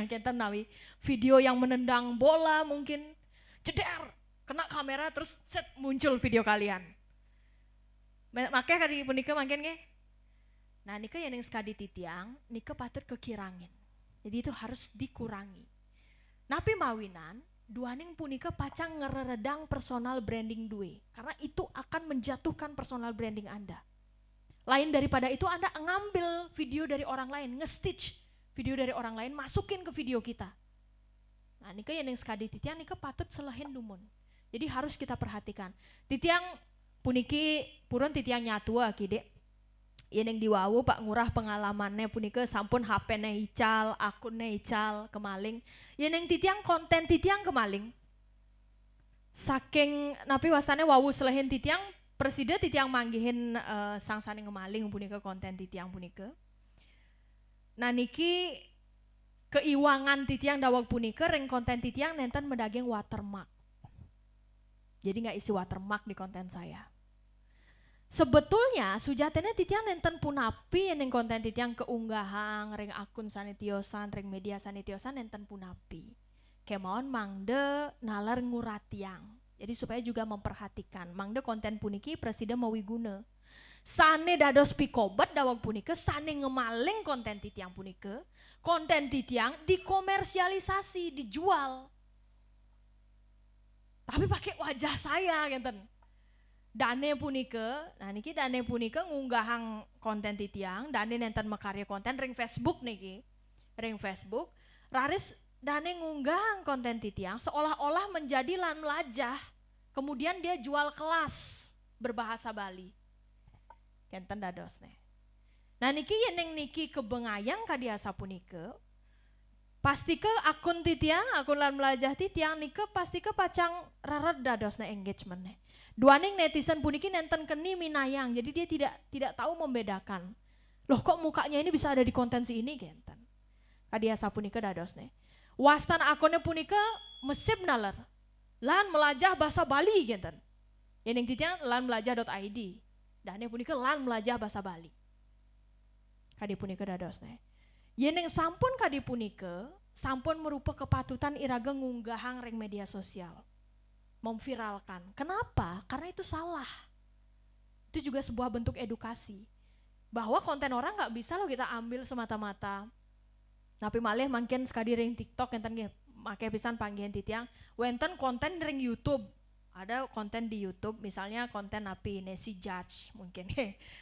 kita nawi video yang menendang bola mungkin ceder, kena kamera terus set muncul video kalian. Makanya kali punika mungkin nggih. Nah nika yang sekadi titiang, nika patut kekirangin. Jadi itu harus dikurangi. Napi mawinan, duaning punika pacang ngeredang personal branding duwe, karena itu akan menjatuhkan personal branding Anda. Lain daripada itu Anda ngambil video dari orang lain, nge-stitch video dari orang lain, masukin ke video kita. Nah nika yang sekadi titiang nika patut selahin dumun. Jadi harus kita perhatikan. Titiang puniki purun titiang nyatua kide. Yang diwawu Pak Ngurah pengalamannya punika sampun HP-ne ical, akunnya ical, kemaling. Yang titiang konten titiang kemaling. Saking napi wastane wawu selahin titiang, Presiden titiang manggihin sang sane ngemaling punika konten titiang punika. Nah niki keiwangan titiang dawag punika ring konten titiang nenten mendaging watermark. Jadi nggak isi watermark di konten saya. Sebetulnya sujatene titiang nenten punapi yang konten titiang keunggahan ring akun sanitiosan, ring media sanitiosan nenten punapi. Kemauan mangde nalar nguratiang. Jadi supaya juga memperhatikan, mangde konten puniki presiden mau wiguna. Sane dados pikobat dawag punika, sane ngemaling konten titiang punika, konten titiang dikomersialisasi, dijual. Tapi pakai wajah saya ngenten. Dane punika, nah niki dane punika ngunggahang konten titiang, dane nenten mekarya konten ring Facebook niki. Ring Facebook, raris dane ngunggahang konten titiang seolah-olah menjadi lan lajah. Kemudian dia jual kelas berbahasa Bali. Kenten dados nih. Nah niki yeneng niki kebengayang kadia sapunike. Pasti ke akun titiang, akun lan melajah titiang nike pasti ke pacang rarat dadosna engagementnya. Duaning netizen puniki nenten keni minayang, jadi dia tidak tahu membedakan. Loh kok mukanya ini bisa ada di konten si ini genten. Kadia sapunike dadosne. Wastan akunnya punike mesip naler. Lan melajah bahasa Bali genten. Yeneng titiang lan melajah.id. Dane punike lan melajah bahasa Bali. Kadi punike dadosne. Yeneng sampun kadi punike, sampun merupa kepatutan iraga ngunggahang ring media sosial. Memviralkan. Kenapa? Karena itu salah. Itu juga sebuah bentuk edukasi. Bahwa konten orang gak bisa loh kita ambil semata-mata. Tapi malih mungkin sekali ring TikTok enten nggih make pisan panggihan titiang, wenten konten ring YouTube. Ada konten di YouTube, misalnya konten api Nesi Judge mungkin.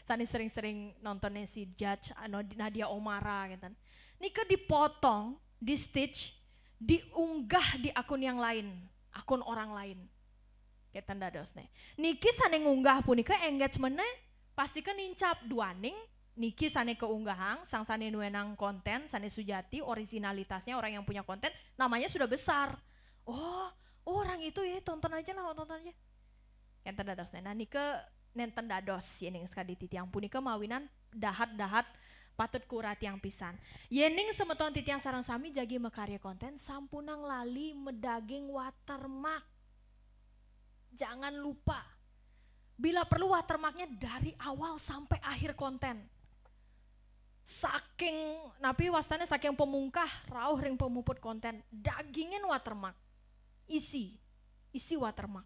Sani sering-sering nonton Nesi Judge, Nadia Omara gitu. Nika dipotong, di stitch, diunggah di akun yang lain, akun orang lain. Kayak tanda dosne. Niki sane ngunggah punika engagementnya pasti kan nincap duaning. Niki sane keunggahang, sang sane nuenang konten, sane Sujati, originalitasnya orang yang punya konten, namanya sudah besar. Oh orang itu ya tonton aja lah, tonton aja. Yang tanda dosne. Nah nike nenten dados yening sekali titiang punika mawinan dahat-dahat patut kurat yang pisan. Yening semeton titiang sarang sami jagi mekarya konten sampunang lali medaging watermark. Jangan lupa. Bila perlu watermarknya dari awal sampai akhir konten. Saking napi wastane saking pemungkah rauh ring pemuput konten dagingin watermark. Isi watermark.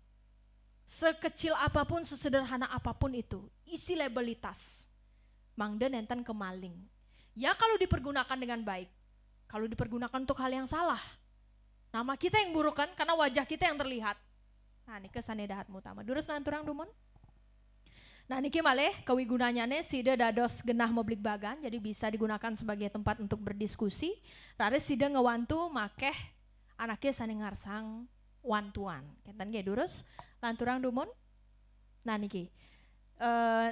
Sekecil apapun, sesederhana apapun itu, isi labelitas. Mangda nenten kemaling. Ya kalau dipergunakan dengan baik. Kalau dipergunakan untuk hal yang salah. Nama kita yang buruk kan, karena wajah kita yang terlihat. Nah ini kesane dahat mutama. Durus nanturang dumon. Nah niki malih kewigunanyane sida dados genah meblik bagan, jadi bisa digunakan sebagai tempat untuk berdiskusi. Laris sida ngewantu makeh anaknya sane ngarsang wantuan. Kenten ge durus lanturang dumon. Nah niki.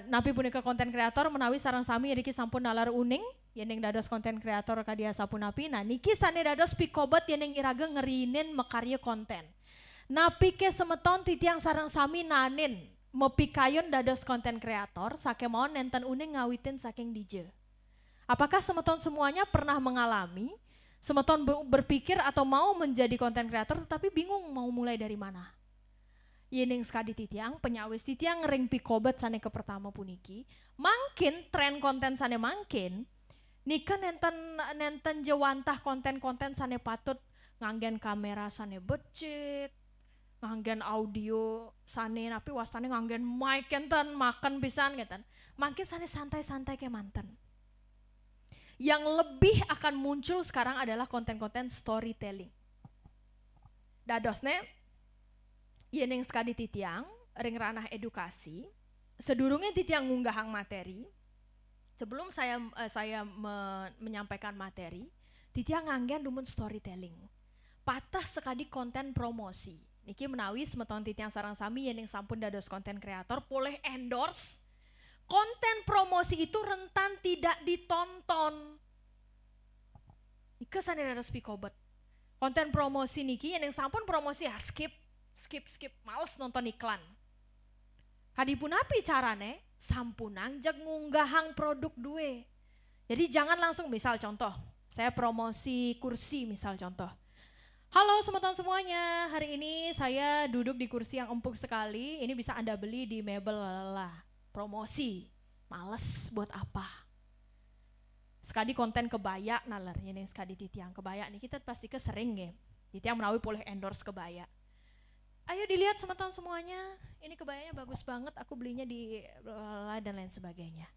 Napi punika konten kreator menawi sarang sami riki sampun nalar uning yeneng dados konten kreator kadia sapunapi. Nah niki sane dados pikobot yeneng iraga ngerinin mekarya konten. Napi ke semeton titiang sarang sami nanin mepikayon dados konten kreator sake mau nenten uning ngawitin saking DJ. Apakah semeton semuanya pernah mengalami semeton berpikir atau mau menjadi konten kreator tetapi bingung mau mulai dari mana? Yening sekadi titiang, penyawis titiang ring pikobet sane ke pertama puniki, mungkin tren konten sane mungkin, nika nenten jewantah konten-konten sane patut nganggen kamera sane becik, nganggen audio sane napi wastane nganggen mic enten makan pisan gitu. Mungkin sane santai-santai ke manten. Yang lebih akan muncul sekarang adalah konten-konten storytelling. Dadosne yeneng sekali titiang, ring ranah edukasi, sedurungnya titiang ngunggahang materi, sebelum saya menyampaikan materi, titiang nganggen dumun storytelling. Patah sekali konten promosi. Niki menawi semeton titiang sarang sami yeneng sampun dados konten kreator, boleh endorse. Konten promosi itu rentan tidak ditonton. Ike sane dados pikobet. Konten promosi niki yeneng sampun promosi ya skip, males nonton iklan. Kadipun api carane, sampunang jag ngunggahang produk duwe. Jadi jangan langsung, misal contoh, saya promosi kursi misal contoh. Halo semeton semuanya, hari ini saya duduk di kursi yang empuk sekali, ini bisa Anda beli di mebel lah. Promosi, males buat apa? Sekali konten kebaya nalar, ini sekali titiang kebaya, nih kita pasti kesering ya. Titiang menawi boleh endorse kebaya. Ayo dilihat semeton semuanya, ini kebayanya bagus banget, aku belinya di dan lain sebagainya.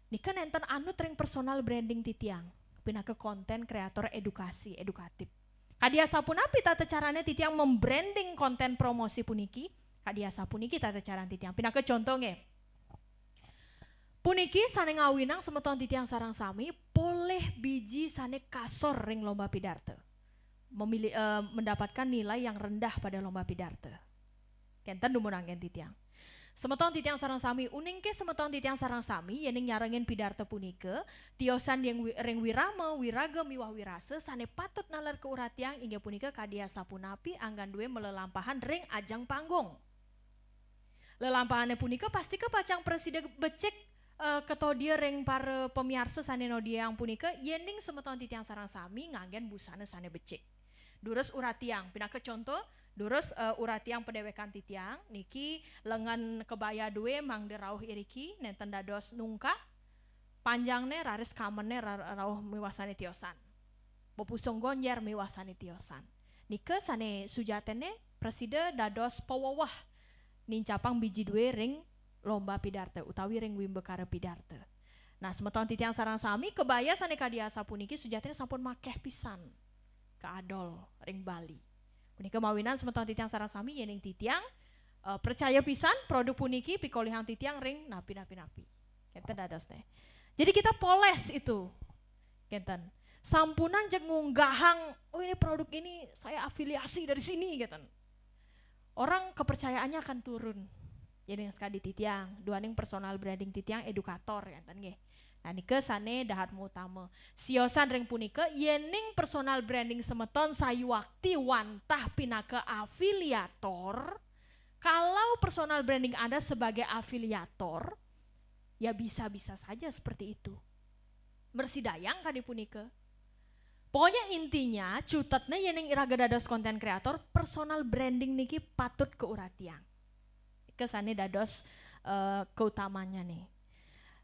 Ini kan enten anut ring personal branding titiang, pindah ke konten kreator edukasi, edukatif. Kadia sapunapi tata caranya titiang membranding konten promosi puniki, kadia sapuniki tata caranya titiang, pindah ke contohnya. Puniki sane ngawinang semeton titiang sarang sami, boleh biji sane kasor ring lomba pidarte. Mendapatkan nilai yang rendah pada lomba pidarte. Kenten dumun anggen titiang. Semeton titiang sarang sami uningke semeton titiang sarang sami yening nyarengin pidarto punike tiosan yang ring wirama wiraga miwah wirase sane patut nalar ke uratiang inggih punike kadia sapunapi anggan duwe melelampahan ring ajang panggung. Lelampahannya punike pasti ke pacang presiden becek ketodia ring para pemiarsa sane no dia yang punike yening semeton titiang sarang sami nganggen busana sane becek. Durus uratiang pinake contoh durus uratiang pedewekan titiang niki lengan kebaya due mang derauh iriki nenten dados nungka panjangne raris kamene rauh miwasane tiosan popusong gonjer miwasane tiosan nike sane sujatene preside dados powowah nincapang biji due ring lomba pidarte utawi ring wimbekara pidarte. Nah semeton titiang sarang sami kebaya sane kadiasa puniki sujatene sampun makeh pisan ke adol ring Bali. Punika mawinan semeton titiang sarang sami yening titiang percaya pisan produk puniki pikolihang titiang ring napi. Kenten dados teh. Jadi kita poles itu. Kenten. Sampunan jeung ngunggahang, oh ini produk ini saya afiliasi dari sini keten. Orang kepercayaannya akan turun. Jadi sekali titiang, duaning personal branding titiang edukator kenten nggih. Nah nike sane dahatmu utama. Siosan ring punike yening personal branding semeton sayuakti wantah pinake afiliator. Kalau personal branding Anda sebagai afiliator, ya bisa-bisa saja seperti itu. Bersidayang kadi punike. Pokoknya intinya cutetnya yening iraga dados konten kreator personal branding niki patut keuratiang. Nike sane dados keutamanya nih.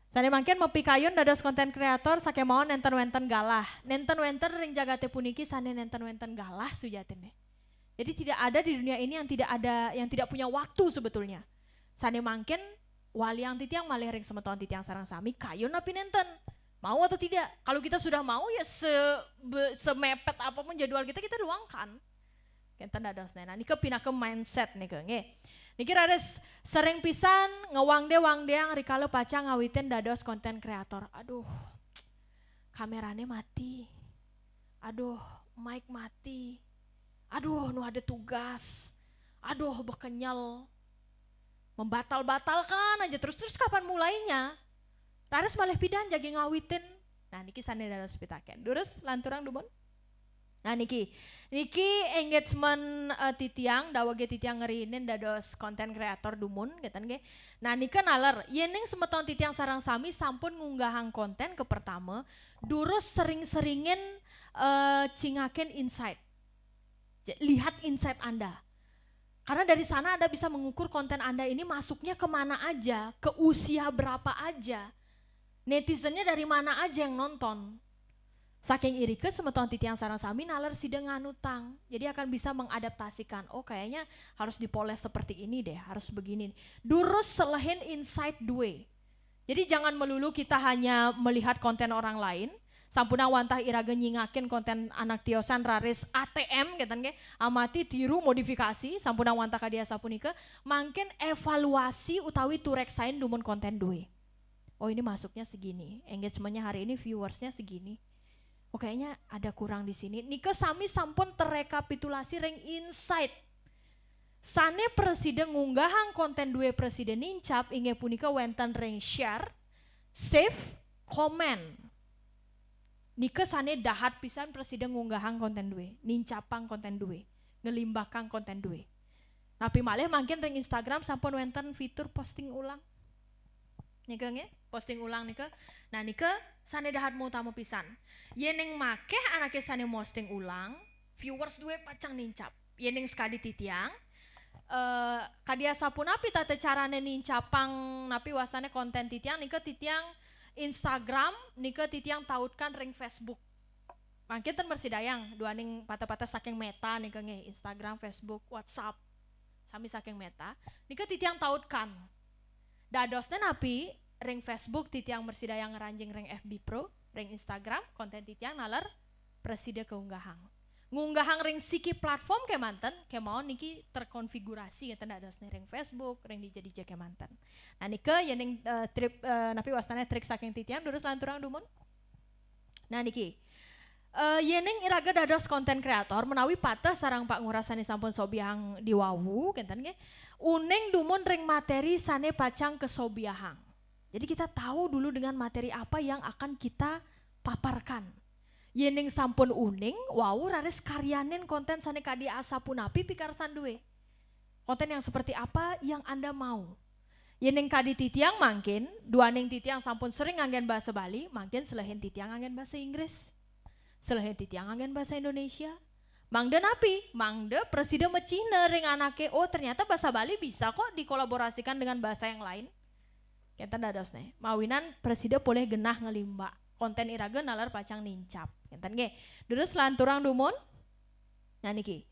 Sane mangken mepi kayun dados konten kreator sake mau nenten-wenten galah. Nenten-wenten ring jagate puniki sane nenten-wenten galah sujatene. Jadi tidak ada di dunia ini yang tidak punya waktu sebetulnya. Sane mangken waliang titiang malih ring semeton titiang sarang sami kayun api nenten. Mau atau tidak? Kalau kita sudah mau ya semepet apapun jadwal kita luangkan. Kenten dados nah niki pinake mindset nih nggih. Niki rares sering pisan ngewangdeang rikala paca ngawitin dados konten kreator. Aduh, kameranya mati. Aduh, mic mati. Aduh, nu ada tugas. Aduh, bekenyal. Membatal-batalkan aja terus kapan mulainya? Rares malih pidan jagi ngawitin. Nah, niki sane dados pitaken. Durus lanturang dubon. Nah niki engagement titiang dawage titiang ngerinin dados konten kreator dumun getan ge. Nah nika nalar yening semeton titiang sarang sami sampun ngunggahang konten ke pertama durus sering-seringin cingaken insight. Lihat insight Anda. Karena dari sana Anda bisa mengukur konten Anda ini masuknya kemana aja, ke usia berapa aja. Netizennya dari mana aja yang nonton. Saking irike semeton titiang sarang sami nalar sidang nganutang. Jadi akan bisa mengadaptasikan. Oh kayaknya harus dipoles seperti ini deh, harus begini. Durus selehin insight due. Jadi jangan melulu kita hanya melihat konten orang lain. Sampuna wantah iraga nyingakin konten anak tiosan raris ATM gitu nge. Amati tiru modifikasi. Sampuna wantah kadia sapunika. Mangkin evaluasi utawi tureksain dumun konten due. Oh ini masuknya segini. Engagementnya hari ini viewersnya segini. Oh kayaknya ada kurang di sini. Nika sami sampun terrekapitulasi ring insight. Sane presiden ngunggahang konten dua presiden nincap inge punika wenten ring share, save, comment. Nika sane dahat pisan presiden ngunggahang konten dua, nincapang konten dua, ngelimbakang konten dua. Tapi malah mungkin ring Instagram sampun wenten fitur posting ulang. Nika nge, posting ulang nika. Nah nika sane dahat mau tamu pisan. Yeneng makeh anaknya sane posting ulang, viewers dua pacang nincap. Yeneng sekali titiang, kadia sapun api tata carane nincapang napi wasane konten titiang nika titiang Instagram nika titiang tautkan ring Facebook. Mangkin ten bersidayang duaning pata-pata saking meta nika nge Instagram, Facebook, WhatsApp. Sami saking meta, nika titiang tautkan. Dadosna napi ring Facebook titiang bersidayang ngeranjing ring FB Pro, ring Instagram konten titiang nalar preside keunggahang. Ngunggahang ring siki platform ke manten, ke mau niki terkonfigurasi ya tanda dadosna ring Facebook, ring DJ ke manten. Nah nike yening trip napi wastane trik saking titiang durus lanturang dumun. Nah niki Yeneng iraga dados konten kreator menawi patah sarang Pak Ngurasani sampun sobiahang diwawu kenten nggih. Uneng dumon ring materi sane pacang kesobiahang. Jadi kita tahu dulu dengan materi apa yang akan kita paparkan. Yeneng sampun uning, wow raris karyanen konten sane kadi asapunapi pikarsan duwe. Konten yang seperti apa yang Anda mau. Yeneng kadi titiang mangkin, dua neng titiang sampun sering nganggen bahasa Bali, mangkin selain titiang nganggen bahasa Inggris. Selain titiang nganggen bahasa Indonesia. Mangda napi, mangda presiden Cina ring anake, oh ternyata bahasa Bali bisa kok dikolaborasikan dengan bahasa yang lain. Kenten dados nih, mawinan presiden boleh genah ngelimba. Konten iraga nalar pacang nincap. Kenten ge. Terus lanturang dumun. Nah niki.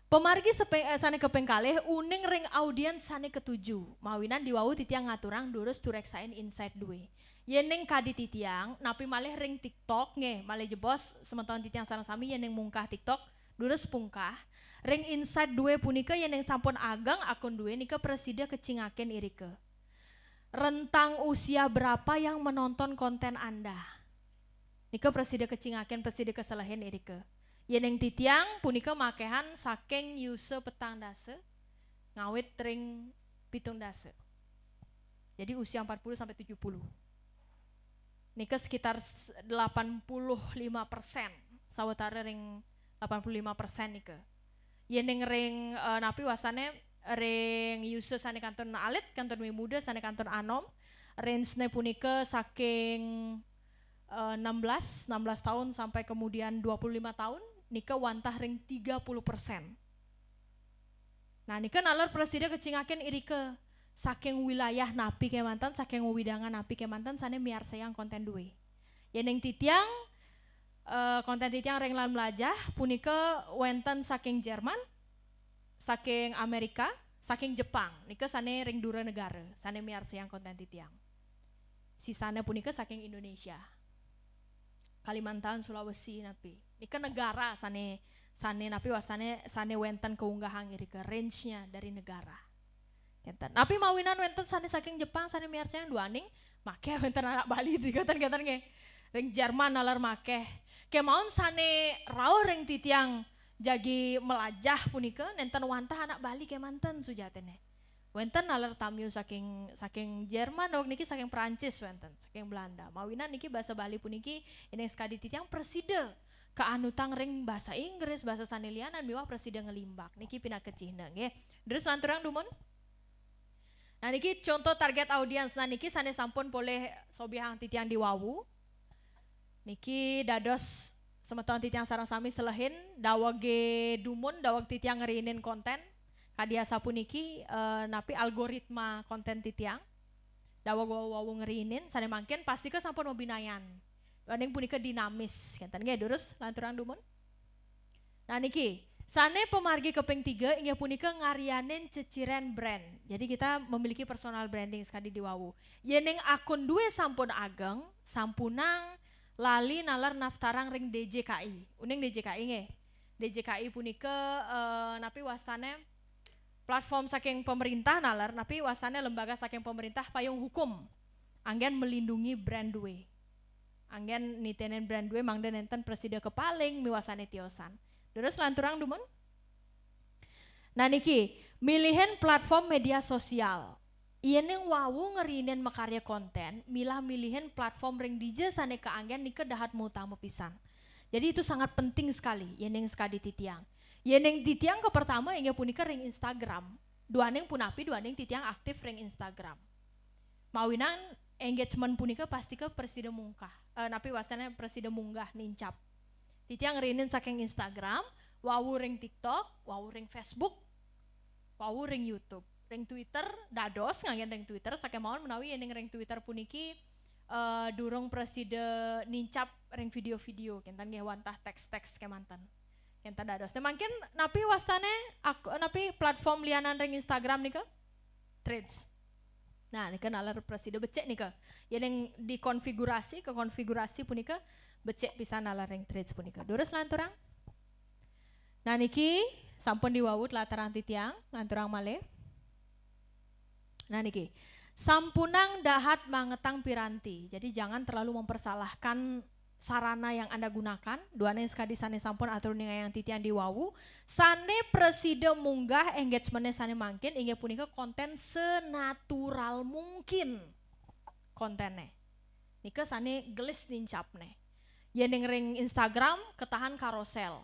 Pemargi sane kepengkalih uning ring audiens sane ketujuh. Mawinan diwawu titiang ngaturang durus tureksain insight duwe. Yeneng kadi titiang, napi malih ring TikTok nge, malih jebos sementawan titiang sareng sami yeneng mungkah TikTok, durus pungkah. Ring insight duwe punika yeneng sampun ageng akun duwe nika presida kecingaken irike. Rentang usia berapa yang menonton konten Anda? Nika presida kecingaken presida kesalahan irike. Yeneng titiang punika makehan saking yuse petang dase, ngawit ring pitung dase. Jadi usia 40 sampai 70. Nika sekitar 85%, sawetara ring 85% nika. Yeneng ring napi wasane ring yuse sane kanton alit, kanton muda sane kanton anom. Range-ne punika saking 16 tahun sampai kemudian 25 tahun, nika wantah ring 30%. Nah nika nalar presiden kecingaken irike. Saking wilayah napi kemantan, saking widangan napi kemantan, sana miar sayang konten duwe. Yeneng titiang, konten titiang ring lan melajah, punika wenten saking Jerman, saking Amerika, saking Jepang, nika sana ring dura negara, sana miar sayang konten titiang. Sisanya punika saking Indonesia, Kalimantan, Sulawesi napi. Nika negara sana napi wasane sana wenten keunggahang irika, range-nya dari negara. Kenten. Tapi mawinan wenten sane saking Jepang sane miar sayang duaning make wenten anak Bali dikatan nge. Ring Jerman nalar make. Kemaun sane rau ring titiang jagi melajah punika nenten wantah anak Bali kemanten sujatene. Wenten nalar tamu saking Jerman dok niki saking Prancis wenten, saking Belanda. Mawinan niki bahasa Bali puniki ini sekadi titiang preside keanutang ring bahasa Inggris, bahasa sanelianan miwah preside ngelimbak. Niki pina kecihna nggih. Terus lanturang dumun. Nah niki contoh target audiens, nah niki sane sampun boleh sobihang titiang diwawu. Niki dados semeton titiang sarang sami selehin dawage dumun dawag titiang ngeriinin konten. Kadia sapu niki napi algoritma konten titiang. Dawag wawu ngeriinin sane mangkin pasti ke sampun mebinayan. Wadeng punika dinamis, kenten nggih durus lanturang dumun. Nah niki sane pemargi keping 3 inggih punika ngarianen ceciren brand. Jadi kita memiliki personal branding sekali di wawu. Yeneng akun duwe sampun ageng, sampunang lali nalar naftarang ring DJKI. Uning DJKI nggih. DJKI punika napi wastane platform saking pemerintah nalar, napi wastane lembaga saking pemerintah payung hukum. Anggen melindungi brand duwe. Anggen nitenen brand duwe mangda nenten presiden kepaling miwasane tiosan. Terus lanturang dumun. Nah niki, milihin platform media sosial. Yeneng wawu ngerinen makarya konten, milah milihin platform ring DJ sane keanggen nika dahat mutama pisan. Jadi itu sangat penting sekali, yeneng sekadi titiang. Yeneng titiang ke pertama ingat punika ring Instagram. Duaneng punapi, duaneng titiang aktif ring Instagram. Mawinan engagement punika pasti ke presiden mungkah. Napi wastana presiden munggah nincap. Titiang ngerinin saking Instagram, wawu ring TikTok, wawu ring Facebook, wawu ring YouTube, ring Twitter, dados ngangen ring Twitter, saking mawon menawi yang ring Twitter puniki durung presiden nincap ring video-video, kentan nggih wantah teks-teks kemantan, kentan dados. Nah mungkin napi wastane, napi platform lianan ring Instagram nih ke, Threads. Nah nih nalar presiden becek nih ke, yang dikonfigurasi ke konfigurasi punika becek bisa nalar ring Threads punika. Durus lanturang. Nah niki sampun diwawut latarang titiang, lanturang malih. Nah niki, sampunang dahat mangetang piranti. Jadi jangan terlalu mempersalahkan sarana yang Anda gunakan, duane sekadi sane sampun atur yang titian di wawu, sane presiden munggah engagementnya sane mangkin, inggih punika konten senatural mungkin kontennya. Nika sane gelis nincapne. Yen ring Instagram ketahan karosel.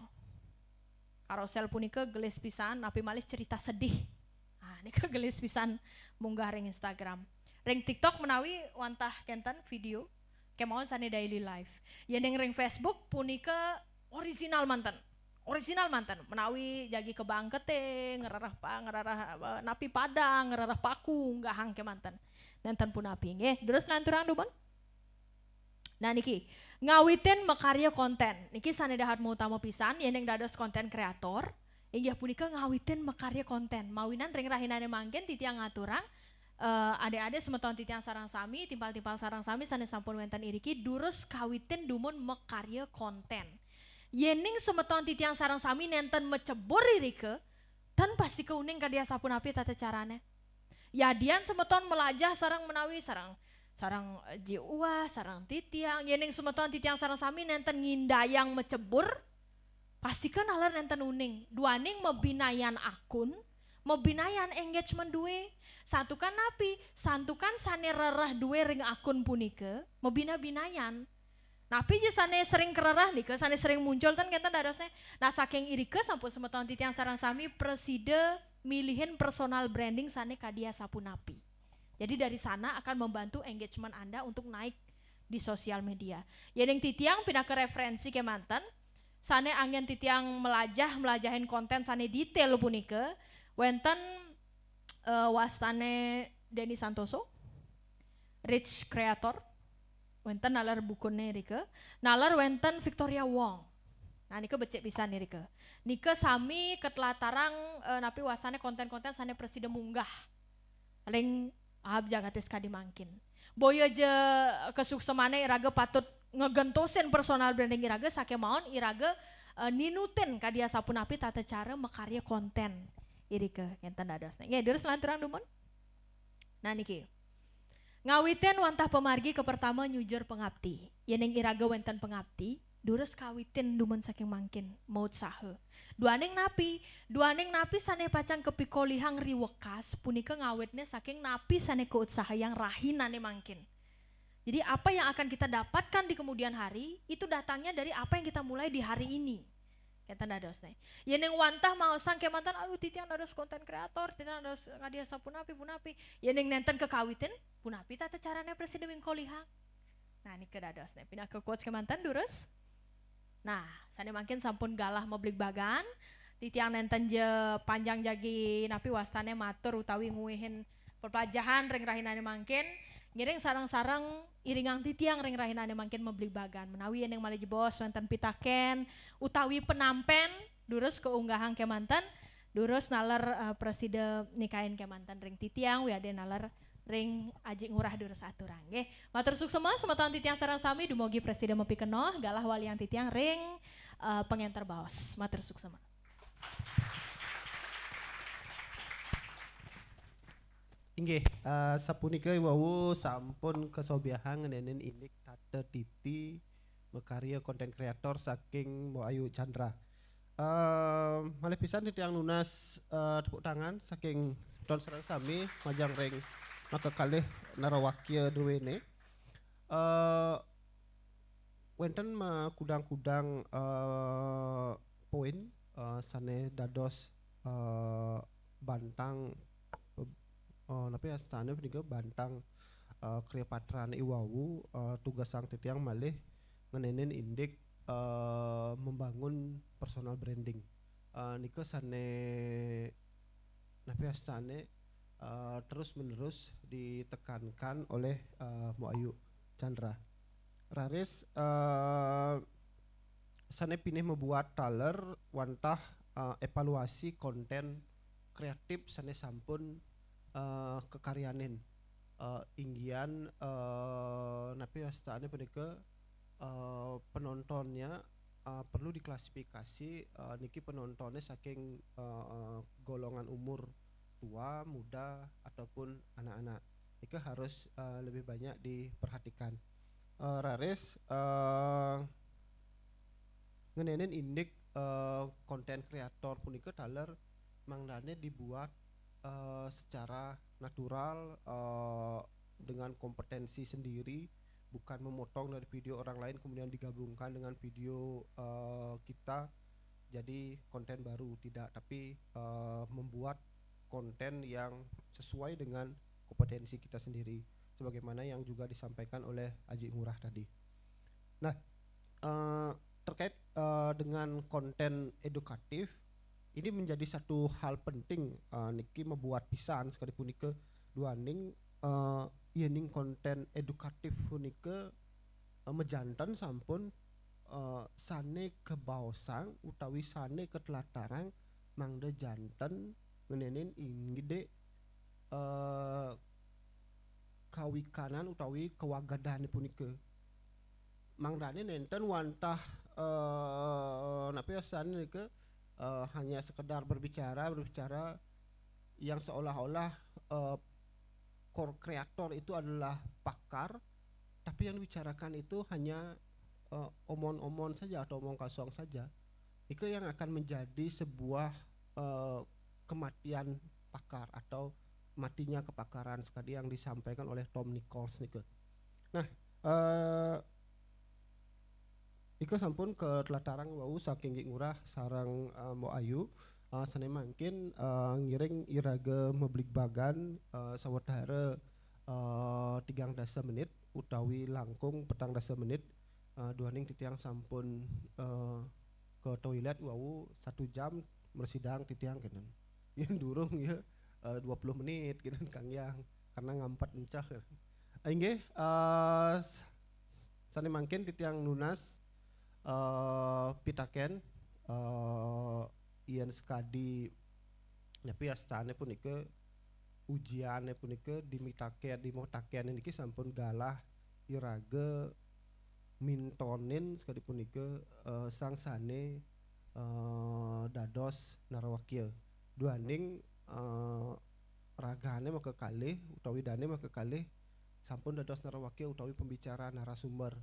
Karosel punika gelis pisan, tapi malih cerita sedih. Nah, nika gelis pisan munggah ring Instagram. Ring TikTok menawi wantah kenten video kemauan sane daily life. Yen ring Facebook punika original manten. Original manten menawi jagi kebangkete ngerarah napi padang ngerarah paku ngahang kemanten. Nenten pun api nggih. Terus lanturang dubon. Nah niki ngawitin mekarya konten. Niki sane dahat mau utama pisan yen yang dados konten kreator. Inggih punika ngawitin mekarya konten. Mawinan ring rahinane mangken titiang ngaturang ade-ade semeton titiang sarang sami, timpal-timpal sarang sami sane sampun wenten iriki durus kawitin dumun mekarya konten. Yening semeton titiang sarang sami nenten mecebur irike, tan pasti keuning kadia sapun api tata carane. Yadian semeton melajah sarang menawi sarang jiwa, sarang titiang, yening semeton titiang sarang sami nenten ngindayang mecebur, pastikan alar nenten uning. Duaning mebinayan akun, mebinayan engagement duwe. Santukan napi, santukan sane rerah duwe ring akun punike, mebina-binayan. Napi je sane sering kererah nike, sane sering muncul kan kenten dadosne. Nah saking irike sampun semeton titiang sarang sami preside milihin personal branding sane kadia sapu napi. Jadi dari sana akan membantu engagement Anda untuk naik di sosial media. Yeneng titiang pindah ke referensi ke mantan, sane angin titiang melajahin konten sane detail punike, wenten wastane Denny Santoso, Rich Creator, wenten nalar bukunnya Rike, nalar wenten Victoria Wong. Nah nike becek pisan nih Rike. Nike sami ketelatarang napi wastane konten-konten sane presiden munggah. Ring ahab jagatis kadi mangkin. Boyo je kesuksemane iraga patut ngegentosin personal branding iraga sake maon iraga ninutin kadia sapunapi tata cara mekarya konten. Irike ngenten dadosna. Nggih, terus lanturan dumon. Nah niki. Ngawitin wantah pemargi ke pertama nyujur pengabdi. Yeneng iraga wenten pengabdi, durus kawitin dumon saking mangkin maut sahe. Duaning napi sane pacang kepikolihang riwekas punika ngawitnya saking napi sane keusaha yang rahinane mangkin. Jadi apa yang akan kita dapatkan di kemudian hari itu datangnya dari apa yang kita mulai di hari ini. Kenten dadosne. Yeneng wantah mau sang kemantan aduh titiang dados konten kreator, titiang dados kadia sapunapi punapi. Yeneng nenten kekawitin punapi tata carane presiden wingkolihang. Nah ini kedadosne pindah ke quotes kemantan durus. Nah, sane mangkin sampun galah meblik bagan, titiang nenten je panjang jagi napi wastane matur utawi nguihin perpajahan ring rahinane mangkin, ngiring sarang-sarang iringang titiang ring rahinane mangkin meblik bagan. Menawi yang malih bos wenten pitaken utawi penampen durus keunggahan kemantan, durus nalar presiden nikahin kemantan ring titiang wiade nalar ring aji ngurah durus aturang nggih. Matur suksema semeton titiang sareng sami dumugi presiden mepikenoh galah waliang titiang ring pengenter baos. Matur suksema.
Inggih, sapunika wau sampun kesobiahan ngenenen indik tata titi mekarya konten kreator saking Mbok Ayu Chandra. Malih pisan titiang lunas tepuk tangan saking semeton sareng sami majang ring maka kalih narawakya duwene wenten kudang-kudang poin sane dados bantang napi astane punika bantang kriya patrane iwawu tugas sang titiang malih ngenenen indik membangun personal branding nika sane napi astane terus menerus ditekankan oleh Mbok Ayu Chandra. Raris sane pineh membuat taler wantah evaluasi konten kreatif sane sampun kekaryanin inggian napi astane punika penontonnya perlu diklasifikasi niki penontonnya saking golongan umur tua, muda ataupun anak-anak. Itu harus lebih banyak diperhatikan. Raris ngenenin indik konten kreator punika taler mangdane dibuat secara natural dengan kompetensi sendiri, bukan memotong dari video orang lain kemudian digabungkan dengan video kita jadi konten baru, tidak, tapi membuat konten yang sesuai dengan kompetensi kita sendiri sebagaimana yang juga disampaikan oleh Aji Ngurah tadi. Nah, terkait dengan konten edukatif ini menjadi satu hal penting niki membuat pisan sekalipun nike duaning iening konten edukatif punike mejanten sampun sane kebaosang utawi sane ketelatarang mangda janten ngenenin ingide kawikanan utawi kewagadan punike mangdane nenten wantah napiasan ke hanya sekedar berbicara yang seolah-olah core kreator itu adalah pakar, tapi yang dibicarakan itu hanya omon-omon saja atau omong kosong saja. Itu yang akan menjadi sebuah kematian pakar atau matinya kepakaran sekali yang disampaikan oleh Tom Nichols niku. Nah, Iko sampun ke telatarang wau saking ngurah sarang Mbok Ayu sane mangkin ngiring irage meblik bagan sawetara 30 menit utawi langkung 40 menit duaning titiang sampun ke toilet wau 1 jam bersidang titiang kenen yen durung ya 20 menit kenen Kang Yang karena ngampat encah inggih sane mangkin titiang nunas pitaken ian skadi tapi astane punike ujiane punike dimotaken niki sampun galah irage mintonin sekali punike sangsane dados narawakil duaning ragane maka kalih utawi dane maka kalih sampun dados narawakil utawi pembicara narasumber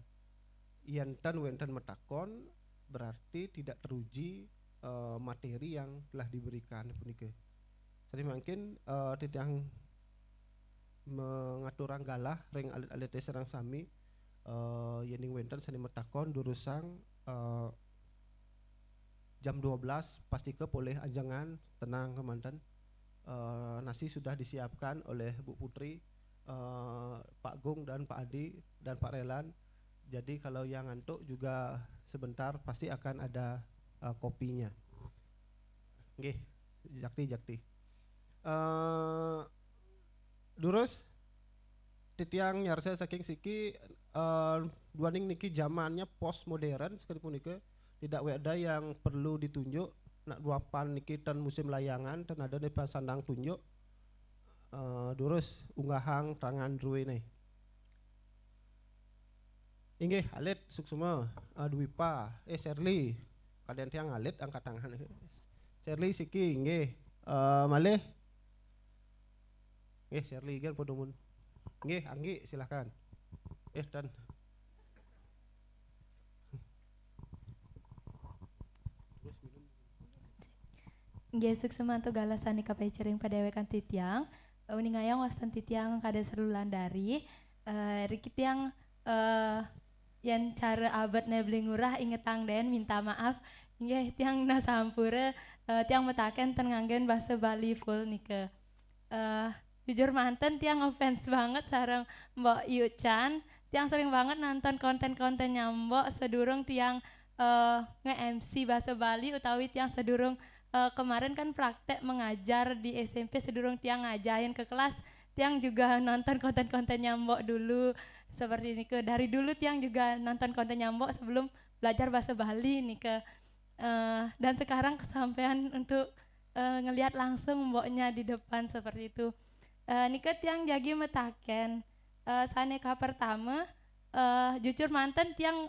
yantan wenten metakon berarti tidak teruji materi yang telah diberikan punike. Jadi mungkin tidak mengatur galah ring alit-alit serang sami yening wenten sani metakon durusang jam 12 pasti ke boleh ajangan tenang kemanten nasi sudah disiapkan oleh Bu Putri, Pak Gung dan Pak Adi dan Pak Relan. Jadi kalau yang ngantuk juga sebentar pasti akan ada kopinya. Nggih, jakti. Durus titiang nyarsa saking siki duaning niki zamannya post modern sekalipun niki tidak ada yang perlu ditunjuk nak duapan niki ten musim layangan ten ada di sandang tunjuk durus unggahang tangan druwe nih. Inggih alit suksuma Dwipa Shirley kalian tiang alit angkat tangan Shirley siki inggih malih nggih Shirley kan podo mun nggih Anggi silakan dan
Nggih suksema tu galasani kapai cering padewekan titiang uning ayang wastan titiang kada serulan dari riki tiang yang cara abad nebeli ngurah ingetang den minta maaf nggih tiang nasampura tiang metaken ten nganggen bahasa Bali full nike jujur manten tiang ngefans banget sareng Mbok Yu Chan tiang sering banget nonton konten-konten nyambok sedurung tiang nge-MC bahasa Bali utawi tiang sedurung kemarin kan praktek mengajar di SMP sedurung tiang ngajain ke kelas tiang juga nonton konten-konten nyambok dulu seperti ini ke dari dulu tiang juga nonton konten nyambok sebelum belajar bahasa Bali nih ke dan sekarang kesampaian untuk ngelihat langsung mboknya di depan seperti itu nika tiang jagi metaken saneka pertama jujur manten tiang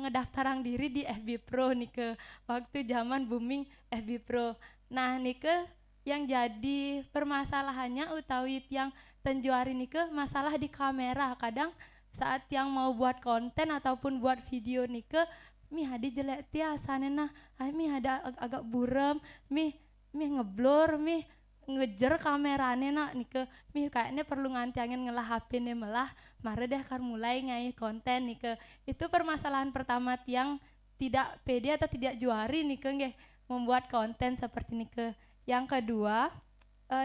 ngedaftarang diri di FB Pro nika waktu zaman booming FB Pro nah nika yang jadi permasalahannya utawi tiang tenjuari nike masalah di kamera kadang saat yang mau buat konten ataupun buat video nike mi hadi jelek tia sanena mi ada agak buram mi ngeblur mi ngejer kamerane nak nike mi kayaknya perlu ngantiangin ngelah HP nih melah mare deh kan mulai ngai konten nike. Itu permasalahan pertama tiang tidak pede atau tidak juari nike nggih membuat konten seperti nike. Yang kedua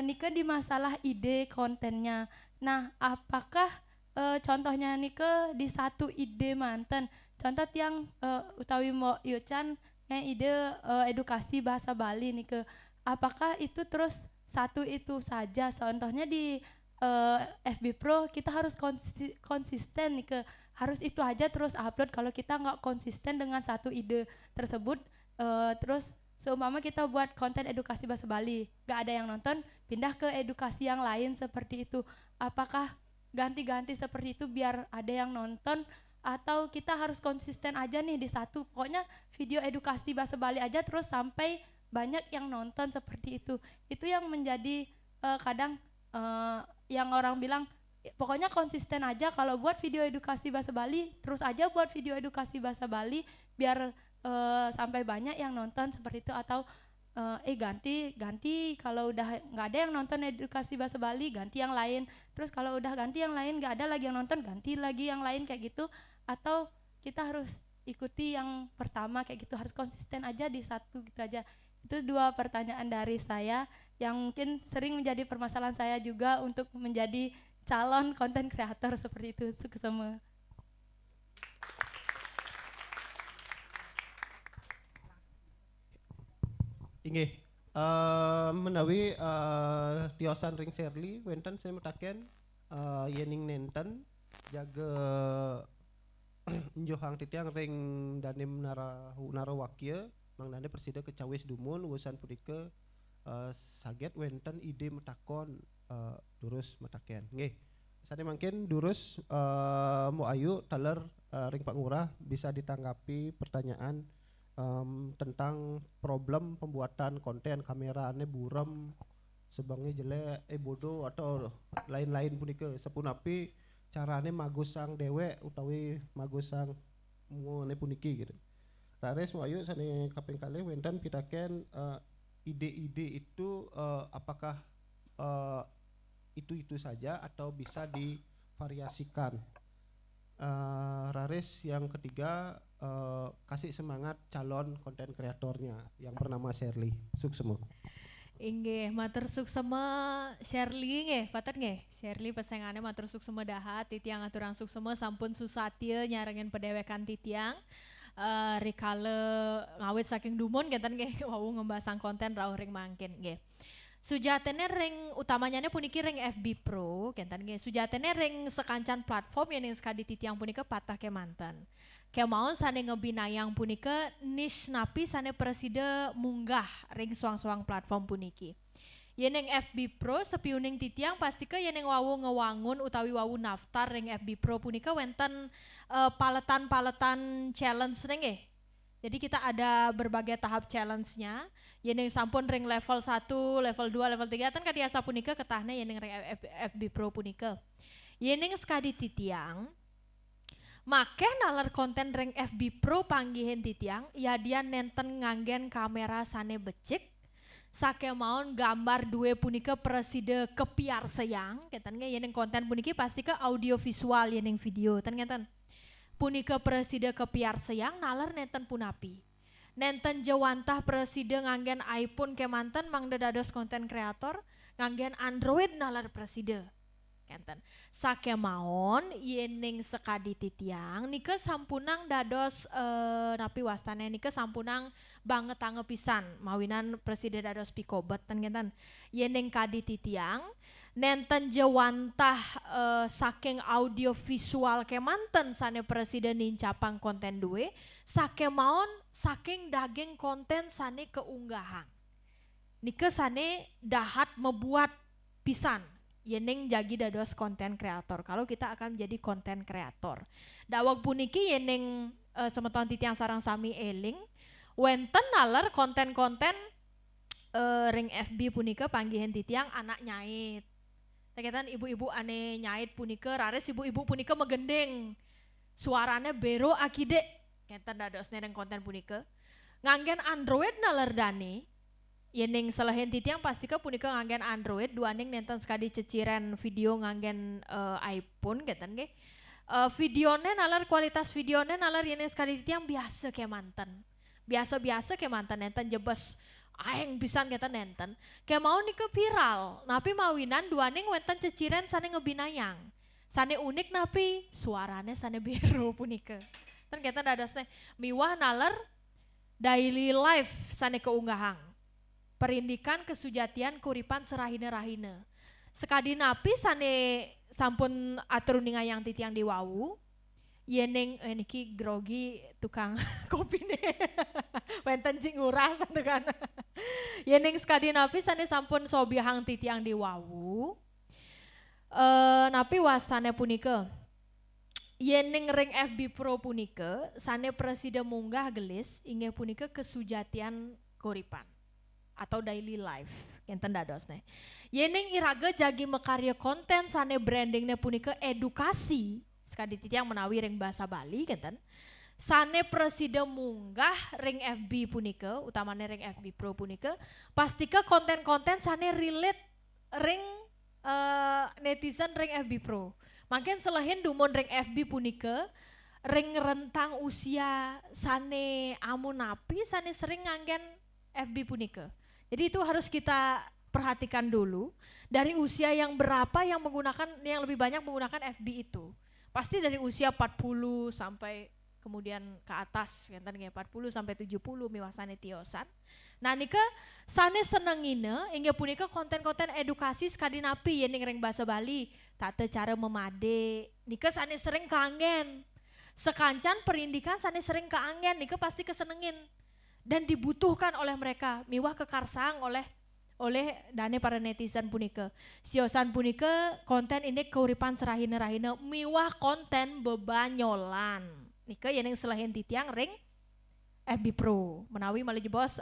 nike di masalah ide kontennya. Nah, apakah contohnya nike di satu ide manten contoh tiang utawi mau yucan yang ide edukasi bahasa Bali nike, apakah itu terus satu itu saja? Contohnya di FB Pro kita harus konsisten nike, harus itu aja terus upload. Kalau kita nggak konsisten dengan satu ide tersebut, terus seumpama kita buat konten edukasi bahasa Bali, gak ada yang nonton, pindah ke edukasi yang lain seperti itu. Apakah ganti-ganti seperti itu biar ada yang nonton, atau kita harus konsisten aja nih di satu, pokoknya video edukasi bahasa Bali aja terus sampai banyak yang nonton seperti itu. Itu yang menjadi kadang yang orang bilang pokoknya konsisten aja, kalau buat video edukasi bahasa Bali terus aja buat video edukasi bahasa Bali biar sampai banyak yang nonton seperti itu. Atau ganti kalau udah nggak ada yang nonton edukasi bahasa Bali ganti yang lain, terus kalau udah ganti yang lain nggak ada lagi yang nonton ganti lagi yang lain kayak gitu. Atau kita harus ikuti yang pertama kayak gitu, harus konsisten aja di satu gitu aja. Itu dua pertanyaan dari saya yang mungkin sering menjadi permasalahan saya juga untuk menjadi calon konten kreator seperti itu. Sukses semua.
Inggih, menawi tiosan ring Shirley wenten saya metaken yening nenten jaga njohang titiang ring danem narawakya mangdane persida kecawis dumun urusan pudike saget wenten ide metakon durus metaken. Nggih. Sane mungkin durus mau ayu taler ring Pak Ngurah bisa ditanggapi pertanyaan tentang problem pembuatan konten kamerane buram sebangnya jelek bodoh atau lain-lain punika sepunapi carane magusang dewek utawi magusang ngene puniki gitu. Rares wayu sane kaping kalih wenten pitaken ide-ide itu apakah itu saja atau bisa divariasikan. Rares yang ketiga kasih semangat calon konten kreatornya yang bernama Shirley. Suksema.
Inggih, matur suksema Shirley nggih, paten nggih. Shirley pesengane matur suksema dahat, titiang aturang suksema sampun susatya nyarengin pedewekan titiang. Rikale ngawit saking dumun ngeten nggih wau ngembasang konten rawuh ring mangkin nggih. Sujatene ring utamanya puniki ring FB Pro kenten nggih. Sujatene ring sekancan platform yang sekadi titiang punika patah kemanten. Kemauan sane ngebinayang punika niche napi sane presida munggah ring suang-suang platform puniki. Yeneng FB Pro sepiuning titiang pastike yeneng wawu ngewangun utawi wawu naftar ring FB Pro punika wenten paletan-paletan challenge nggih. Jadi kita ada berbagai tahap challenge-nya. Yeneng sampun ring level 1, level 2, level 3 kan kadiasa punika ketahna yeneng ring FB Pro punika. Yeneng sekadi titiang make nalar konten ring FB Pro panggihin titiang ya dia nenten nganggen kamera sane becik sake maun gambar dua punika preside kepiar seyang ketan nge yeneng konten puniki pasti ke audio visual yeneng video ten ngeten punika preside kepiar seyang nalar nenten punapi nenten jawantah preside nganggen iPhone kemanten mangda dados konten kreator nganggen Android nalar preside kenten sake maon yening sekadi titiang nike sampunang dados napi wastane nike sampunang banget pisan mawinan presiden dados pikobet ten kenten yening kadi titiang nenten jawantah saking audio visual kemanten sane presiden nincapang konten duwe sake maon saking daging konten sane keunggahan nike sane dahat membuat pisan yeneng jagi dados konten kreator. Kalau kita akan menjadi konten kreator. Dawag puniki yeneng semeton titiang sarang sami eling. Wenten nalar konten-konten ring FB punika panggihan titiang anak nyait. Teketan ibu-ibu ane nyait punika rares ibu-ibu punika megendeng. Suaranya bero akide kenten dados nereng konten punika. Nganggen Android nalar dani. Yening selain titiang pastika punika nganggen Android duaning nenten sekali ceciren video nganggen iPhone keten ge. Videonya nalar kualitas videonya nalar yening sekali titiang biasa kayak mantan. Biasa-biasa kayak mantan nenten jebes aeng pisan kata nenten. Kayak mau nika viral, napi mawinan duaning wenten ceciren sane ngebinayang. Sane unik napi suaranya sane bero punika. Kan kita dadasnya miwah nalar daily life sane keuunggahang. Perindikan kesujatian kuripan serahina-rahina. Sekadi napi sane sampun atur ningayang titiang di wawu. Yeneng niki grogi tukang kopi nih. Wenten cing ngurah kan. Yeneng sekadi napi sane sampun sobihang titiang di wawu. Napi wastane punika. Yeneng ring FB Pro punika sane presiden munggah gelis inge punika kesujatian kuripan atau daily life enten dadosne. Yeneng iraga jagi mekarya konten sane brandingnya punika edukasi. Sekadi titiang menawi ring bahasa Bali kenten. Sane presiden munggah ring FB punika, utamanya ring FB Pro punika, pastika konten-konten sane relate ring netizen ring FB Pro. Makin selain dumon ring FB punika, ring rentang usia sane amun napi sane sering nganggen FB punika. Jadi itu harus kita perhatikan dulu dari usia yang berapa yang menggunakan yang lebih banyak menggunakan FB itu. Pasti dari usia 40 sampai kemudian ke atas, kan 40 sampai 70 miwasane tiosan. Nah nika sane senengina inge punika konten-konten edukasi sekadi napi yening ring bahasa Bali, tata cara memade. Nika sane sering kangen. Sekancan perindikan sane sering keangen, nika pasti kesenengin dan dibutuhkan oleh mereka, miwah kekarsang oleh dane para netizen punika. Siosan punika konten ini keuripan serahina-rahina miwah konten bebanyolan. Nika yeneng selain titiang ring FB Pro. Menawi malih bos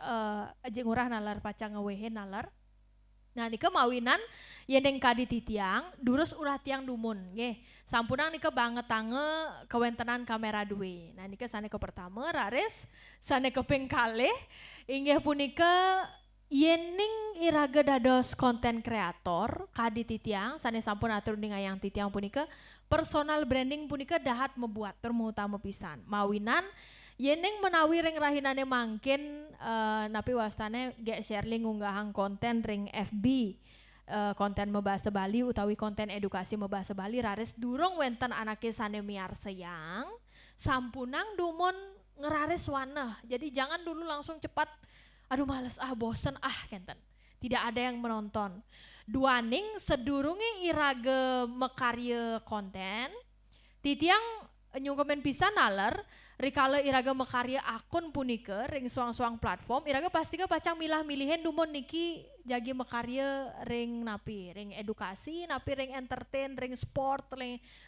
jeung urah nalar paca ngewehen nalar. Nah nika mawinan yeneng kadi titiang durus urah tiang dumun nggih. Sampunang nika banget tange kewentenan kamera duwe. Nah nika sane ke pertama rares sane keping kalih inggih punika yening iraga dados konten kreator kadi titiang sane sampun atur ningayang titiang punika personal branding punika dahat membuat terutama pisan mawinan yeneng menawi ring rahinane mangkin napi wastane ge sharing unggahang konten ring FB konten membahasa Bali utawi konten edukasi membahasa Bali rares durung wenten anake sane miar seyang sampunang dumon ngerares waneh. Jadi jangan dulu langsung cepat aduh males bosen kenten. Tidak ada yang menonton. Duaning sedurungi irage mekarya konten. Titiang nyungkemen pisan nalar rikala iraga mekarya akun punika ring suang-suang platform iraga pastika pacang milah-milihin dumon niki jagi mekarya ring napi ring edukasi napi ring entertain ring sport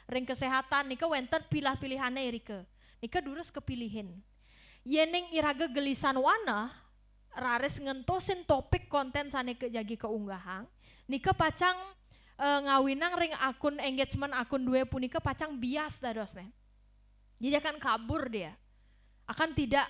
ring kesehatan nika wenten pilah-pilihane irika nika durus kepilihin yening iraga gelisan wana rares ngentosin topik konten sane jagi keunggahang nika pacang ngawinang ring akun engagement akun dua punika pacang bias dadosne. Jadi akan kabur dia. Akan tidak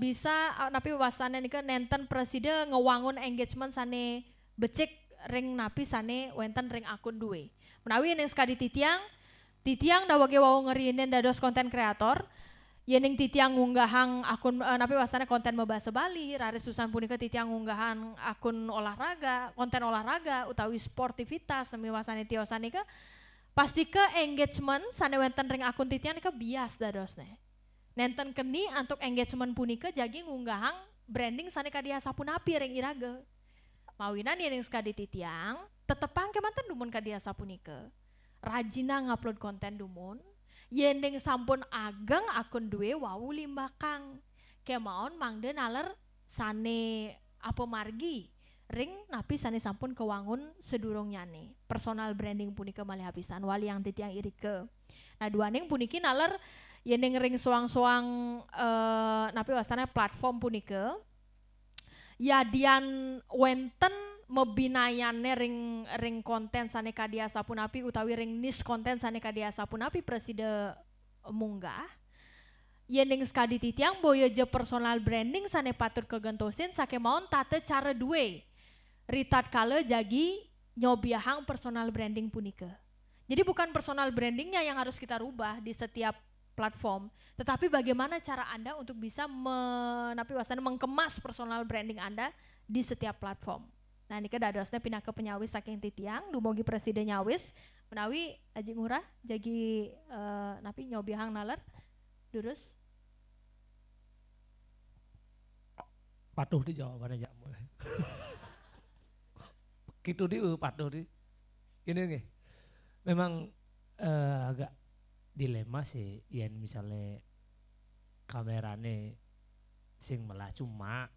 bisa napi wasane nika nenten presiden ngewangun engagement sane becek ring napi sane wenten ring akun duwe. Menawi yang sekali titiang dawage wau ngerinen dados konten kreator. Yening titiang ngunggahang akun napi wasane konten membahasa Bali, rares susan punika titiang ngunggahan akun olahraga, konten olahraga utawi sportivitas nami wasane tiosan nika pasti ke engagement sane wenten ring akun titiang nika bias dadosne. Nenten keni untuk engagement punika jagi ngunggahang branding sane kadia sapunapi ring iraga. Mawinan yening sekadi titiang tetepang kemanten dumun kadia sapunika. Rajina ngupload konten dumun. Yendeng sampun ageng akun duwe wau limbakang. Kemaon mangde nalar sane apa margi ring napi sane sampun kewangun sedurung nyane. Personal branding punika malih hapisan wali yang titiang irike. Nah duaning puniki nalar yendeng ring soang-soang napi wastana platform punika. Yadian wenten mebinayane ring konten sane kadia sapunapi utawi ring niche konten sane kadia sapunapi preside munggah. Yen ning skadi titiang boyo je personal branding sane patut kegentosin sake maon tate cara duwe. Ritat kale jagi nyobiahang personal branding punika. Jadi bukan personal brandingnya yang harus kita rubah di setiap platform, tetapi bagaimana cara Anda untuk bisa mengkemas personal branding Anda di setiap platform. Nah ini dadosnya pindah ke penyawis saking titiang, dumugi presiden nyawis, menawi aji ngurah, jagi napi nyobiahang nalar, durus.
Patuh di jawabannya jamu. Gitu di patuh di. Ini nggih. Memang agak dilema sih yen misalnya kamerane sing melah cuma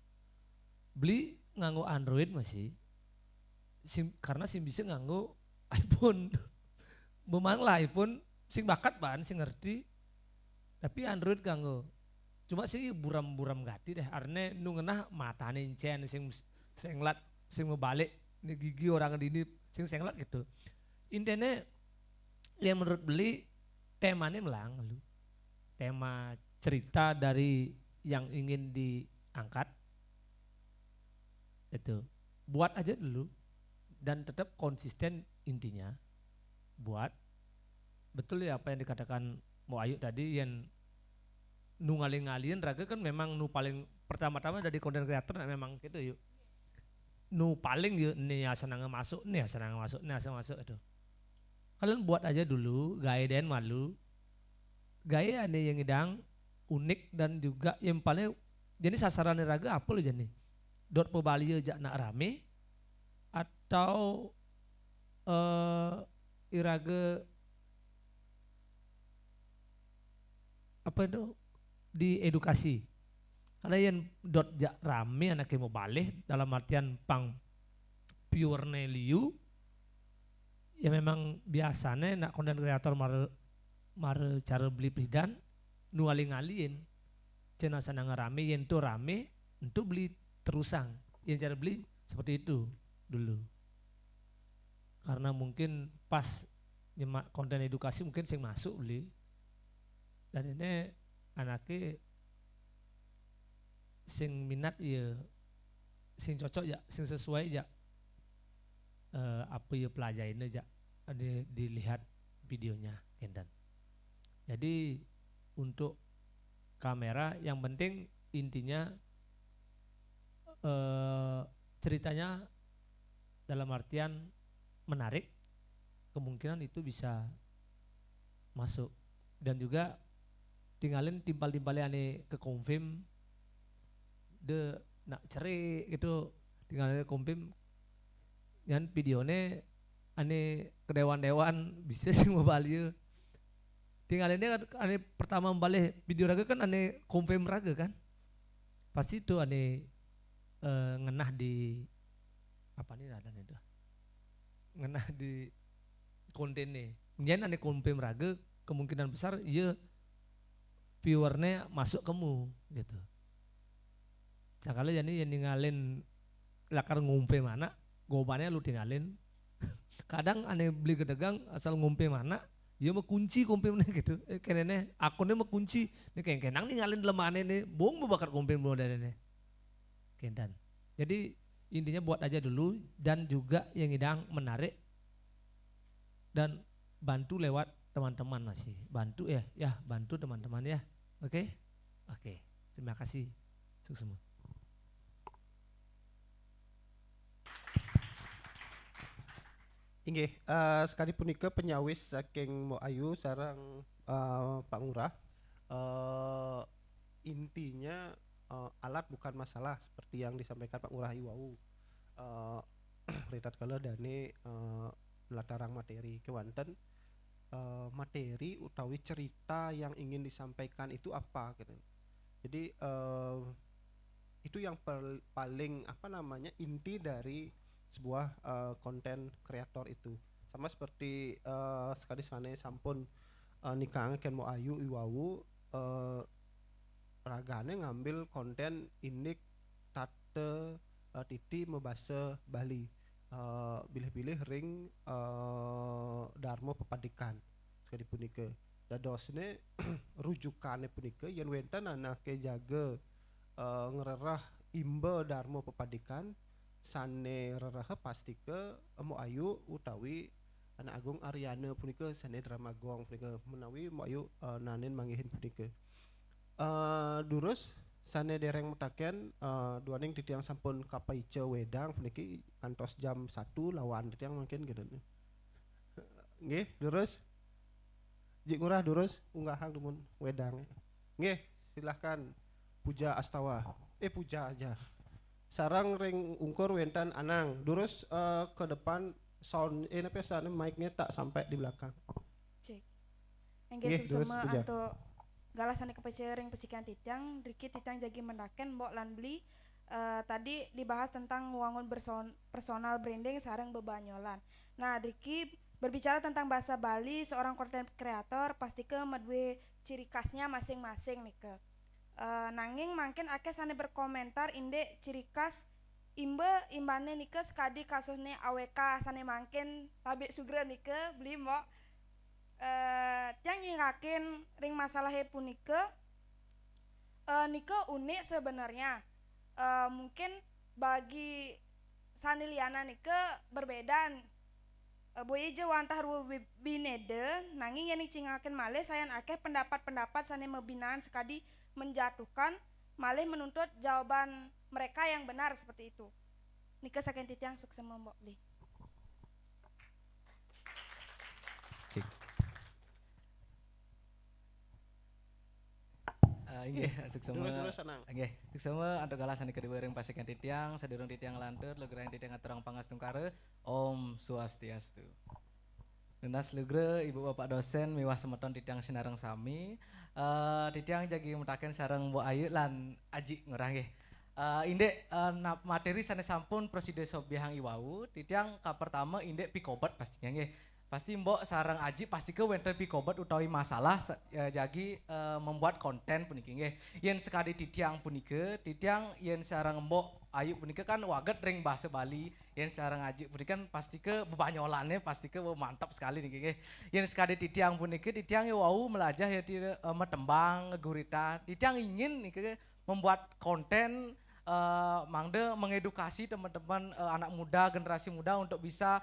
beli nganggo Android masih karena sing bisa nganggo iPhone. Memang lah iPhone sing bakat ban sing ngerti tapi Android nganggo. Cuma sih buram-buram gati deh, arne nu ngenah matane encen sing senglat sing mau balik ini gigi orang ini sing senglat gitu. Intene yang menurut beli temanya melang lu. Tema cerita dari yang ingin diangkat itu buat aja dulu dan tetap konsisten intinya buat betul ya apa yang dikatakan Mo Ayu tadi yang nu ngaling-ngalin raga kan memang nu paling pertama-tama dari konten kreator memang gitu yuk nu paling yuk nih asa nang masuk nih asa nang masuk nih asa masuk itu kalian buat aja dulu gaya dan malu gaya ada yang ngidang unik dan juga yang paling jadi sasaran raga apa lo jadi dot pebali aja nak rame atau iraga apa itu di edukasi karena yang dot jak rame anaknya mau balik dalam artian pang pure liu ya memang biasanya nak konten kreator mare cara beli pridan nu aling-alin cina sana rame yang tu rame untuk beli terusang yang cara beli seperti itu dulu karena mungkin pas nyemak konten edukasi mungkin sing masuk beli dan ini anaknya sing minat ya sing cocok ya sing sesuai ya apa ya pelajarin aja dilihat videonya Kendan. Jadi untuk kamera yang penting intinya ceritanya dalam artian menarik kemungkinan itu bisa masuk dan juga tinggalin timpal-timpalnya ane ke konfirm de nak cerai gitu tinggalin konfirm yang videonya ane kedewan-dewan bisa sih mau balik tinggalinnya kan ane pertama balik video raga kan ane konfirm raga kan pasti itu ane ngenah di apa nih ada itu ngenah di kontennya kemudian ane konfirm raga kemungkinan besar iya viewernya masuk kamu gitu. Sekali jadi yang ninggalin lakar ngumpe mana, gobannya lu tinggalin. Kadang aneh beli gedegang asal ngumpe mana, dia mau kunci ngumpe mana gitu. Kayaknya akunnya mau kunci, nih kayak kenang ninggalin lemane nih, bohong mau bakar ngumpe mau dari nih. Kendan. Jadi intinya buat aja dulu dan juga yang hidang menarik dan bantu lewat teman-teman masih bantu ya bantu teman-teman ya. Oke, terima kasih sukses semua.
Inggih, sekali punika penyawis saking Mo Ayu sarang Pak Ngurah. Intinya alat bukan masalah seperti yang disampaikan Pak Ngurah Iwau. Ritat kala dane latarang materi kewanten materi utawi cerita yang ingin disampaikan itu apa gitu. Jadi itu yang paling apa namanya inti dari sebuah konten kreator itu. Sama seperti sekali sana sampun nikah Ken Mo Ayu Iwawu ragane ngambil konten inik tate titi membahasa Bali. bilih-bilih ring Dharma Pepadikan sekali punika dadosne rujukane punika yen wenten anake jaga ngererah imba Dharma Pepadikan sane reraha pasti ke Mbok Ayu utawi anak agung Aryana punika sane Dramagong punika menawi Mbok Ayu nanen manggihin punika durus sane dereng metaken duaning titiang sampun kapaice wedang puniki kantos jam 1 lawan titiang mungkin gitu nggih durus Jik Ngurah durus unggahang dumun wedang nggih silahkan puja astawa puja aja sarang ring ungkur wentan anang durus ke depan sound napa sana mic-nya tak sampai di belakang
Cek.
Nggih,
Enggak
terus,
susuma
puja.
atau galasane kepecering pesikian titiang dikit titiang jagi mendaken mbok lan beli tadi dibahas tentang wangun personal branding sarang bebanyolan. Nah, Driki berbicara tentang bahasa Bali, seorang konten kreator pasti ke medwe ciri khasnya masing-masing nih ke. Nanging mungkin akeh sane berkomentar inde ciri khas imbane nike sekadi kasusnya AWK sane mangkin tabik sugre nike beli mbok yang nyingakin ring masalahnya punike nike unik sebenarnya mungkin bagi saniliana nike berbeda boye je wantah ruwe binede nanging yang cingakin malih sayan akeh pendapat-pendapat sane mebinaan sekadi menjatuhkan malih menuntut jawaban mereka yang benar seperti itu. Nike saking titiang sukses mbok beli.
Inggih, suksema.
Durus anang.
Inggih, suksema anu galasan kedua ring pasikan titiang, sadurung titiang lantur, legerang titiang aturang pangastungkara. Om Swastiastu. Nunas lugre ibu bapak dosen miwah semeton titiang sinareng sami. Titiang jagi mutaken sareng Mbok Ayu lan Aji Ngurah nggih. Indek materi sanes sampun preside sobihang iwau, titiang ka pertama indek pikobat pastinya nggih. Pasti Mbok sareng Aji pasti ke wenten pikobat utawi masalah jagi membuat konten puniki nggih. Yen sekali titiang punike, titiang yen sareng Mbok Ayu punike kan waget ring bahasa Bali, yen sareng Aji punike kan pasti ke bebanyolannya pasti ke mantap sekali niki nggih. Yen sekali titiang punike titiang wau melajah ya metembang ngegurita. Titiang ingin niki membuat konten mangde mengedukasi teman-teman anak muda, generasi muda untuk bisa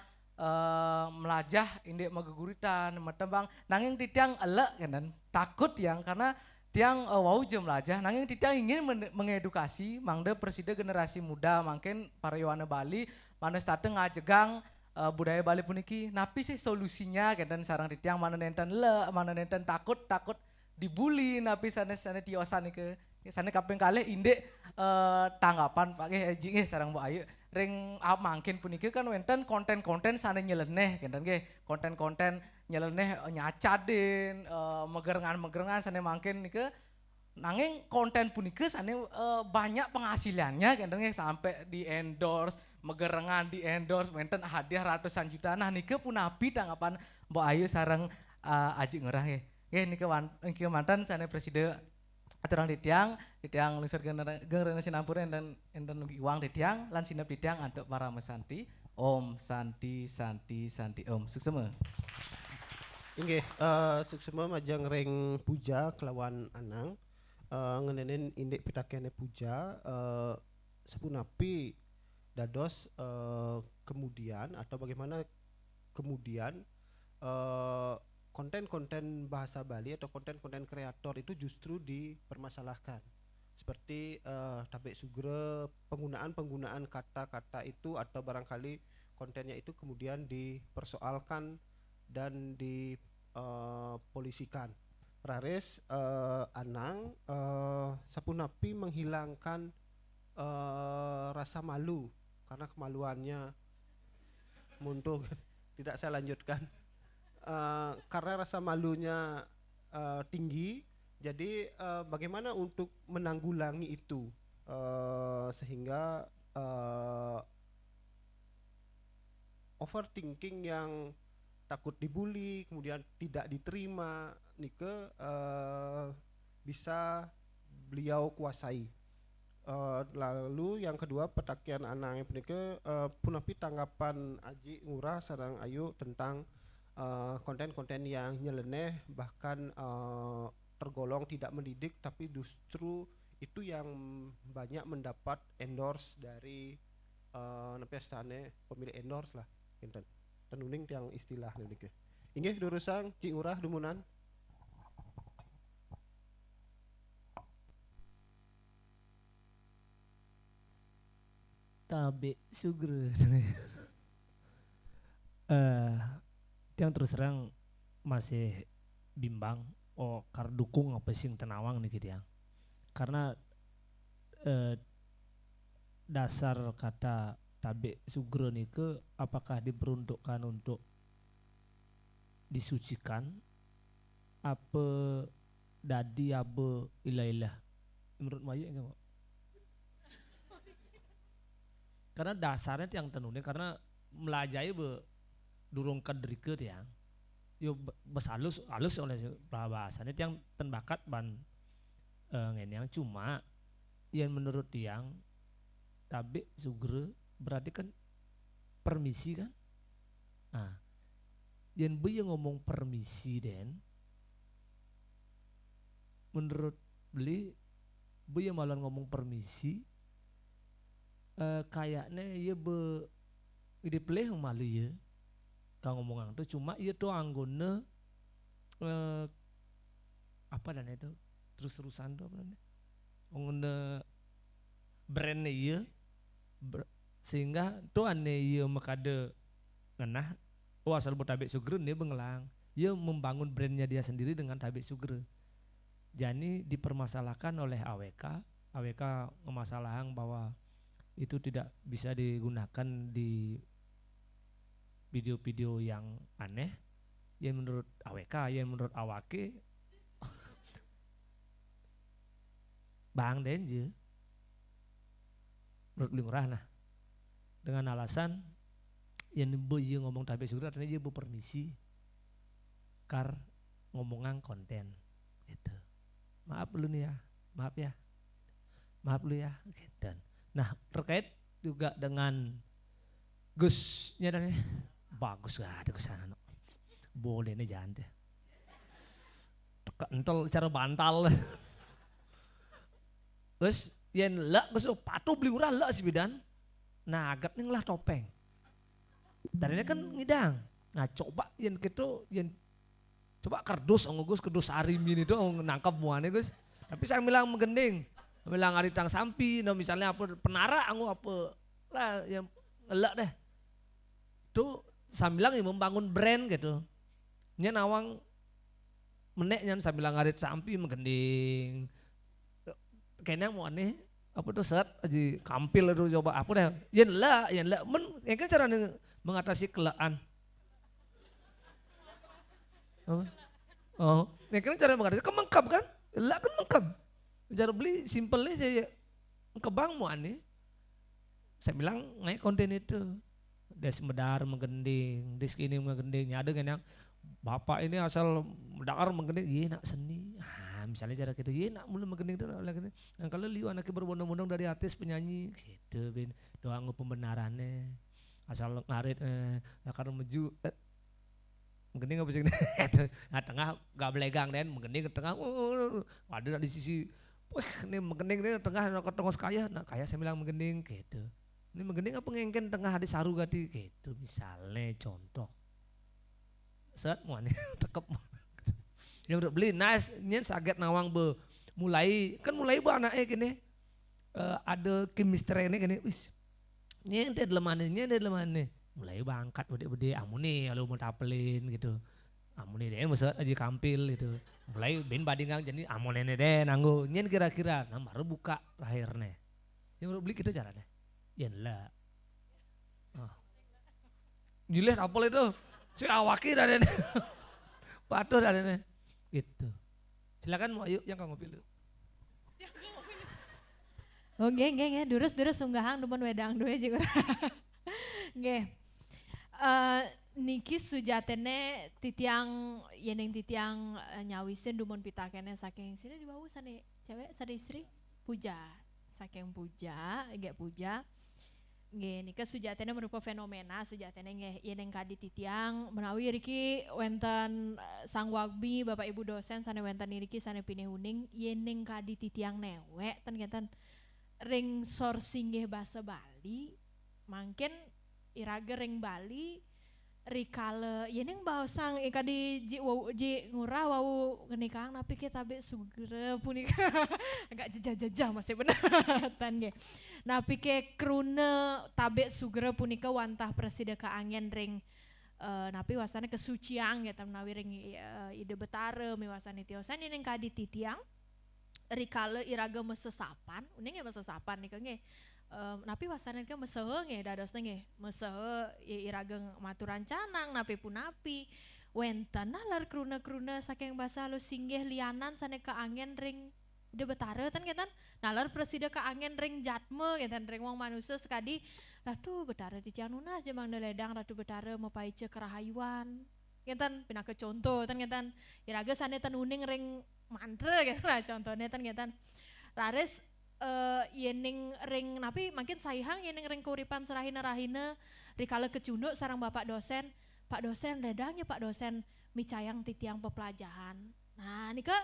melajah indek megeguritan metembang nanging titiang elek kan takut yang karena tiang wau je melajah nanging titiang ingin mengedukasi mangde preside generasi muda mungkin pariwana Bali mana stateng ngajegang budaya Bali puniki napi sih solusinya kan sarang titiang mana nenten mana nenten takut dibully napi sana tiosan ke sana kaping kalih indek tanggapan pakai Haji sarang Mbok Ayu ring mangkin puniki kan wenten konten-konten sana nyeleneh kan nggih konten-konten nyeleneh nyacadin megerengan sana mangkin niki nanging konten puniki sana banyak penghasilannya kan nggih sampai di endorse megerengan di endorse wenten hadiah ratusan juta nah niki punapi tanggapan Mbok Ayu sareng Aji Ngurah nggih niki mantan sana presiden aturang titiang lungsur generasi Sinampura dan uang titiang lan sinep titiang untuk para mesanti Om Santi Om suksema.
Inggih, suksema majang ring puja kelawan anang ngenenen indek pitakene puja sepunapi dados kemudian atau bagaimana kemudian konten-konten bahasa Bali atau konten-konten kreator itu justru dipermasalahkan seperti tabek sugre penggunaan kata-kata itu atau barangkali kontennya itu kemudian dipersoalkan dan dipolisikan. Rares anang sapunapi menghilangkan rasa malu karena kemaluannya muntuh tidak saya lanjutkan. Karena rasa malunya tinggi, jadi bagaimana untuk menanggulangi itu sehingga overthinking yang takut dibully, kemudian tidak diterima, nike bisa beliau kuasai. Lalu yang kedua petakian anang punika punapi tanggapan Aji Ngurah sareng Ayu tentang konten-konten yang nyeleneh bahkan tergolong tidak mendidik tapi justru itu yang banyak mendapat endorse dari nepi astane pemilik endorse lah kinten. Tenuning tiang istilah niki. Inggih durusang Ci Ngurah dumunan.
Tabe sugre. Tiang terus terang masih bimbang dukung apa sing tenawang nih tiang. Karena dasar kata tabe sugro nike apakah diperuntukkan untuk disucikan apa dadi abe ilah-ilah menurut Mayu enggak Pak? Karena dasarnya yang tenunin karena melajai durung kedrike tiang yo besalus halus oleh bahasanya tiang tenbakat ban yang cuma yang menurut tiang tabe sugro berarti kan permisi kan. Nah, yang beliau ngomong permisi den, menurut beliau malah ngomong permisi, kayaknya ia ide peleh malu ya, kang ngomong itu cuma ia tuh anggone apa dan itu terus-terusan tuh apa namanya, anggone brandnya iya. Sehingga tuh ane ia makade ngenah asal buat tabe sugre dia bengelang ia membangun brandnya dia sendiri dengan tabe sugre jadi dipermasalahkan oleh AWK ngemasalahan bahwa itu tidak bisa digunakan di video-video yang aneh yang menurut AWK yang menurut awake bang denje menurut Lingurah nah dengan alasan yang dia ngomong tabe sugro artinya dia permisi kar ngomongan konten gitu. Maaf lu nih ya, maaf lu ya gitu. Nah terkait juga dengan Gusnya dan bagus gak ada kesana no. Boleh nih jangan deh entel cara bantal terus yang lah Gus patuh beli urah lah si bidan. Nah agak nih lah topeng. Tadinya kan ngidang. Nah coba yang gitu yang coba kardus Gus kardus arimin itu nangkap muannya Gus. Tapi saya bilang menggending. Bilang aritang sampi, no misalnya apa penara anggu apa lah yang ngelak deh. Itu saya bilang ya membangun brand gitu. Nya nawang meneknya saya bilang arit sampi menggending. Kayaknya mau aneh apa tuh set aja kampil itu coba apa deh yang lah yang kan cara mengatasi kelaan yang kan cara mengatasi kemengkap kan lah kan mengkap cara beli simpelnya aja kebang mau aneh saya bilang ngai konten itu des medar menggending des kini menggending ada kan yang bapak ini asal medar menggending iya nak seni misalnya cara gitu, ya nak mulai menggending lagi. Nah kalau liu anaknya berbondong-bondong dari artis penyanyi, gitu bin doang pembenarannya, asal ngarit, karena meju, menggending apa sih? Nah tengah gak belegang den, menggending ke tengah, ada di sisi, wah ini menggending ini tengah ketengos kaya, nah kaya saya bilang menggending, gitu. Ini menggending apa ngengken tengah di saru gati, gitu misalnya contoh, set mau nih tekep. Yang udah beli nice nyen saget nawang mulai anaknya gini ada chemistry ini gini wis nyen dia lemane mulai bangkat bede amune kalau mau tapelin gitu amune deh maksud aja kampil gitu mulai ben badingang jadi amune deh nanggo nyen kira-kira nah baru buka lahirnya yang udah beli gitu caranya yen lah nyileh apel itu si awaki dan patuh dan gitu. Silakan mau yuk yang kamu pilih.
Oh nggih durus sunggahang dumun wedang duwe juga. Nggih. Niki sujatene titiang yeneng titiang nyawisin dumun pitakene saking sini di bawah sane cewek sade istri puja saking puja, nggih puja. Nggih nika sujatene merupa fenomena sujatene nggih yeneng kadi titiang menawi riki wonten sang wagbi Bapak Ibu dosen sane wonten niki sane pinehuning yeneng kadi titiang newek ten ngeten ring sorsinggih basa Bali mangken irage ring Bali rikale yeneng baosang kadi ji ngurah wau genikang tapi kita be sugre punika agak jejah-jejah masih benar tan nggih. Napi ke krune tabe sugre punika wantah presida ka angin ring napi wasane kesuciang ya menawi ring ide betare miwasane tiosan ning kadi titiang rikale iraga mesesapan uning ya mesesapan nika nggih. Napi wasane ke mesehe nggih dadosna nggih mesehe iraga maturan canang napi punapi wenten nalar krune-krune saking basa halus singgih lianan sane ka angin ring ide betare tan ketan nalar presida ka angin ring jatme ketan ring wong manusia sekadi ratu betare titiang nunas jemang ledang ratu betare mapaice kerahayuan ketan pina ke contoh tan ketan iraga sane tan uning ring mantra ketan contohnya tan ketan rares yening ring napi makin saihang yening ring kuripan serahina-rahina rikala kecunduk sarang Bapak dosen Pak dosen ledangnya Pak dosen micayang titiang pepelajahan nah nika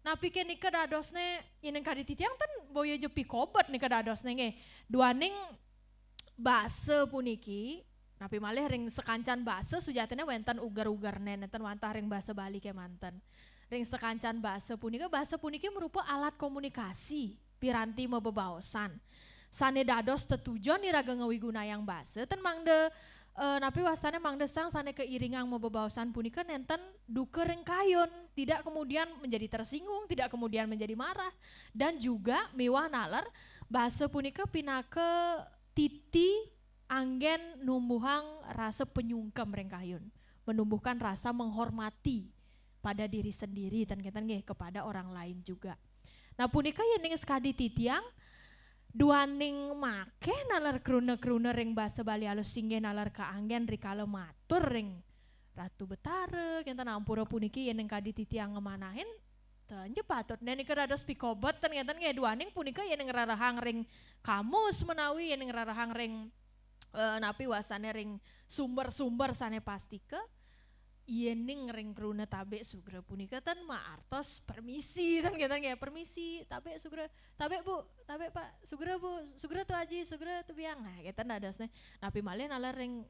napi ke nika dadosne yening kadi titiang tan boya jepi kobat nika dadosne nge duaning base puniki napi malih ring sekancan base sujatene wenten ugar-ugarne nenten wantah ring base Bali ke manten ring sekancan base puniki merupa alat komunikasi piranti mebebaosan sane dados tetujon iraga ngawigunayang base ten mangde napi wasane mangde sang sane keiringang mebebaosan punika nenten duke ring kayun tidak kemudian menjadi tersinggung tidak kemudian menjadi marah dan juga miwah nalar base punika pinake titi anggen numbuhang rasa penyungkem ring kayun menumbuhkan rasa menghormati pada diri sendiri dan nggih kepada orang lain juga. Nah punika yening sekadi titiang duaning make nalar krune-krune ring basa Bali halus singgih nalar ka anggen rikala matur ring ratu betare kenten ampura puniki yening kadi titiang ngemanahin tanje patut nika dados pikobot ten ngeten nggih duaning punika yening rarahang ring kamus menawi yening rarahang ring napi wasane ring sumber-sumber sane pastike yening ring krune tabe sugre punika tan maartos permisi tan kita nggih permisi tabe sugre tabe Bu tabe Pak sugre Bu sugre tu aji sugre tu biang nah kita dadosne napi malih nalar ring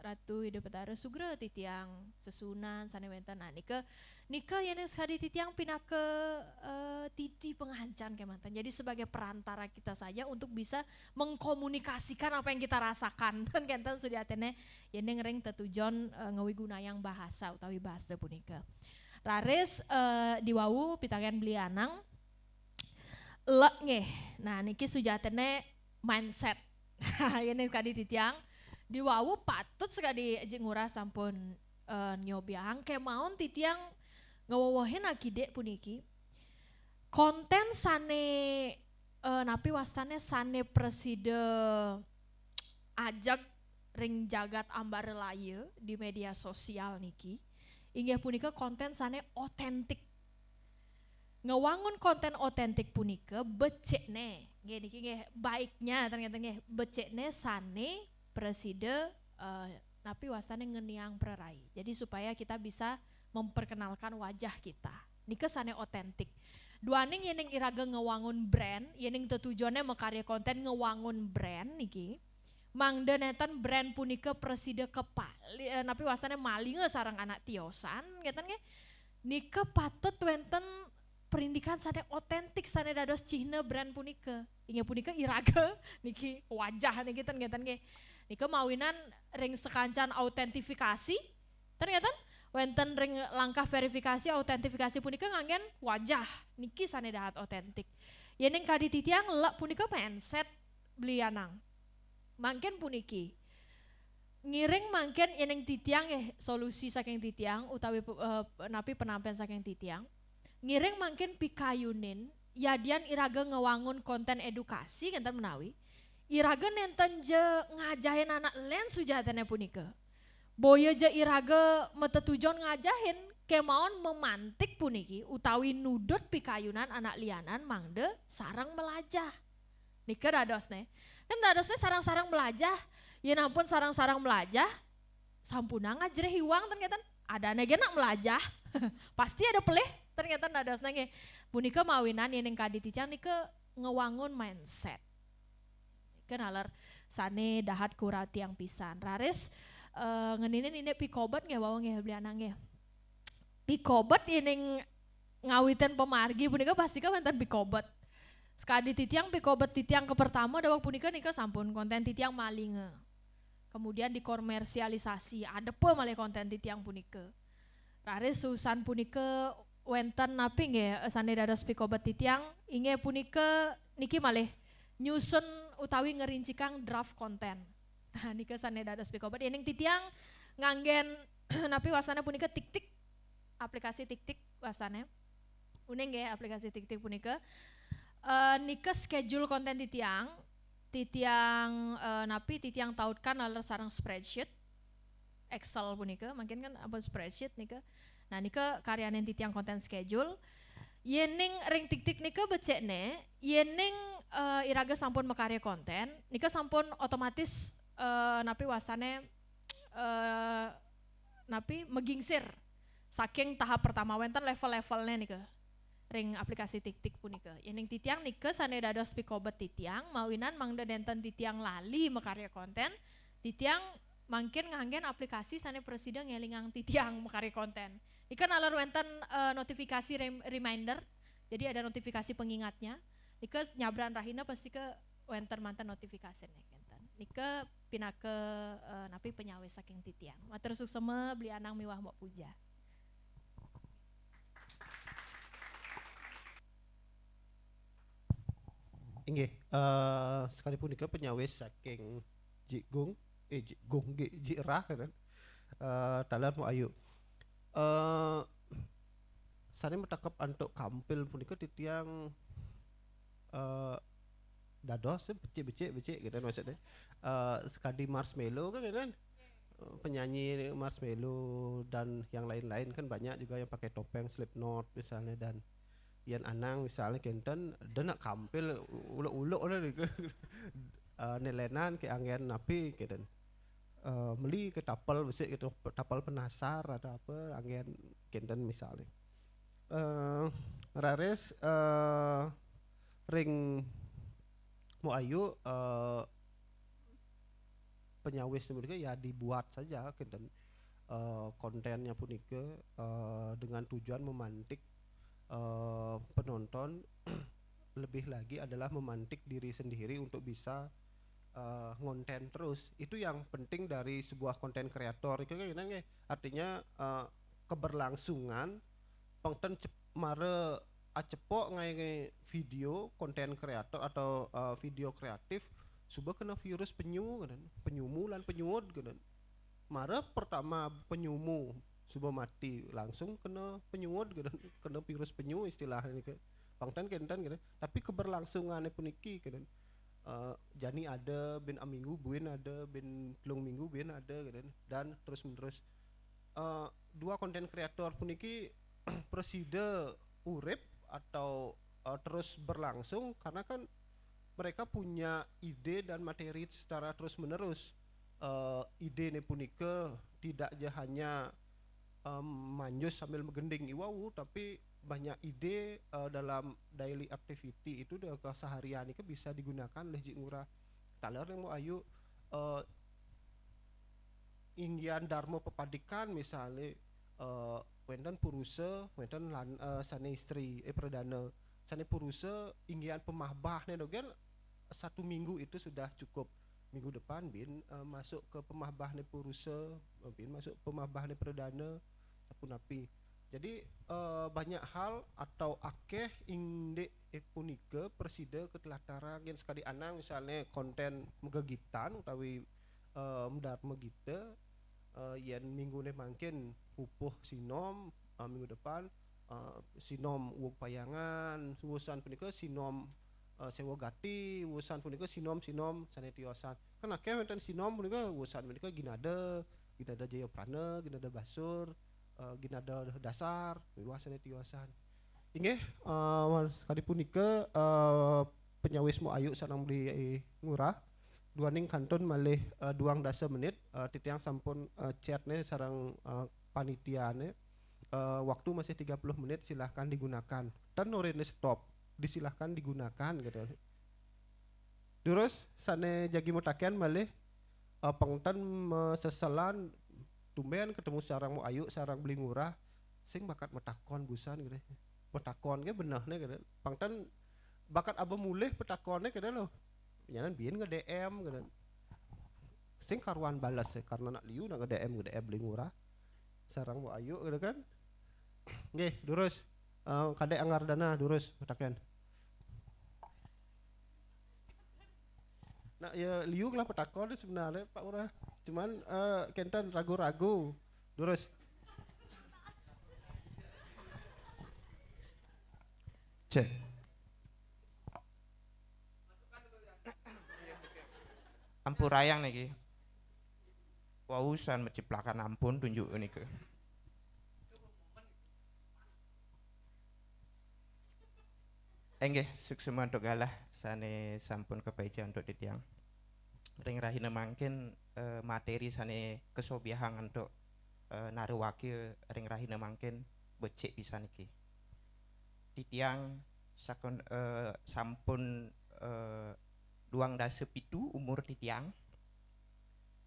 ratu ide betare sugre titiang sesunan sane wenten nah nika yening sekali titiang pinake titi pengancan kemantan jadi sebagai perantara kita saja untuk bisa mengkomunikasikan apa yang kita rasakan kan kenten sudiatene yening ring tetujon ngawigunayang bahasa utawi bahasa punika. Rares diwawu pitaken belianang lek nggih. Nah niki sujatene mindset. Yening kadi titiang diwawu patut sekali ngurah sampun nyobiang kemaun titiang ngawawahin akide puniki. Konten sane napi wastane sane preside ajak ring jagat ambare laye di media sosial niki inggih punika konten sane otentik ngewangun konten otentik punika becekne nggih niki nggih baiknya ternyata nggih becekne sane preside napi wastane ngeniang prerai jadi supaya kita bisa memperkenalkan wajah kita nika sane otentik duaning yening iraga ngewangun brand yening tetujuannya mekarya konten ngewangun brand niki mangde neten brand punika preside kepali napi wasane maling sarang anak tiosan ngeten nggih nika patut wenten perindikan sane otentik sane dados cihne brand punika inggih punika iraga niki wajah niki ngeten nggih nika mawinan ring sekancan autentifikasi ternyata wenten ring langkah verifikasi autentifikasi punika nganggen wajah niki sane dahat otentik yening kadi titiang lek punika mindset belianang mangken puniki ngiring mangken yeneng titiang solusi saking titiang utawi napi penampilan saking titiang ngiring mangken pikayunin yadian iraga ngewangun konten edukasi ngenten menawi iraga nenten je ngajahin anak len sujatane punika boya je iraga metetujon ngajahin kemaon memantik puniki utawi nudut pikayunan anak lianan mangde sarang melajah Nika dados nih. Kan dadosnya sarang-sarang melajah. Ya ampun sarang-sarang melajah. Sampuna ngajre hiwang ternyata ada negena melajah. Pasti ada peleh ternyata dados nage. Punika mawinan yang kadi titiang nika ngewangun mindset. Kenalar sane dahat kura tiang pisan. Raris ngeninin ini pikobat nge wawang nge beli anang nge. Pikobat ini ngawitan pemargi punika pasti kan mantan pikobat. Sekali titiang pikobat titiang ke pertama dawak punika nika sampun konten titiang malinge. Kemudian dikomersialisasi, ada pun malah konten titiang punika. Raris susan punika wenten napi nge sane dados pikobat titiang inge punika niki malih nyusun utawi ngerincikan draft konten. Nah nika sane dados pikobat yening titiang nganggen napi wasana punika tik-tik aplikasi tik-tik wasana. Uning nggih aplikasi tik-tik punika nika schedule konten titiang napi titiang tautkan lalu sarang spreadsheet Excel punika mungkin kan apa spreadsheet nika. Nah nika karyanen titiang konten schedule yening ring tik-tik nika becekne yening iraga sampun mekarya konten nika sampun otomatis napi wasane napi megingsir saking tahap pertama wenten level-levelnya nika ring aplikasi tik-tik punika. Yening titiang nika sane dados pikobat titiang mawinan mangda denten titiang lali mekarya konten titiang mangkin nganggen aplikasi sane presiden ngelingang titiang mekarya konten. Ika nalar wenten notifikasi reminder jadi ada notifikasi pengingatnya. Nika nyabran rahina pasti ke wenten mantan notifikasi nih. Nika pindah ke napi penyawe saking titiang. Matur suksema beli anang miwah mbok puja.
Inggih, sekalipun nika penyawis saking Jigung, Jigung Jirah kan. Talar mu ayu. Sane metakap antuk kampil punika titiang dados becik gitu maksudnya. Sekadi Marshmello kan kan. Penyanyi Marshmello dan yang lain-lain kan banyak juga yang pakai topeng Slipknot misalnya dan Ian Anang misalnya kenten denak kampil uluk-uluk udah gitu. Nelenan ke angin napi gitu. Meli ke tapal besi gitu tapal penasar atau apa angin kenten misalnya. Rares ring mau ayu penyawis mereka ya dibuat saja kenten kontennya punika dengan tujuan memantik penonton lebih lagi adalah memantik diri sendiri untuk bisa ngonten terus. Itu yang penting dari sebuah konten kreator itu kan artinya keberlangsungan pengten mare acepok ngai video konten kreator atau video kreatif sudah kena virus penyu kan penyumu lan penyuut kan mare pertama penyumu sudah mati langsung kena penyuut gitu kena virus penyu istilahnya ke pangtan kenten gitu tapi keberlangsungannya puniki gitu jani ada ben aminggu buin ada ben telung minggu buin ada gitu dan terus menerus dua konten kreator puniki preside urip atau terus berlangsung karena kan mereka punya ide dan materi secara terus menerus ide punike tidak hanya manjus sambil menggending iwau tapi banyak ide dalam daily activity itu udah keseharian itu bisa digunakan oleh Jik Ngurah taler yang mau ayu inggian Darmo Pepadikan misalnya wenten puruse wenten sane istri perdana sane puruse inggian pemahbah nih dogen 1 minggu itu sudah cukup minggu depan bin masuk ke pemahbah nih puruse bin masuk pemahbah nih perdana pun api jadi banyak hal atau akeh inde punike preside ketelatara gen sekali anang misalnya konten megegitan utawi mendar megite yen minggu nih mungkin pupuh sinom minggu depan sinom wuk payangan wusan punike sinom sewa gati wusan punike sinom sane tiosan kan akeh wonten sinom punike wusan punike ginada Jaya Prana ginada Basur ginada dasar luasan tiosan inggih sekali punika penyawis mau ayu sarang beli ngurah duaning kantun malih 2 menit titiang sampun chatnya sarang panitiane waktu masih 30 menit silahkan digunakan dan norene stop disilahkan digunakan gitu. Terus sane jagi mutakian malih pengtan seselan tumben ketemu sarang mau ayu sarang beli ngurah sing bakat metakon busan gitu. Petakon ge beunahna gitu. Pangtan bakat aba mulih petakonnya gitu loh. Nyanan biyen nge-DM gitu. Sing karuan balas ya karena nak liu nak nge-DM beli ngurah. Sarang mau ayu gitu kan. Nggih, durus. Kadek anggar dana durus petakan. Nah ya liu lah petakon sebenarnya Pak Urah. Cuman kentan ragu-ragu. Durus.
Cek. Ampurayang niki. Wausan menciplakan ampun tunjuk niki. Enggih, suksema untuk galah sane sampun kepeja untuk ditiang. Ring rahina mangkin materi sane kesobiahang untuk naru wakil ring rahina mangkin becik pisan iki. Titiang sakon sampun 27 umur titiang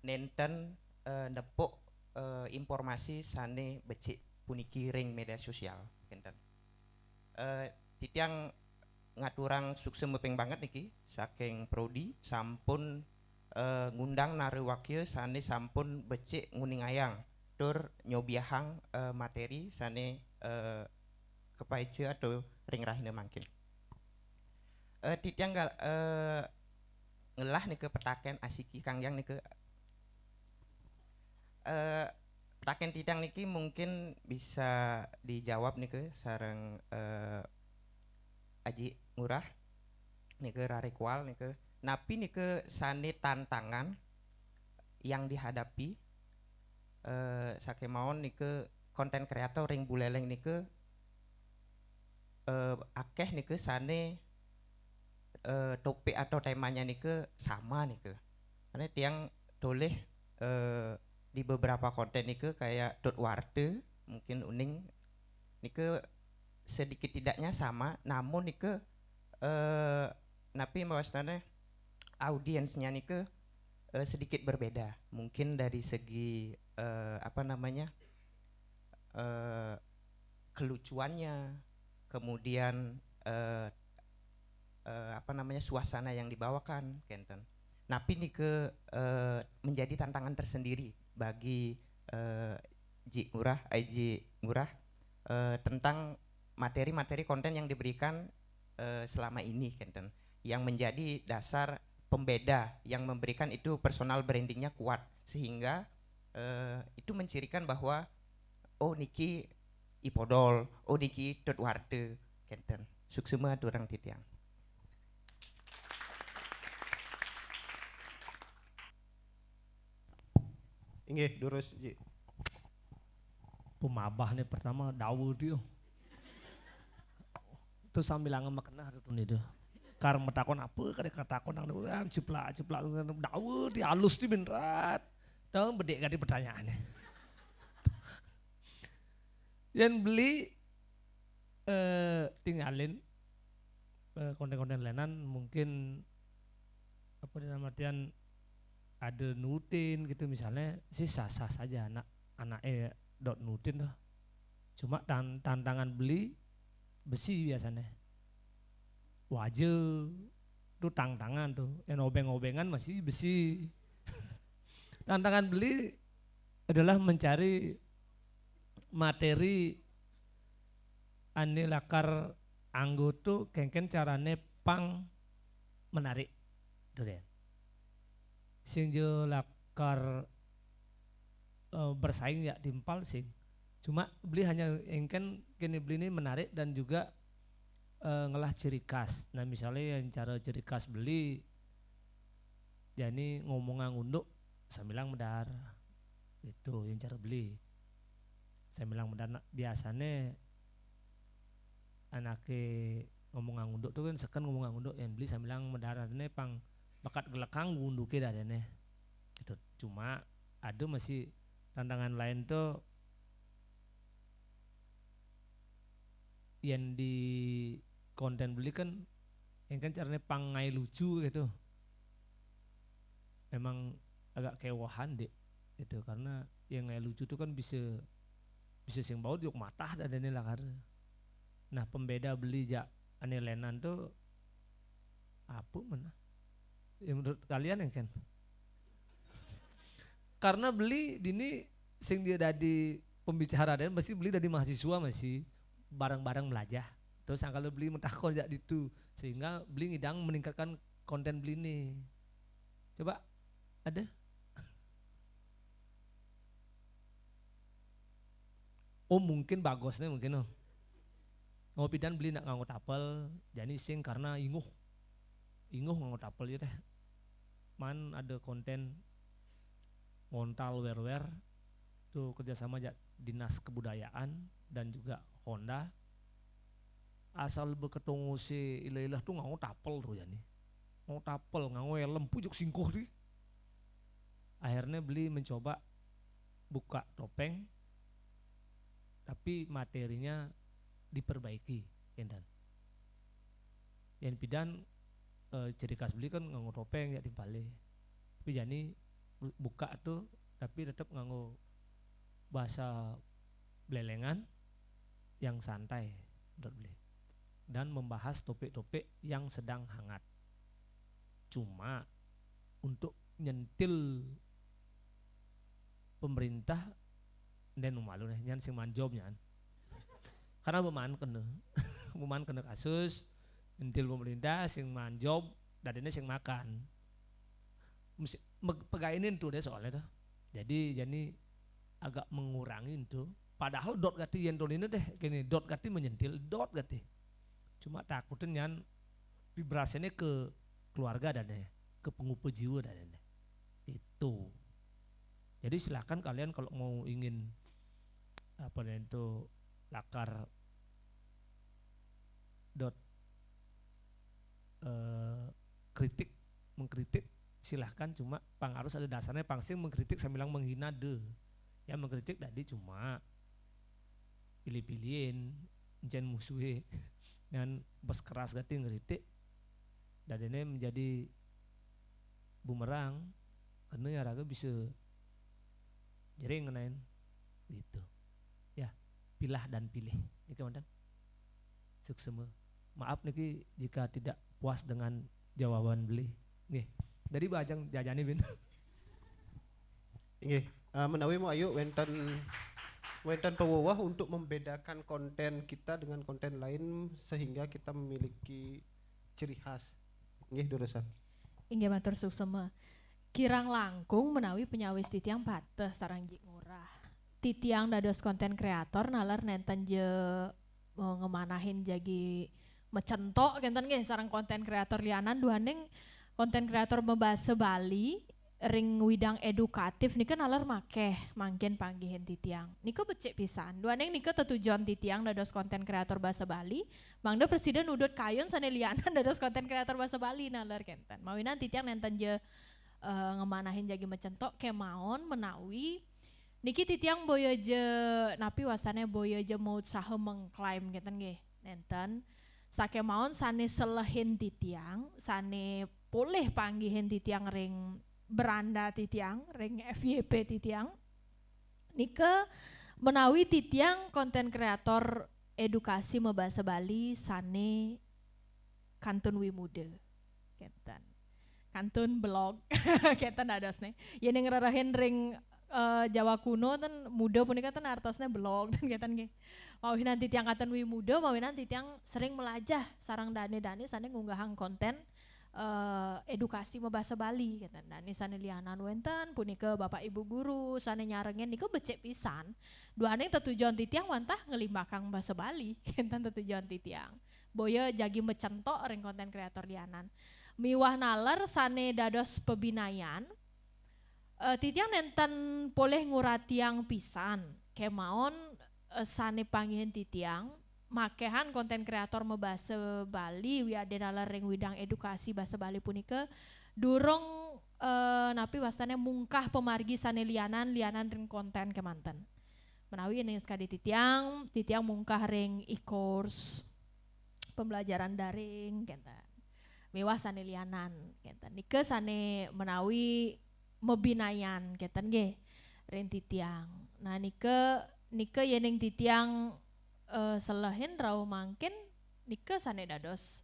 nenten nepuk informasi sane becik puniki ring media sosial kenten. Titiang ngaturang sukses mepeng banget niki saking prodi sampun ngundang naru wakil sane sampun becik nguning ayang tur nyobiahang materi sane kepaece atau ring rahina mangkin. Titiang ngelah nih ke petaken asiki kang yang nih ke petaken titiang niki mungkin bisa dijawab nih ke sareng Aji Ngurah nih ke Rarekual nih ke napi nih ke sane tantangan yang dihadapi sakemawon nih ke konten kreator ring buleleng nih ke akeh nih ke sane topik atau temanya nih ke sama nih ke karena tiang toleh di beberapa konten nih ke kayak dot warte mungkin uning nih ke sedikit tidaknya sama namun nih ke napi bahwasanya audiensnya nih ke sedikit berbeda mungkin dari segi apa namanya kelucuannya kemudian apa namanya suasana yang dibawakan kenten. Napi nih ke menjadi tantangan tersendiri bagi Ji Ngurah tentang materi-materi konten yang diberikan selama ini kenten yang menjadi dasar pembeda yang memberikan itu personal brandingnya kuat sehingga itu mencirikan bahwa oh niki ipodol, oh niki dot warde kenten. Suksema durang titiang.
Inggih, durus Ji.
Pemabah nih pertama dawu dia. Terus sambil ngemakna itu nih Kar metakon apa kada katakon nang ciplak dawu di halus di benerat. Tahu bedek gadi pertanyaannya. Yang beli tinggalin konten-konten lain mungkin apa dalam artian ada nutin gitu misalnya sih sah-sah saja anak dot nutin tuh. Cuma tantangan beli besi biasanya. Wajah tuh tangan tuh, yang obeng-obengan masih besi. Tantangan beli adalah mencari materi ane lakar anggoto kengken carane pang menarik tuh deh. Sing jo lakar bersaing ya timpal sing. Cuma beli hanya engken kini beli ini menarik dan juga ngelah ciri khas. Nah misalnya yang cara ciri khas beli jadi ngomong ngunduk saya bilang medar itu yang cara beli. Saya bilang medar biasanya anaknya ngomong ngunduk tuh kan seken ngomong ngunduk yang beli sambil bilang mendaratnya pang bakat gelekang ngunduke dah dene gitu. Cuma ada masih tantangan lain tuh yang di konten beli kan yang kan caranya pangai lucu gitu, emang agak kewahan deh gitu karena yang ngai lucu tuh kan bisa sing baut yuk matah dan ini lah karena. Nah pembeda beli jak ane lenan tuh apa mana? Ya menurut kalian yang kan? Karena beli dini sing dia dari pembicara dan mesti beli dari mahasiswa masih barang-barang belajar. Terus kalau beli mentakon jak itu sehingga beli ngidang meningkatkan konten beli nih. Coba ada? Oh mungkin bagusnya mungkin oh. Ngopi dan beli nak nganggo tapel jadi sing karena inguh nganggo tapel ya teh. Man ada konten ngontal wer tuh kerjasama dinas kebudayaan dan juga Honda asal beketemu si ilah tuh nganggo tapel tuh jadi nganggo tapel nganggo helm pujuk singkoh di akhirnya beli mencoba buka topeng tapi materinya diperbaiki kendan yang pidan ciri khas beli kan nganggo topeng ya dibalik tapi jadi buka tuh tapi tetap nganggo bahasa belelengan yang santai menurut beli dan membahas topik-topik yang sedang hangat. Cuma untuk nyentil pemerintah dan malu nih nyan sing manjobnya karena beman kena kasus nyentil pemerintah sing manjob dadene sing makan mesti pegainin tuh deh soalnya tuh jadi agak mengurangi itu padahal dot gati yang ini deh gini dot gati menyentil dot gati cuma takutnya nyan vibrasinya ke keluarga dan ke pengupu jiwa dan itu jadi silakan kalian kalau mau ingin apa itu lakar dot kritik mengkritik silahkan cuma pang harus ada dasarnya pang sing mengkritik saya bilang menghina deh yang mengkritik tadi cuma pilih-pilihin jen musuhi dan bos keras gati ngeritik dan ini menjadi bumerang karena ya raga bisa jering ngenain gitu ya pilah dan pilih ini kemudian sukses maaf niki jika tidak puas dengan jawaban beli nih dari bajang jajani bin
Nggih, menawi mau ayo wenten pewawah untuk membedakan konten kita dengan konten lain sehingga kita memiliki ciri khas. Nggih, Duresan.
Inggih matur suksema. Kirang langkung menawi penyawis titiang bates sareng Ji Ngurah. Titiang dados konten kreator nalar nenten je ngemanahin jagi mecentok kenten nggih sareng konten kreator lianan duaning konten kreator membahasa Bali ring widang edukatif nika nalar makeh mangkin panggihin titiang nika becik pisan duaning nika tetujuan titiang dados konten kreator bahasa Bali mangda presiden udut kayun sane lianan dados konten kreator bahasa Bali nalar kenten mawinan titiang nenten je ngemanahin jagi mecentok kemaon menawi niki titiang boyo je napi wasane boyo je mau saha mengklaim kenten nggih nenten sakemaon sane selehin titiang sane boleh panggihin titiang ring beranda titiang ring FYP titiang nika menawi titiang konten kreator edukasi membahasa Bali sane kantun wimude kenten kantun blog kenten adosne yen ngerarahin ring Jawa kuno ten muda punika ten artosnya blog dan keten nggih mawinan titiang kantun wimude mawinan titiang sering melajah sarang dane sane ngunggahang konten edukasi membahasa Bali gitu. Dan sane lianan wenten punika Bapak Ibu guru sane nyarengin niku becek pisan. Duane tetujuan titiang wantah ngelimbakang bahasa Bali kenten tetujuan titiang. Boyo jagi mecentok ring konten kreator lianan. Miwah nalar sane dados pebinayan titiang nenten boleh nguratiang pisan. Kemaon sane panggihin titiang makehan konten kreator membahasa Bali wiadena ring widang edukasi bahasa Bali punika durung napi wastane mungkah pemargi sane lianan ring konten kemanten. Menawi ini sekali titiang mungkah ring e-course pembelajaran daring kenten. Mewah sane lianan kenten. Nike sane menawi mebinayan kenten nggih ring titiang. Nah nike yeneng titiang selehin rau mangkin nike sane dados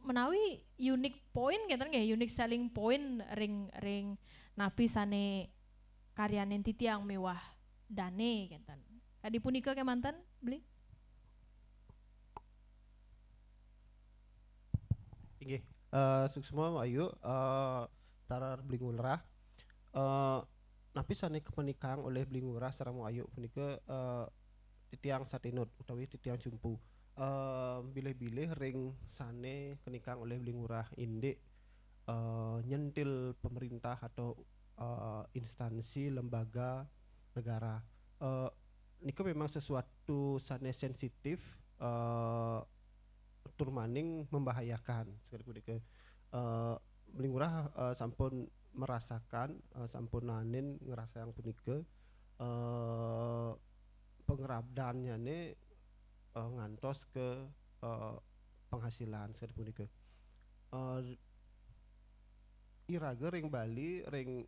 menawi unique point kenten nggih, unique selling point ring napi sane karyanen titiang mewah dane kenten. Kadi punika kemanten beli?
Inggih, suksema ayu tarar Blingurah. Napi sane kepenikang oleh Blingurah sareng ayu punika titiang satinut utawi titiang jumpu. Bilih-bilih ring sane kenikang oleh Blingurah indik nyentil pemerintah atau instansi lembaga negara. Niko memang sesuatu sane sensitif tur maning membahayakan sekali punika. Blingurah sampun merasakan sampun nanin ngerasa yang punika pengerabdannya nih ngantos ke penghasilan sekali punika. Iraga ring Bali ring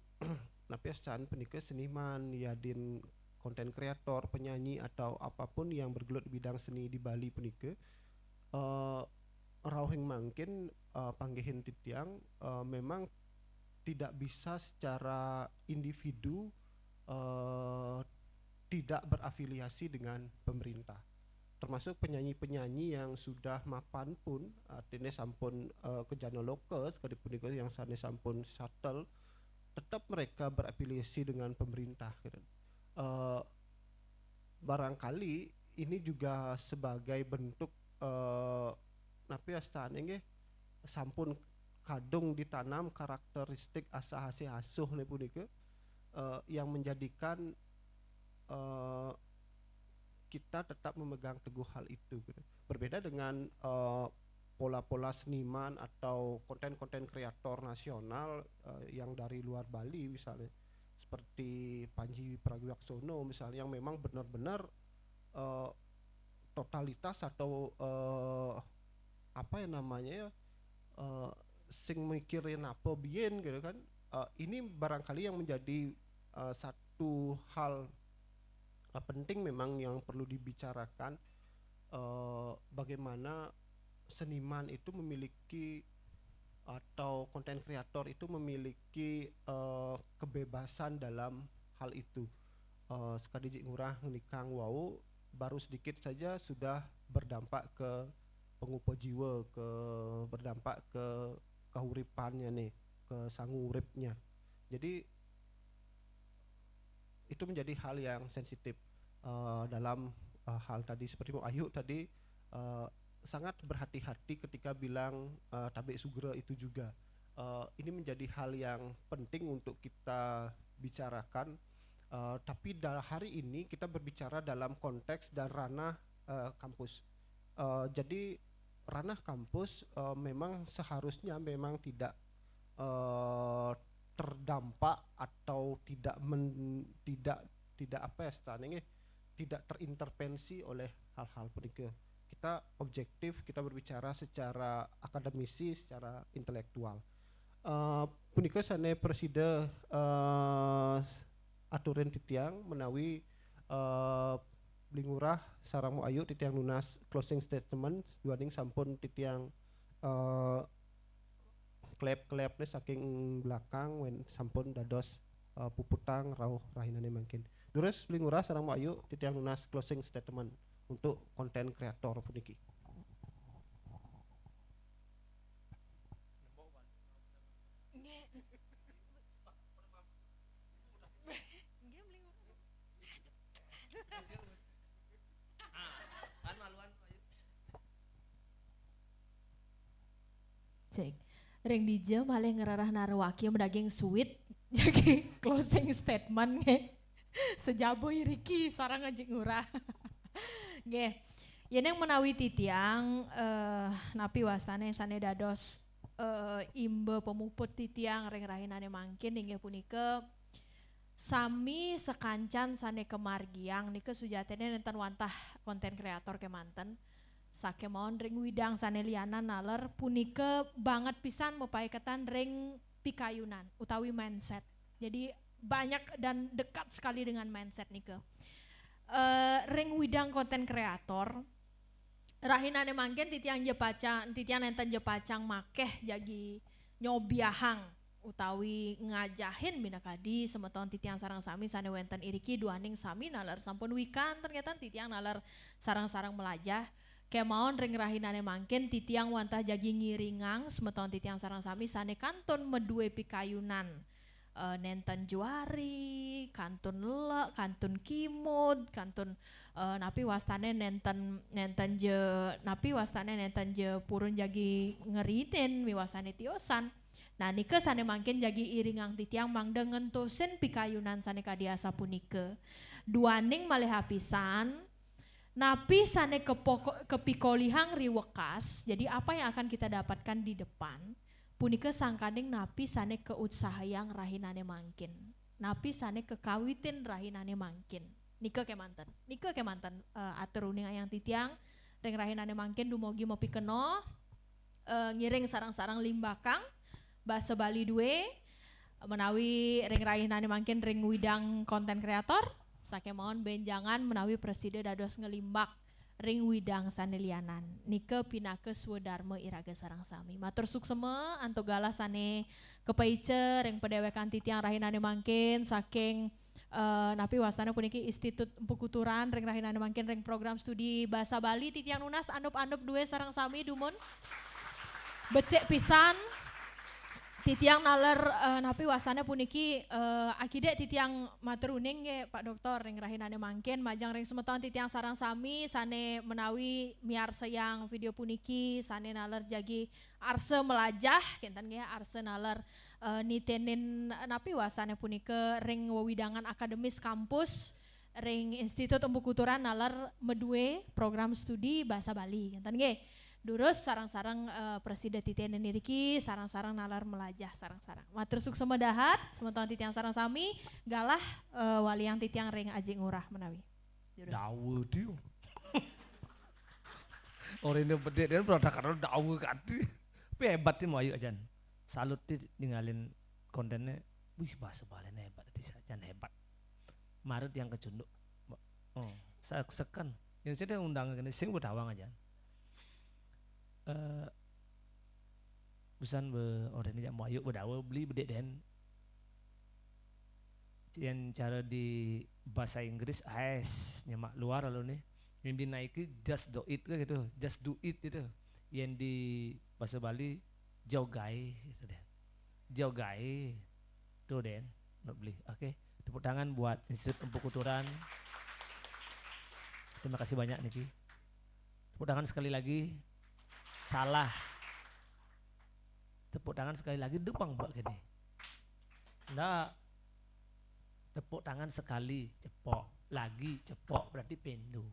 napi asan punika seniman yadin konten kreator penyanyi atau apapun yang bergelut di bidang seni di Bali punika rauhing mangkin panggihin titiang memang tidak bisa secara individu tidak berafiliasi dengan pemerintah, termasuk penyanyi-penyanyi yang sudah mapan pun artinya sampun kejana lokes kali punika yang sane sampun shuttle tetap mereka berafiliasi dengan pemerintah gitu. Barangkali ini juga sebagai bentuk napi astane nggih sampun kadung ditanam karakteristik asa hasi asuh nih punika yang menjadikan kita tetap memegang teguh hal itu gitu. Berbeda dengan pola-pola seniman atau konten-konten kreator nasional yang dari luar Bali misalnya seperti Panji Pragiwaksono misalnya yang memang benar-benar totalitas atau apa ya namanya sing mikirin apa bien gitu kan. Ini barangkali yang menjadi satu hal penting memang yang perlu dibicarakan, bagaimana seniman itu memiliki atau konten kreator itu memiliki kebebasan dalam hal itu. Sekali Cik Ngurah nikang wau baru sedikit saja sudah berdampak ke pengupo jiwa, berdampak ke kahuripannya nih, ke sangu uripnya. Jadi itu menjadi hal yang sensitif dalam hal tadi seperti Mbak Ayu tadi sangat berhati-hati ketika bilang tabik sugera itu juga. Ini menjadi hal yang penting untuk kita bicarakan, tapi hari ini kita berbicara dalam konteks dan ranah kampus. Jadi ranah kampus memang seharusnya memang tidak terdampak atau tidak apa ya istilahnya tidak terintervensi oleh hal-hal punika. Kita objektif, kita berbicara secara akademisi, secara intelektual. Punika sane presida aturan titiang menawi Blingurah sareng Ayu titiang lunas closing statement duaning sampun titiang klep-klepnya saking belakang wen sampun dados puputang rauh rahinane mungkin. Dures Blingurah sareng Ayu titiang lunas closing statement untuk konten kreator puniki.
Cek, ring DJ malah ngerarah narawaki mendaging sweet jadi closing statement nge. Sejaboy Riki sarang ngajik ngurah. Nge, Yeneng menawi titiang napi wastane sane dados imbe pemuput titiang reng rahinane mangkin inggih punika sami sekancan sane kemargiang nike sujatene nenten wantah konten kreator kemanten sakemon ring widang sane liana naler punika banget pisan mepaiketan ring pikayunan utawi mindset. Jadi banyak dan dekat sekali dengan mindset nike. Ring widang konten kreator rahinane mangken titiang nenten jepacang makeh jagi nyobiahang utawi ngajahin minakadi semeton titiang sarang sami sane wenten iriki duaning sami nalar sampun wikan ternyata titiang nalar sarang-sarang melajah kemaon ring rahinane mangken titiang wantah jagi ngiringang semeton titiang sarang sami sane kantun medue pikayunan nenten juari, kantun lek, kantun kimud, kantun napi wastane nenten je purun jagi ngeriden miwasane tiosan. Nah nike sane mangkin jagi iringang titiang mang dengan tosen pikayunan sane kadiasa punike. Duaning malih hapisan napi sane kepikolihang riwekas. Jadi apa yang akan kita dapatkan di depan? Punika sangkaning napi sane keutsahayang rahinane mangkin. Napi sane kekawitin rahinane mangkin. Nike kemanten atur uning ayang titiang ring rahinane mangkin dumugi mopi keno ngiring sarang-sarang limbakang basa Bali due menawi ring rahinane mangkin ring widang konten kreator sakemon benjangan menawi preside dados ngelimbak ring widang sane lianan nike pinake swadharma iraga sarang sami matur suksema antogala sane kepaice ring pedewekan titiang rahinane mangkin saking napi wasana puniki Institut Empukuturan ring rahinane mangkin ring program studi bahasa Bali titiang nunas anup-anup due sarang sami dumun becek pisan titiang naler napi wasana puniki akide titiang matur uning ge Pak Doktor ring rahinane mangkin majang ring semeton titiang sarang sami sane menawi miarsa yang video puniki sane naler jagi arse melajah kinten ge arse naler nitenin napi wasana punike ring wewidangan akademis kampus ring Institut Empukuturan naler medue program studi bahasa Bali kinten ge. Durus sarang-sarang presiden titian niriki sarang-sarang nalar melajah sarang-sarang. Matur suksema dahat semeton titiang sarang sami galah waliang titiang ring aji ngurah menawi.
Dawu diu. Orangnya bedek dan produk karena dawu kadi. Tapi hebat nih mau ayo ajan. Salut ninggalin kontennya. Wih bahasa Balinya hebat ajan hebat. Maret yang kecunduk. Oh, saya sekan. Yang saya undang gini sing berdawang aja. Busan be orang ini mau yuk berdawa beli bedek dan yang cara di bahasa Inggris nyemak luar lalu nih yang dinaiki just do it gitu just do it gitu yang di bahasa Bali jogai gitu deh jogai tuh den nak beli oke. Tepuk tangan buat Institut Empukuturan, terima kasih banyak Niki. Tepuk tangan sekali lagi. Salah. Tepuk tangan sekali lagi depang mbak gini. Nggak. Tepuk tangan sekali cepok, lagi cepok berarti pendu.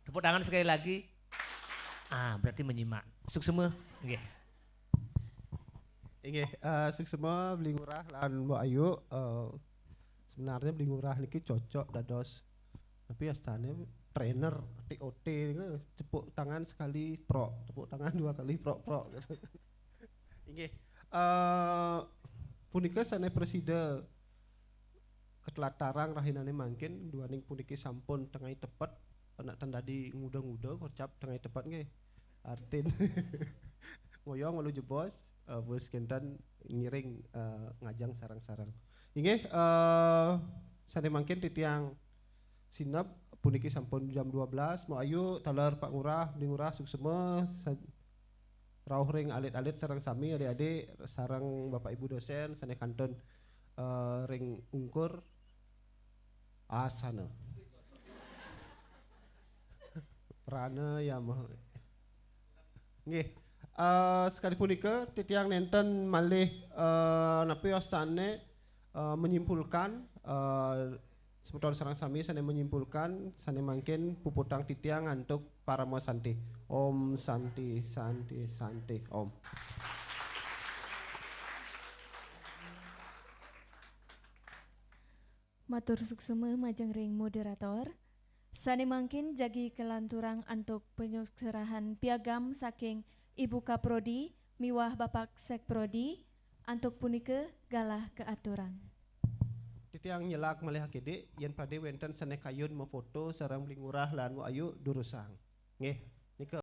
Tepuk tangan sekali lagi. Berarti menyimak. Suksema. Nggih.
Nggih, suksema beli ngurah lan Mbak Ayu sebenarnya beli ngurah niki cocok dados tapi astane trainer TOT tepuk tangan sekali pro, tepuk tangan 2 kali pro gitu. Nggih. Punika sane preside ketelatarang rahinane mangkin duaning puniki sampun tengai tepat anak tandadi nguda-nguda kocap tengai tepat nggih. Artin ngoyong menuju bos kentan ngiring ngajang sarang-sarang. Nggih sane mangkin titiang sinep puniki sampun jam 12 mau ayu talar Pak Ngurah di Ngurah suksema rauh ring alit-alit sarang sami adik-adik sarang Bapak Ibu dosen sane kanton ring ungkur asana prana ya mah nggih sekali punika titiang nenten malih napi wasane menyimpulkan semeton sarang sami sane menyimpulkan sane mangkin puputang titiang untuk para mo santi. Om santi santi santi om.
Matur suksema majeng ring moderator. Sane mangkin jagi kelanturang untuk penyerahan piagam saking Ibu Kaprodi miwah Bapak Sekprodi antuk punike galah keaturan.
Titiang nyelak malih hakede yen pade wenten sane kayun mo foto sareng beli ngurah lan mo ayu durusang. Nggih.